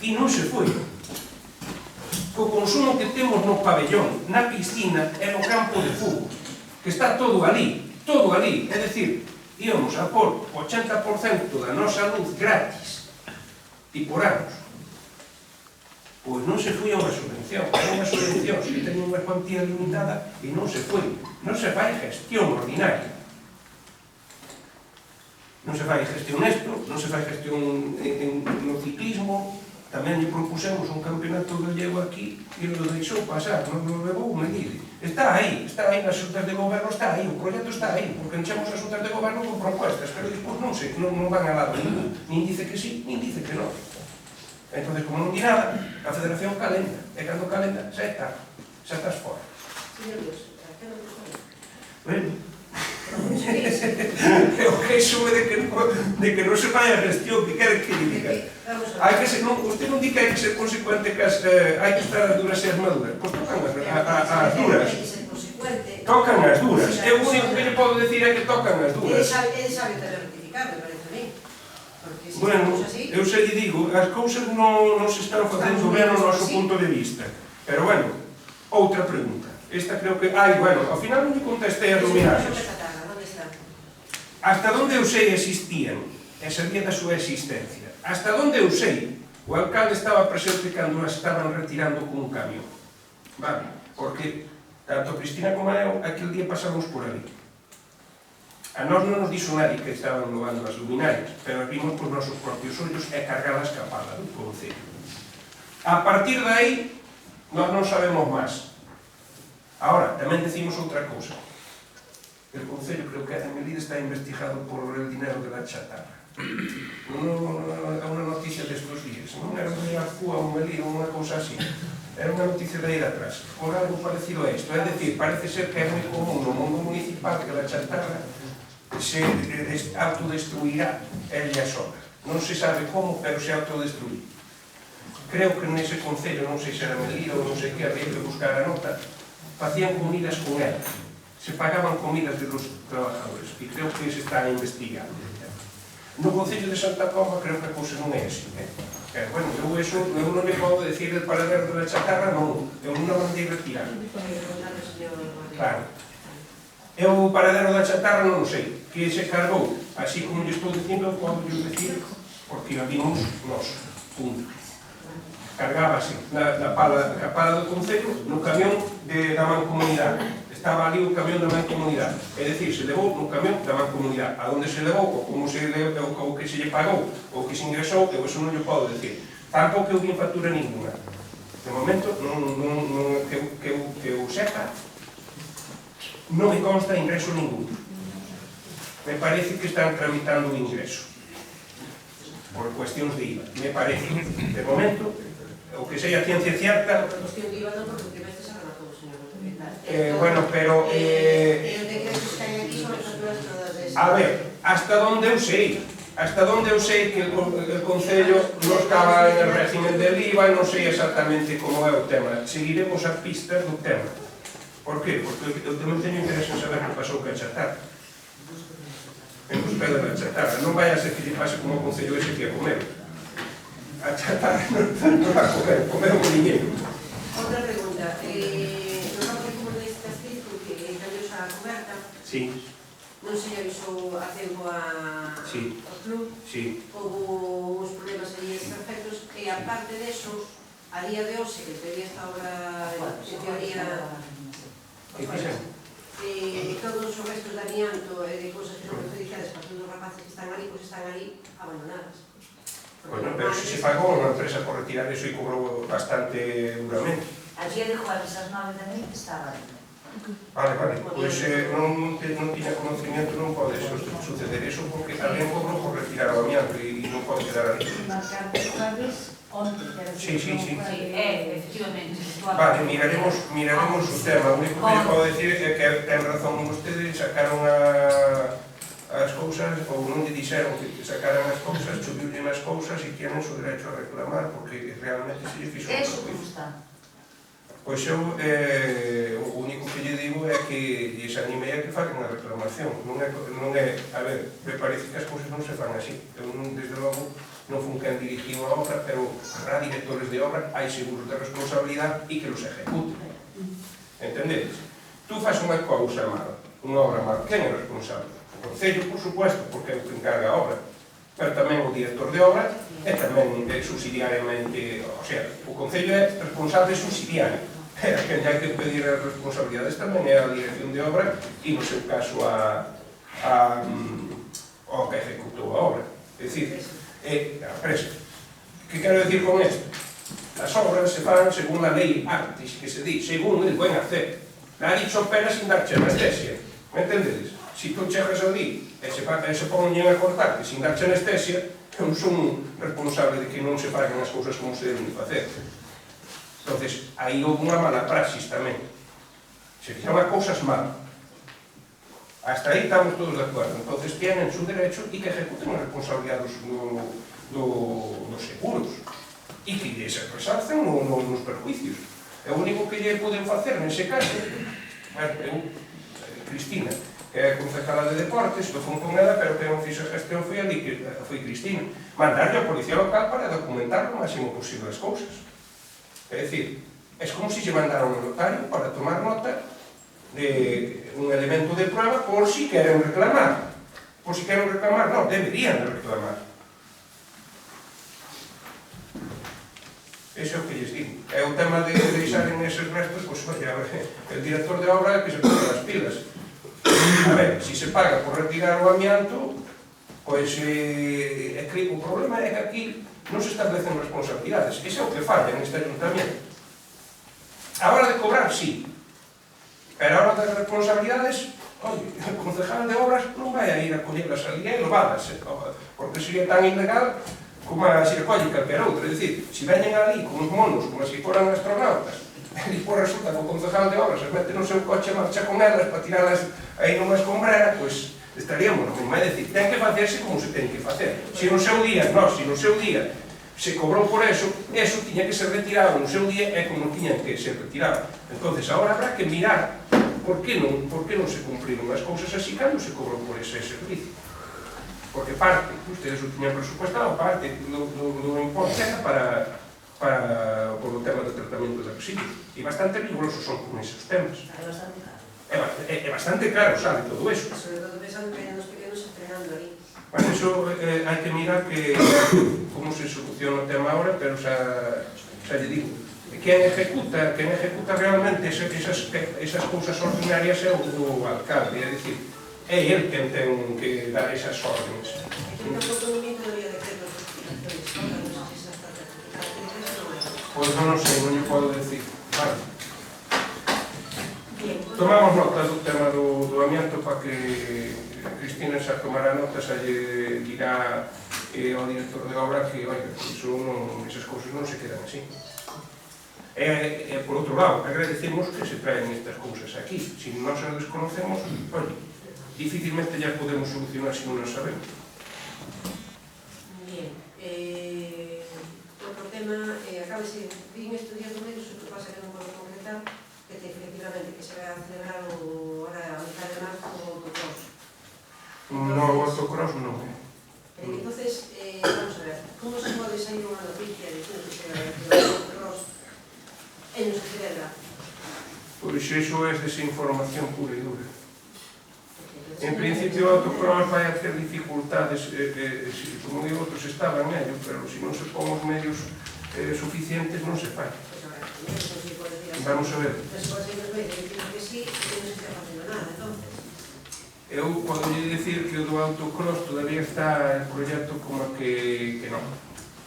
E non se foi. Co consumo que temos no pabellón, na piscina e no campo de fútbol, que está todo ali, é dicir, íamos a pôr 80% da nosa luz gratis e por anos. Pois non se foi a unha subvención, eran unhas subvencións que teñen unha cuantía limitada e non se foi. Non se fai gestión ordinaria. Non se fai gestión nesto, non se fai gestión no ciclismo. Tamén lle propusemos un campeonato gallego aquí e lo deixou pasar, non lo levou medir. Está aí nas xuntas de goberno, está aí, o proxecto está aí, porque enchemos as xuntas de goberno con propuestas, pero despois non van a lado ningún, nin dice que sí, nin dice que non. Entón, como non di nada, a Federación calenda, e cando calenda, xa estás fora. Señor Dios, que non te suena? Bueno, o queixo de que non se fai a gestión, que quere que diga. Usted non di que hai que ser consecuente, que hai que estar as duras e as maduras. Pois tocan as duras. Tocan as duras. É o único que lle podo decir é que tocan as duras. Ele sabe ter rectificar, me parece a mí. Bueno, eu se lle digo, as cousas non se están facendo ben no noso punto de vista. Pero, bueno, outra pregunta. Esta creo que... bueno, ao final non lle contestei as luminarias. Hasta onde eu sei existían, e sabía da súa existencia. Hasta onde eu sei, o alcalde estaba presente cando as estaban retirando con un camión. Vale? Porque tanto Cristina como eu, aquel día pasamos por ali. A nós non nos dixo nadie que estaban levando as luminarias, pero vimos por nosos propios ollos e cargadas ca pala do concello. A partir de aí, nós non sabemos máis. Agora, tamén decimos outra cousa. El Concello, creo que de Melide, está investigado por el dinero de la chatarra. Unha noticia destes días. Non era de Arzúa ou Melide ou unha cousa así. Era unha noticia de ir atrás. Por algo parecido a isto. É dicir, parece ser que é moi común no mundo municipal que la chatarra se autodestruirá ella sola. Non se sabe como, pero se autodestruí. Creo que nese Concello, non sei se era Melide ou non sei que, había que buscar a nota, facían comidas con ela. Se pagaban comidas de los trabajadores, e creo que se está investigando. No Concello de Santa Comba creo que a cousa non é así. Bueno, eu non me podo decir el paradero de la chatarra, non. Eu non a mandei retirar. Claro. Eu o paradero da chatarra non o sei. Que se cargou, así como lle estou dicindo, podo yo decir, porque a vimos nós. Punto. Cargábase na pala do Concello no camión da Mancomunidade. Estaba ali o camión da Mancomunidade. É dicir, se levou no camión da Mancomunidade. A onde se levou, ou como se levou, ou que se lle pagou, ou que se ingresou, eu eso non lle podo decir. Tampouco eu vin factura ninguna. De momento, que eu sepa, non me consta ingreso ningún. Me parece que están tramitando o ingreso. Por cuestións de IVA. Me parece. De momento, o que sei a ciencia cierta... Por cuestión de IVA non, porque o trimestre se rematou, señor secretario. Bueno, pero... Eu de que están aquí son as facturas todas de... A ver, hasta onde eu sei que el Concello non estaba en el régimen del IVA, non sei exactamente como é o tema. Seguiremos a pista do tema. Por qué? Porque eu tamén teño interés en saber que pasou que a chatarra. En busca da chatarra. Non vai a ser que lle pase como o Concello ese que a comer. A chatarra non a comer, comer o niñeiro. Outra pregunta. No campo de fútbol deste escrito que cambiou a coberta, Sí. non se lle avisou a tempo ao club, houve uns problemas aí perfectos e aparte deso, a día de hoxe, que teoría esta obra en teoría todos os restos de amianto e de cousas que non perjudiciadas para todos os rapaces que están ali, pois están ali abandonadas. Bueno, pero se pagou unha empresa por retirar eso e cobrou bastante duramente. A día de jueves ás 9 da noite estaba ali. Vale, pois non tiña conocimiento, non pode suceder eso porque alguén cobrou por retirar o amianto e non pode quedar ali. Marcar os jueves onte. Sí. Efectivamente. Vale, miraremos o tema. O único que lle podo decir é que ten razón vostedes, sacaron as cousas, ou non lle dixeron que sacaran as cousas, choviulle as cousas e tienen o derecho a reclamar porque realmente se lle fixo un perjuicio. Pois eu, o único que lle digo é que lles anime a que fagan a reclamación. Non é, a ver, me parece que as cousas non se fan así. Eu, desde logo, non fun quen dirigiu a obra, pero habrá directores de obra, hai seguros de responsabilidade e que los ejecuten. Entendedes? Tú faz unha cousa mala, unha obra mala, quen é responsable? O Concello, por supuesto, porque é o que encarga a obra, pero tamén o director de obra e tamén subsidiariamente, o sea, o Concello é responsable subsidiario. A quen hai que pedir as responsabilidades tamén é a dirección de obra e, no seu caso, ao que ejecutou a obra. É dicir, a empresa. Que quero decir con isto? As obras se fan según a lei artis, que se di, según el buen hacer. Nadie se opera sin darche anestesia. Me entendedes? Se tú chegas ali e se ponen a cortar que sin darche anestesia, eu son responsable de que non se fagan as cousas como se deben facer. Entonces, aí houve unha mala praxis tamén. Se fixeron as cousas mal. Hasta aí estamos todos de acuerdo. Entonces, tienen su derecho e que ejecuten a responsabilidade dos seguros. E que lles resarcen nos perjuicios. É o único que lle poden facer nese caso. Cristina, que é a concejala de deportes, eu fui con ela, pero que non fixo a gestión foi ali, que foi Cristina. Mandarlle a policía local para documentar o máximo posible as cousas. É dicir, é como se lle mandaron ao notario para tomar nota de un elemento de prueba por si queren reclamar. Por si queren reclamar, non, deberían de reclamar. Ese é o que lles digo. É o tema de deixar en eses restos, pois, el director de obra que se ponga as pilas. A ver, se se paga por retirar o amianto, pois, o problema é que aquí non se establecen responsabilidades. Ese é o que falla neste ayuntamiento. A hora de cobrar, sí. Pero a hora das responsabilidades, oi, o concejal de obras non vai a ir a collerlas ali e levadas, porque sería tan ilegal como se recolle calquera outra. É dicir, se veñen ali con os monos, como se foran astronautas, e depois resulta que o concejal de obras se mete no seu coche e marcha con elas para tiralas aí nunha escombrera, pois estaríamos no mesmo. É dicir, ten que facerse como se ten que facer. Se no seu día se cobrou por eso tiña que ser retirado no seu día e como tiñan que ser retirado. Entonces, agora habrá que mirar por que non se cumpriron as cousas así cando se cobrou por ese servicio. Porque parte, ustedes o tiñan presupuestado, parte do importe era por o tema do tratamento de residuos. E bastante rigurosos son con esos temas. É bastante caro. É bastante caro, sabe, todo eso. Sobre todo pensando que hai nos pequenos estrenando ali. Bueno, eso hai que mirar como se soluciona o tema ahora, pero xa lle digo, quen ejecuta realmente esas cousas ordinarias é o alcalde, é dicir, é el quen ten que dar esas órdenes. Aquí tampouco non vindo había decretos dos non sei se está certificado. Pois non sei, non lle podo decir. Vale. Tomamos nota do tema do amianto para que Cristina xa tomará nota, xa lle dirá ao director de obra que, oiga, esas cousas non se quedan así. E, por outro lado, agradecemos que se traen estas cousas aquí. Se non se desconocemos, difícilmente ya podemos solucionar se non nos sabemos. Bien. Outro tema, acabase vin estudiando medios, o que pasa que non podo concretar, que efectivamente que se vai a celebrar ahora a mitad de marzo o autocross. No, o autocross non é. Entonces, vamos a ver, como se pode sair unha noticia dicindo que se vai a celebrar o autocross e non se celebra? Pois iso é desinformación pura e dura. En principio, o autocross vai a ter dificultades, como digo, outros estaban ellos, pero se non se pon os medios suficientes non se fai. Vamos a ver. Eu podo dicir que o do autocross todavía está el proxecto como que non.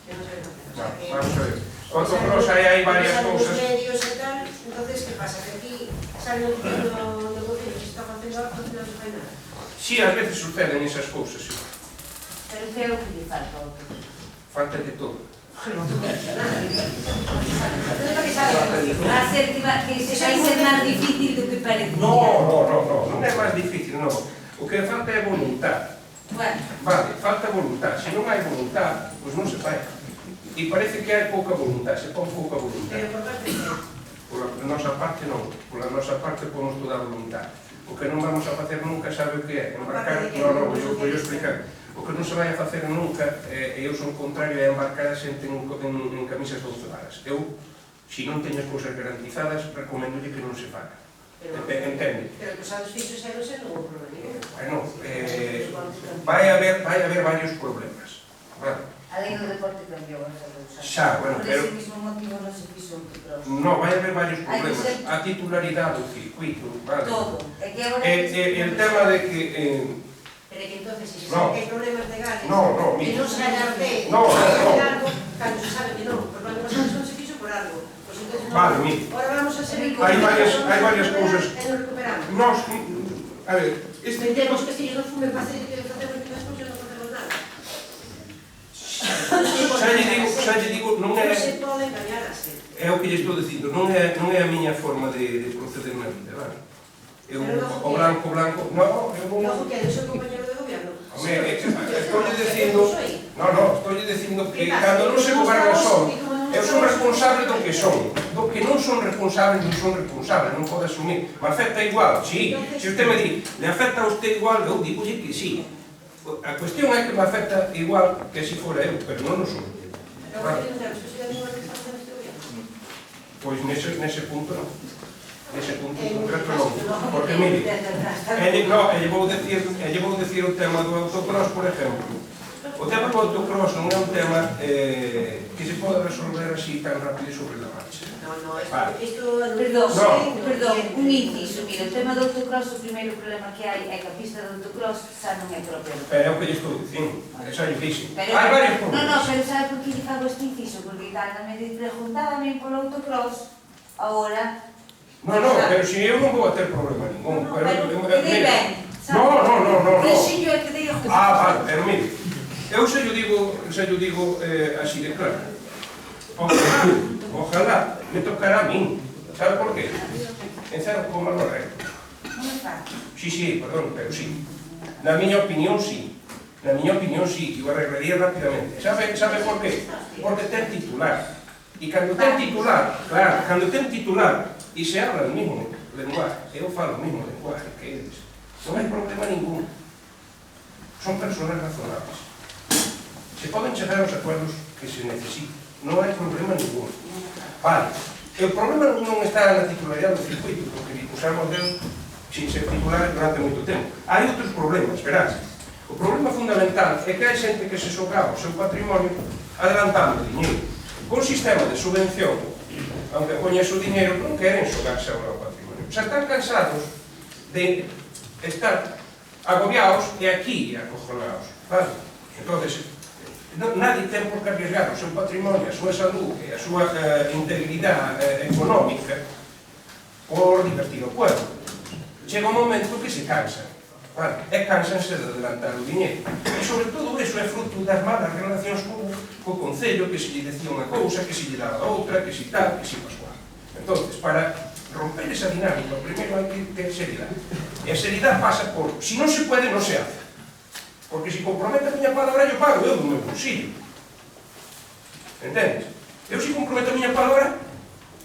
Vamos a ver. O autocross hai varias cousas. Entonces, que pasa? Que aquí sale un dicindo do goberno que se está facendo algo e non se fai nada. Si, ás veces suceden esas cousas, sí. Pero que é o que lle falta ao outro? Falta de todo. Va a ser que vai ser máis difícil do que parece. Non é máis difícil, non. O que falta é voluntad. Vale, falta voluntad. Se non hai voluntad, pois non se fai. E parece que hai pouca voluntad, se pon pouca voluntad. Pero por parte de Pola nosa parte non, pola nosa parte pomos toda a voluntade. O que non vamos a facer nunca, sabe o que é? Embarcar, non, vou explicar. O que non se vai a facer nunca, e eu son contrario a embarcar a xente en camisas de 11 varas. Eu, se non teño cousas garantizadas, recomendolle que non se faga. Entende? Pero que os anos fixos non se non houve problema. Bueno, vai haber varios problemas. Vale. A lei do deporte cambiou a dous anos. Xa, bueno, Por pero... ese mismo motivo non se fixo un autocross. No, vai haber varios Hai que problemas. ser- A titularidade do circuito, vale. Todo. É que agora... El tema de que... Pero que entonces, se No. sabe que hai problemas legales, No, que non se agarte, No, no. algo, cando se sabe que non, porque cando pasamos non se fixo por algo. Pues entonces, Vale, mire. Ahora vamos a ser... Hai varias cousas. E non recuperamos. Nos, a ver, Entendemos que se ellos non fumen para hacer que facemos que despois non facemos nada. xa lle digo, non Non é... se pode engañar a xente. É o que lle estou dicindo, non é a miña forma de proceder na vida, vale? Eu, o blanco, no, eu non... Logo que é o seu compañero de gobierno. Home, estou dicindo... No, estou dicindo que cando non se goberna son, eu son responsable do que son. Do que non son responsables, non pode asumir. Me afecta igual, sí. Se usted me di, le afecta a usted igual, eu digo que sí. A cuestión é que me afecta igual que se fora eu, pero non o son. Pois nese punto non. Nese punto en concreto non. Porque, mire, lle vou decir o tema do autocross, por exemplo. O tema do autocross non é un tema que se pode resolver así tan rápido sobre la marcha. No, isto... Perdón, un inciso, mira, o tema do autocross, o primeiro problema que hai é que a pista do autocross xa non é propia. É o que lle estou dicindo, xa lle dixen. Pero, Hai varios no, problemas. pero sabe por que lle fago este inciso? Porque cando me preguntaba a mí polo autocross, agora... No, pero se eu non vou a ter problema ningún. No, pero que dei ben, sabe? No. Prexillo é que dei o que... Vale, pero mire, eu xa lle digo así de claro. Ojalá me tocará a min. Sabe por qué? En 0,9. Non é fácil. Sí, perdón, pero sí. Na miña opinión, sí. Na miña opinión, sí. E o arreglaría rapidamente. Sabe por qué? Porque ten titular. E cando ten titular, claro, cando ten titular, e se habla o mismo lenguaje, eu falo o mismo lenguaje que eles, non hai problema ningún. Son persoas razonables. Se poden chegar aos acuerdos que se necesiten. Non hai problema ningún. Vale. O problema non está na titularidade do circuito, porque usamos del sin ser titular durante moito tempo. Hai outros problemas, verás. O problema fundamental é que hai xente que se socava o seu patrimonio adelantando dinheiro. Con sistema de subvención, aunque poñes o dinheiro, non queren xogarse agora o patrimonio. Xa están cansados de estar agobiados e aquí acojonados. Vale? Entonces, nadie ten por que arriesgar o seu patrimonio, a súa saúde, a súa integridade económica por divertir o pueblo. Chega un momento que se cansan. Vale? E cansanse de adelantar o dinheiro. E sobre todo iso é fruto das malas relacións co Concello, que se lle decía unha cousa, que se lle daba outra, que se tal, que se pascual. Entón, para romper esa dinámica, primeiro hai que ter seriedade. E a seriedade pasa por, si non se puede, non se hace. Porque se compromete a miña palabra, eu pago eu do meu bolsillo. Entendes? Eu se comprometo a miña palabra,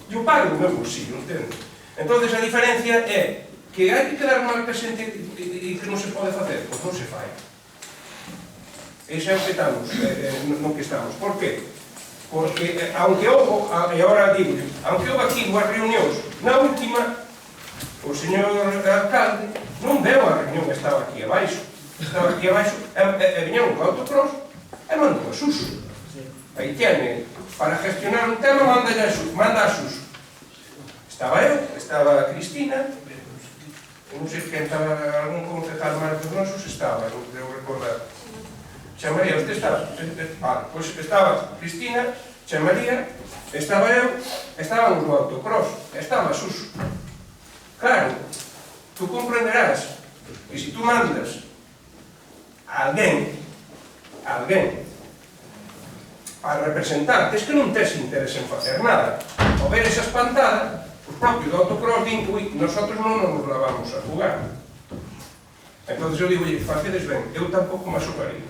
eu pago do meu bolsillo, entendes? Entón, a diferencia é que hai que quedar mal que a xente e que non se pode facer, pois non se fai. Ese é o que estamos, no que estamos. Por qué? Porque, aunque houve, e agora digo, aunque houve aquí dúas reunións, na última, o señor alcalde non veu a reunión que estaba aquí abaixo. Estaba aquí abaixo, e viñeron con autocross, e mandou a Suso. Aí tiene, para gestionar un tema, manda a Suso. Estaba eu, estaba a Cristina, non sei que estaba algún concejal máis dos nosos, estaba, non debo recordar. Xa María, usted estaba? Vale, pois estaba Cristina, Xa María, estaba eu, estábamos no autocross, estaba Suso. Claro, tú comprenderás que se tú mandas a alguén para representar, es que non tes interés en facer nada. Ao ver esa espantada, os propios do autocross din, ui, nosotros non nos la vamos a jugar. Entón eu digo, facedes ben, eu tampouco me asocaría.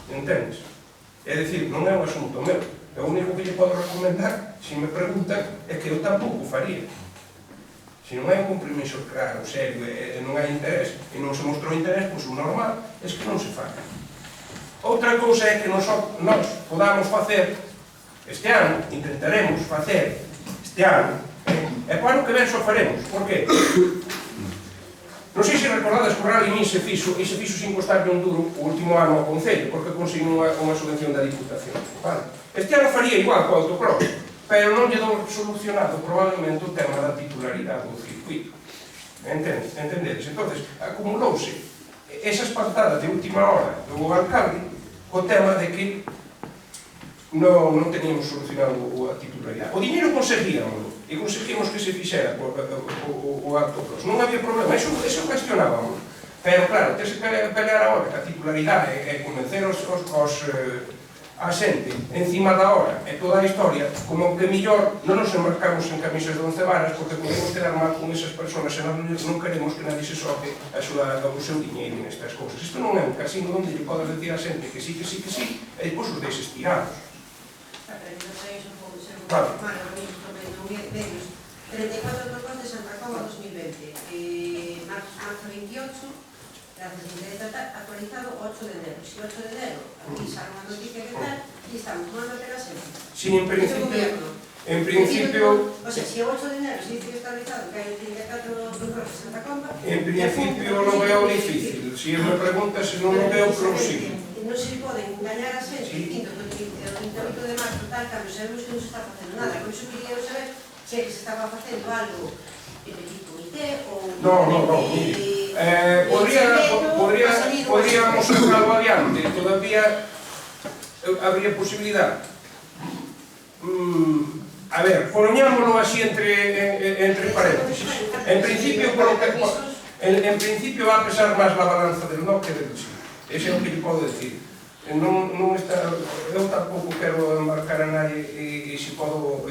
Entendes? É dicir, non é un asunto meu, O único que lle podo recomendar, se me preguntan, é que eu tampouco faría. Se non hai un compromiso claro, serio, e non hai interés, e non se mostrou interés, pois o normal é que non se faga. Outra cousa é que nós podamos facer, este ano, intentaremos facer, este ano, e para o ano que ven só faremos. Por qué? Non sei se recordades que o Rally Min se fixo sin costarlle un duro o último ano ao Concello, porque conseguiu unha subvención da Diputación. Este ano faría igual co autocross, pero non lle dou solucionado probablemente o tema da titularidade do circuito. Entendedes? Entonces, acumulouse esa espantada de última hora do alcalde co tema de que non teníamos solucionado a titularidade. O diñeiro conseguíamos, e conseguimos que se fixera o autocross. Non había problema, eso cuestionábamos. Pero, claro, tese que pelear agora que a titularidade e convencer a xente encima da hora e toda a historia, como que mellor non nos enmarcamos en camisas de 11 varas porque podemos quedar mal con esas personas e non queremos que nadie se soque a axudar o seu diñeiro nestas cousas. Isto non é un casino onde lle podes decir a xente que sí, e depois os deixes tirados. Vale. 34 propostas de Santa Coma 2020, marzo 28, gracias a Internet actualizado 8 de enero. Si 8 de enero avisaron a noticia que tal, y estamos tomando que la semana. Sí, en principio... O sea, si 8 de enero se dice que está actualizado, que hay 34 propostas de Santa Coma... En principio lo veo difícil. Si me preguntas, non lo veo plausible. Non se poden engañar a xente, distinto do 28 de marzo, tal, cando sabemos que non se está facendo nada. Por iso quería saber se se estaba facendo algo en el comité ou... No. Podríamos sacarlo adiante, todavía habría posibilidad. A ver, poñámoslo así entre paréntesis. En principio va a pesar máis la balanza del no que del sí. Ese é o que lle podo decir. Eu tampouco quero embarcar a nadie e se podo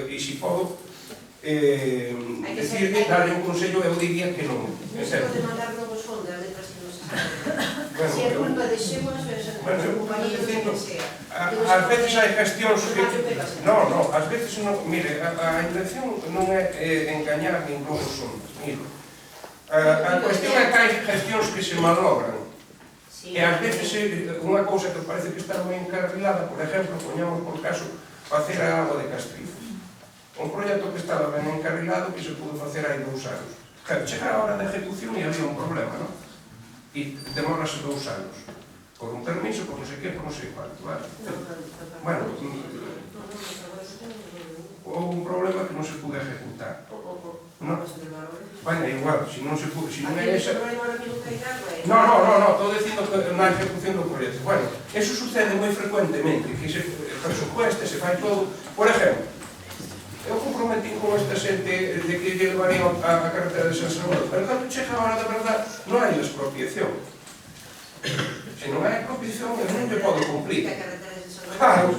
decirle, darle un consello, eu diría que non. Non se pode mandar novos fondos a letras que non se sabe. Se é culpa de xemos, a compañía de que sea. Ás veces hai gestións que... Non, ás veces non... Mire, a intención non é engañar nin novos fondos. Mire, a cuestión é que hai gestións que se malogran. E ás veces unha cousa que parece que está moi encarrilada, por exemplo, poñamos por caso facer a agua de Castrizo. Un proxecto que estaba ben encarrilado que se pudo facer hai 2 anos. Claro, chega a hora de ejecución e había un problema, non? E demorase 2 anos. Por un permiso, por non sei que, por non sei cuánto, vale? Bueno, houve un problema que non se pudo ejecutar. Bueno, igual, se non se pudo, se non é esa... No, estou dicindo que na ejecución do proxecto. Bueno, eso sucede moi frecuentemente, que se presupuesta, se fai todo. Por exemplo, eu comprometí con esta xente de que lle levaría a carretera de San Salvador, pero cando chega a hora da verdad, non hai expropiación. Se non hai expropiación, eu non lle podo cumprir. Claro,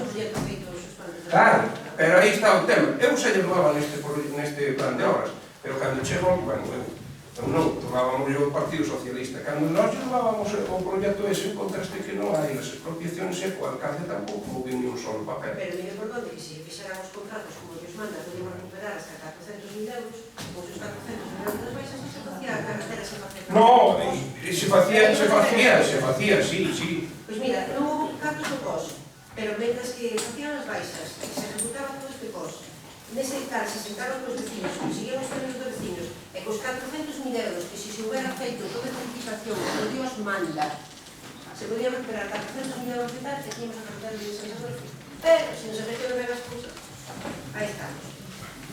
pero aí está o tema. Eu xa lle levaba neste plan de obras, pero cando chegou, bueno, eu non, tomábamos o Partido Socialista. Cando nós levábamos o proxecto ese, contraste que non hai as expropiacións e o alcalde tampouco moviu ni un solo papel. Pero é importante que se fixeran os contratos como Dios manda, podíamos recuperar hasta 400.000 euros, con os 400.000 euros das baixas, se facía a carretera se facía. No, se facía, sí. Pois mira, non houve cartos do POS, pero mentras que facían as baixas, se ejecutaba todo este POS, nese tal se sentaron cos vecinos, consiguieron os permisos dos vecinos, e cos 400.000 euros que se houbera feito toda a anticipación que Dios manda, se podía recuperar 400.000 euros de tal, e tínhamos a carretera de San Salvador. Pero, se nos arreglan ben as cousas, aí estamos.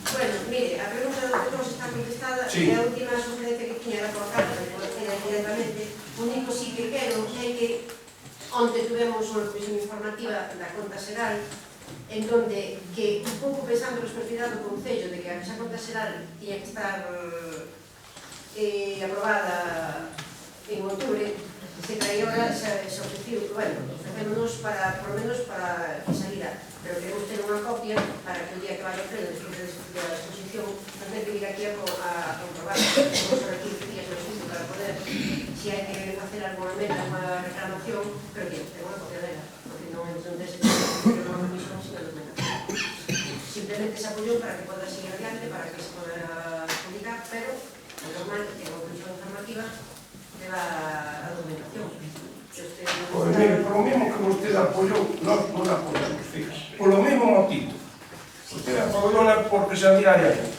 Bueno, mire, a pregunta do que está contestada, e a última sugerencia que tiña era por carta, que por tiña directamente, o único sí que quero é que onte tuvemos unha comisión informativa da Conta Xeral, en donde que un pouco pensando a responsabilidade do Concello de que a esa Conta Xeral tiña que estar aprobada en outubro, se traía ahora ese objetivo, bueno, facémonos para, por lo menos para que salira, pero queremos ter unha copia para que o día que vaya o pleno, despois da exposición, tamén que vir aquí a comprobar, temos ahora 15 días de exposición para poder, se hai que facer alguna meta, alguna reclamación, pero que ten unha copia dela, porque non é un dese, pero non é un mismo, sino de meta. simplemente se apoyou para que poda seguir adiante, para que se poda publicar, pero é normal que a comisión informativa deba a documentación. Pois mire, por lo mesmo que vostede apoiou, nós non apoiamos, fíjate. Por lo mesmo motivo. Vostede apoiou porque se adía adiante.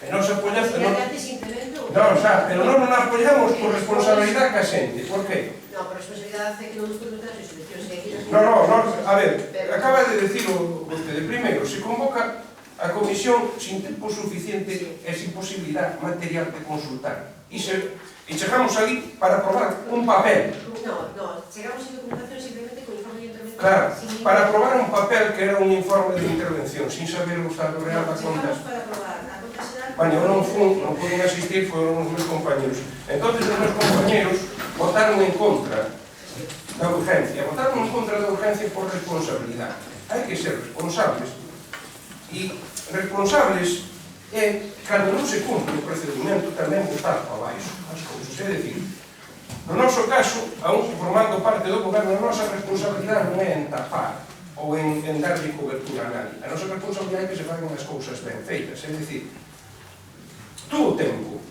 E nós apoiamos... Non, xa, pero nós non apoiamos por responsabilidade ca xente. Por qué? Non, por responsabilidade é que non nos podemos dar as seleccións seguidas. Non, a ver, acaba de decirlo vostede. Primeiro, se convoca a comisión sin tempo suficiente e sin posibilidade material de consultar. E chegamos ali para aprobar un papel. Non, chegamos sin documentación simplemente con informe de intervención. Claro, para aprobar un papel que era un informe de intervención, sin saber o estado real da conta. Chegamos para aprobar a conta xeral. Bueno, eu non pude asistir, foron os meus compañeros. Entón, os meus compañeros votaron en contra da urgencia. Votaron en contra da urgencia por responsabilidade. Hai que ser responsables. E responsables é, cando non se cumpre o procedimento, tamén botar para baixo as cousas. É dicir, no noso caso, aún formando parte do goberno, a nosa responsabilidade non é en tapar ou en darlle cobertura a nadie. A nosa responsabilidade é que se fagan as cousas ben feitas. É dicir, todo o tempo,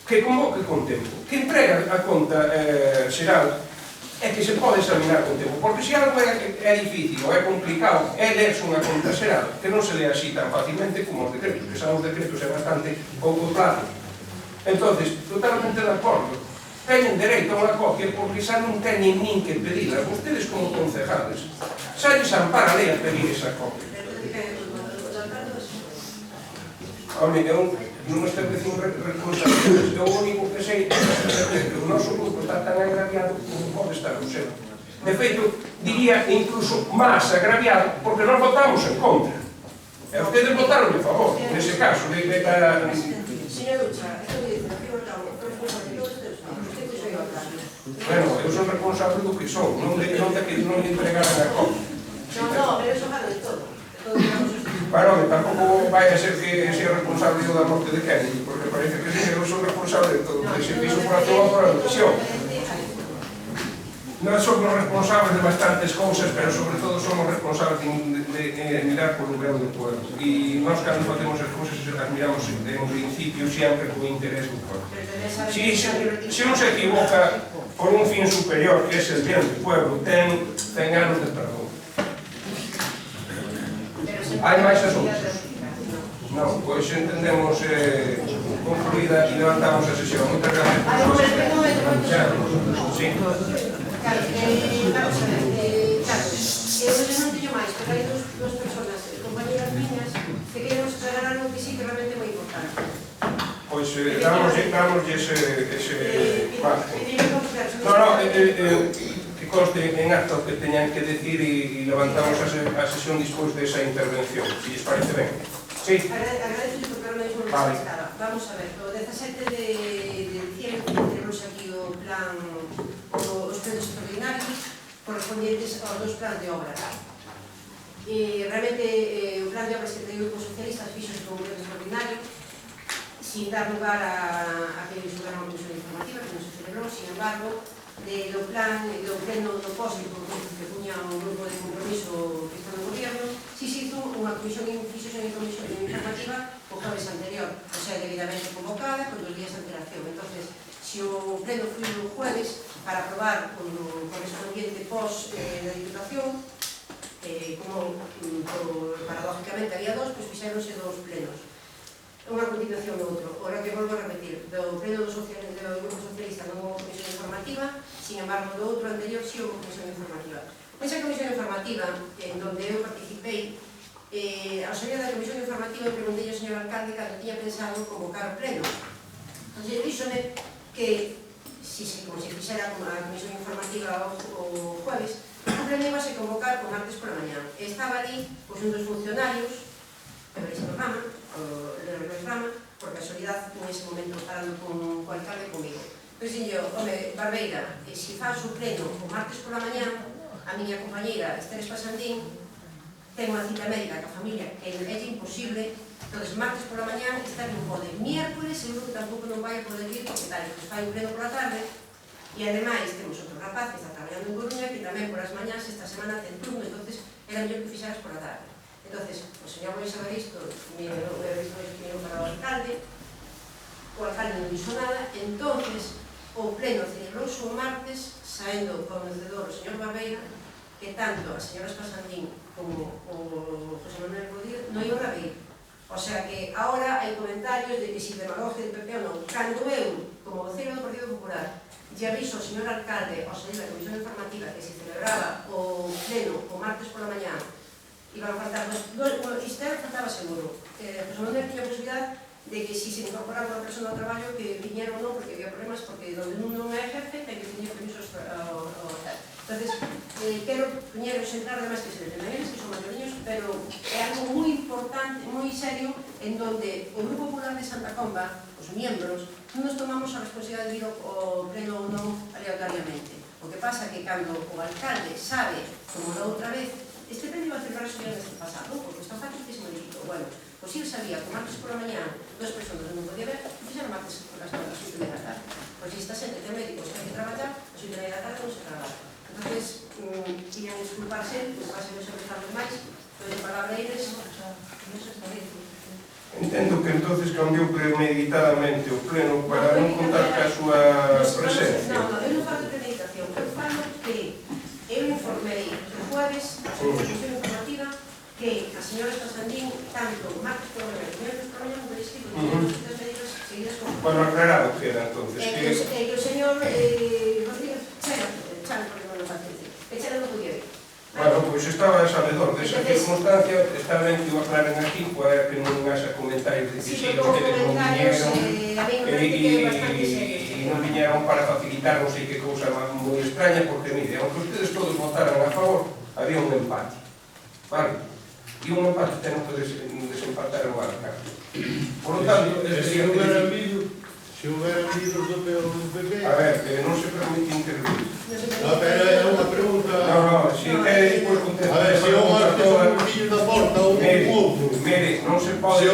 que convoque con tempo, que entrega a conta xeral, é que se pode examinar con tempo, porque se algo é difícil ou é complicado, é lerse unha conta xeral, que non se lee así tan facilmente como os decretos, que son os decretos é bastante pouco claro. Entonces, totalmente de acordo, teñen dereito a unha copia porque xa non teñen nin que pedila, vostedes como concejales, xa lles ampara a lei a pedir esa copia. Home, eu non establecín responsabilidades, eu o único que sei é que o noso grupo está tan agraviado como pode estar o seu. De feito, diría incluso máis agraviado, porque nós votamos en contra. E ustedes votaron de favor, nese caso, de cada... Señor Ducha, esto me dice, aquí votamos, responsable de todo isto, usted que soy otra. Bueno, eu son responsable do que son, non de que non me entregaran a copia. No, pero eso vale de todo. Bueno, tampouco vai a ser que sea responsable da morte de Kennedy, porque parece que sí, eu son responsable de todo, que se fixo por a toda por a decisión. Non somos responsables de bastantes cousas, pero sobre todo somos responsables de mirar por o ben do pueblo. E nós, cando facemos as cousas, as miramos en principio sempre con interés do pueblo. Se non se equivoca por un fin superior, que é el bien do pueblo, ten anos de perdón. Hai máis asuntos? Non, pois entendemos concluída e levantamos a sesión. Moitas gracias por todo. Sí. Claro, vamos a ver, eu non teño máis, pero hai dos personas, compañeras miñas, que queremos aclarar algo que sí que realmente é moi importante. Pois damos ese margen. Non, que conste en acto que teñan que decir e levantamos a sesión despois desa intervención, se lles parece ben. Sí. Agradezo porque ahora mesmo non estaba. Vamos a ver, o 17 de diciembre tenemos aquí o plan, os plenos extraordinarios correspondientes aos dos plans de obras. E realmente o plan de obras que traía o Grupo Socialista fixo con un pleno extraordinario sin dar lugar a que se hubiera unha comisión informativa que non se celebrou, sin embargo, do plan, do pleno dopósito que puña un grupo de compromiso que está no gobierno, si se hizo unha comisión informativa o jueves anterior, o sea, debidamente convocada, con 2 días de antelación. Entonces, se o pleno foi o jueves para aprobar o correspondiente pos da Diputación, como paradójicamente había 2, pois fixéronse 2 plenos. Unha continuación do outro. Ora que volvo a repetir, do pleno do Grupo Socialista non houve comisión informativa, sin embargo, do outro anterior sí houve comisión informativa. Nesa comisión informativa, en donde eu participei, a salida da comisión informativa eu preguntei ao señor alcalde cando tiña pensado convocar o pleno. Entón, díxome que, como se fixera a comisión informativa o jueves, o pleno iba a se convocar o martes pola mañá. Estaba ali un dos funcionarios, Evelyn Rama, por casualidad, en ese momento falando con o alcalde comigo. Pois dixo, home, Barbeira, se faz o pleno o martes pola mañá, a miña compañeira Esther Espasandín ten unha cita médica ca familia que é imposible, entón, martes pola mañá Esther non pode. Miércoles, seguro que tampouco non vai a poder ir, porque tal, pois fai o pleno pola tarde, e ademais temos outro rapaz que está traballando en Coruña, que tamén polas mañás esta semana ten turno, entonces era mellor que fixaras pola tarde. Entonces, o señor Luis Evaristo, vino para o alcalde non dixo nada, entonces o pleno celebrouse o martes, saendo conocedor o señor Barbeira, que tanto a señora Espasandín como o José Manuel Rodríguez non iban a vir. O sea que agora hai comentarios de que si demagogia de PP ou non. Cando eu, como voceiro do Partido Popular, lle aviso ao señor alcalde, ao salir da comisión informativa, que se celebraba o pleno o martes pola mañá, iban a faltar isto faltaba seguro. José Manuel tiña a posibilidad de que si se incorporaba unha persona ao traballo que viñera ou non, porque había problemas, porque donde non é jefe ten que teñer permisos ao hotel. Entonces, quero poñer sentar además que se deten eles, que son maioriños, pero é algo moi importante, moi serio, en donde o Grupo Popular de Santa Comba, os miembros, non nos tomamos a responsabilidade de ir ao pleno ou non aleatoriamente. O que pasa que cando o alcalde sabe, como da outra vez, este pleno iba a celebrar o señor neste pasado, porque está fácil que se modificou. Bueno, pois si sabía que martes por la mañá dos personas non podía ver, fixeron martes por las 8:30 da tarde. Pois se esta xente ten médicos que hai que traballar, as 8:30 da tarde non se trabalha. Entonces, querían disculparse, disculparse non se empezamos máis, pois de palabra eles, non se está dito. Entendo que entonces cambiou premeditadamente o pleno para non contar ca súa presencia. Non, eu non falo de premeditación, eu falo que eu informei o jueves a comisión informativa que a señora Espasandín, tanto martes por la mañana, miércoles por la mañana, non dixo que as medidas seguidas con... Bueno, aclarado queda entonces. Que o señor Rodríguez Chano, porque non lo facente, que Chano non podía ir. Bueno, pois estaba sabedor desa circunstancia, está ben que o aclaren aquí, para que non haxa comentarios de que si os que non viñeron e non viñeron para facilitar non sei que cousa moi extraña, porque, mire, aunque ustedes todos votaran a favor, había un empate, vale? E un empate ten que desempatar o alcalde. Por lo tanto, Se houbera libros do PP... A ver, non se permite intervir. No, pero é unha pregunta... No, se quere depois contestar... A ver, se eu marques un fillo da porta ou un outro... Mire, non se pode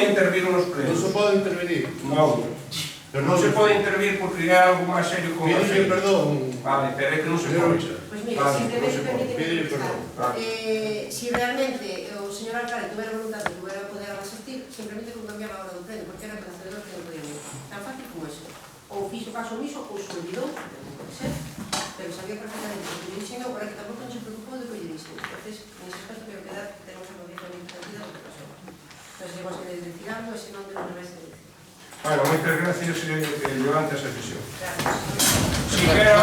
intervir nos plenos. Non se pode intervenir. Non se pode intervir porque é algo máis serio como Pídele así. perdón. Vale, pero é que non se pode. Pois mira, simplemente permíteme contestar. Si realmente o señor alcalde tuvera voluntad de que poder asistir, simplemente non cambiaba a hora do pleno, porque era conocedor que non podía ir. Tan fácil como eso. Ou fixo caso omiso ou se olvidou, pode ser, pero sabía perfectamente que lle dixen agora que tampouco non se preocupou de que lle dixen. Entonces, nese aspecto creo que tenemos a noticia moi tranquila do que pasou. Entonces, temos que decir algo e senón de non máis que decir. Bueno, moitas gracias, levanta esa sesión. Gracias. Si quere